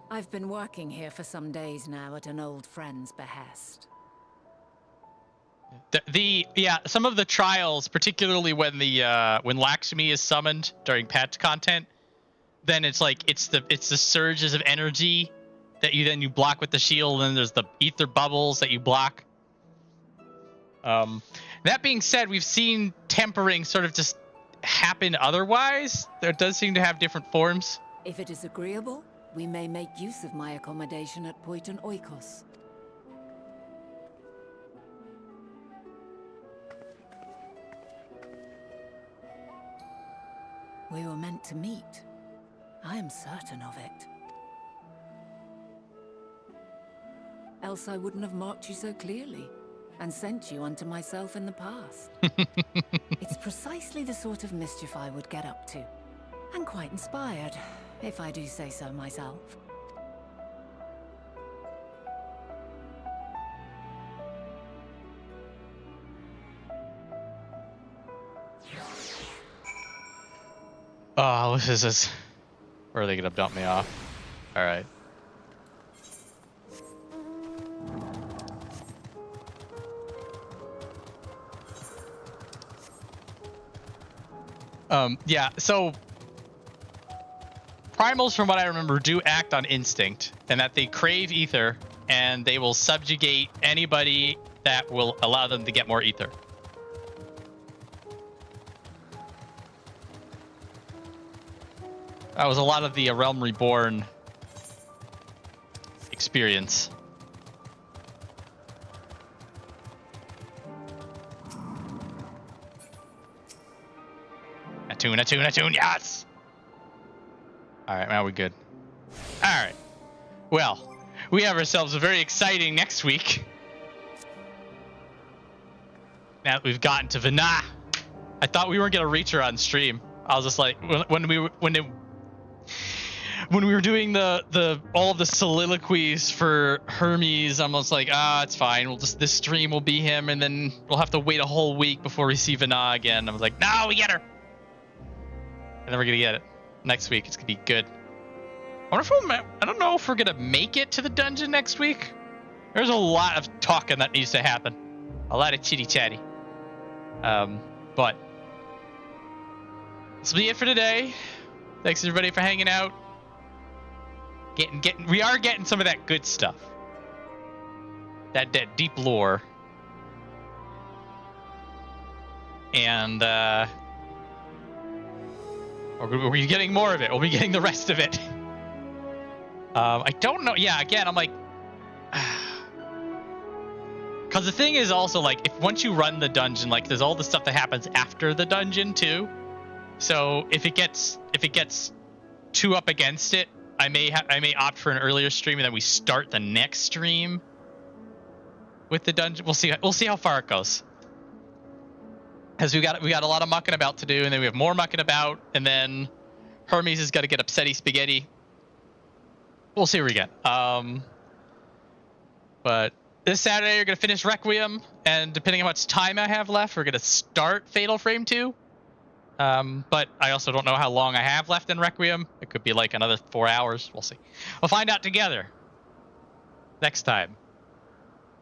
I've been working here for some days now at an old friend's behest. Some of the trials, particularly when when Lakshmi is summoned during patch content, then it's like it's the surges of energy that you block with the shield, and then there's the ether bubbles that you block. That being said, we've seen tempering sort of just happen otherwise. There does seem to have different forms. If it is agreeable, we may make use of my accommodation at Poiton Oikos. We were meant to meet. I am certain of it. Else I wouldn't have marked you so clearly, and sent you unto myself in the past. It's precisely the sort of mischief I would get up to. And quite inspired, if I do say so myself. Oh, this is... Where are they gonna dump me off? Alright. Yeah, so... Primals, from what I remember, do act on instinct, and that they crave ether, and they will subjugate anybody that will allow them to get more ether. That was a lot of the Realm Reborn experience. Attune, yes! Alright, now we're good. Alright. Well, we have ourselves a very exciting next week. Now that we've gotten to Venat. I thought we weren't going to reach her on stream. I was just like, when we were doing all of the soliloquies for Hermes, I'm just like, it's fine. This stream will be him, and then we'll have to wait a whole week before we see Venat again. I was like, no, we get her. And then we're gonna get it next week. It's gonna be good. I don't know if we're gonna make it to the dungeon next week, There's a lot of talking that needs to happen. A lot of chitty-chatty. But this will be it for today. Thanks everybody for hanging out. We are getting some of that good stuff. That deep lore. And we're getting more of it. We'll be getting the rest of it. I don't know. Yeah, again, I'm like, because the thing is also like, if once you run the dungeon, like there's all the stuff that happens after the dungeon too. So if it gets too up against it, I may opt for an earlier stream and then we start the next stream with the dungeon. We'll see how far it goes. Because we got a lot of mucking about to do, and then we have more mucking about, and then Hermes has got to get upsetty spaghetti. We'll see where we get. But this Saturday, we're going to finish Requiem, and depending on how much time I have left, we're going to start Fatal Frame 2. But I also don't know how long I have left in Requiem. It could be like another 4 hours. We'll see. We'll find out together next time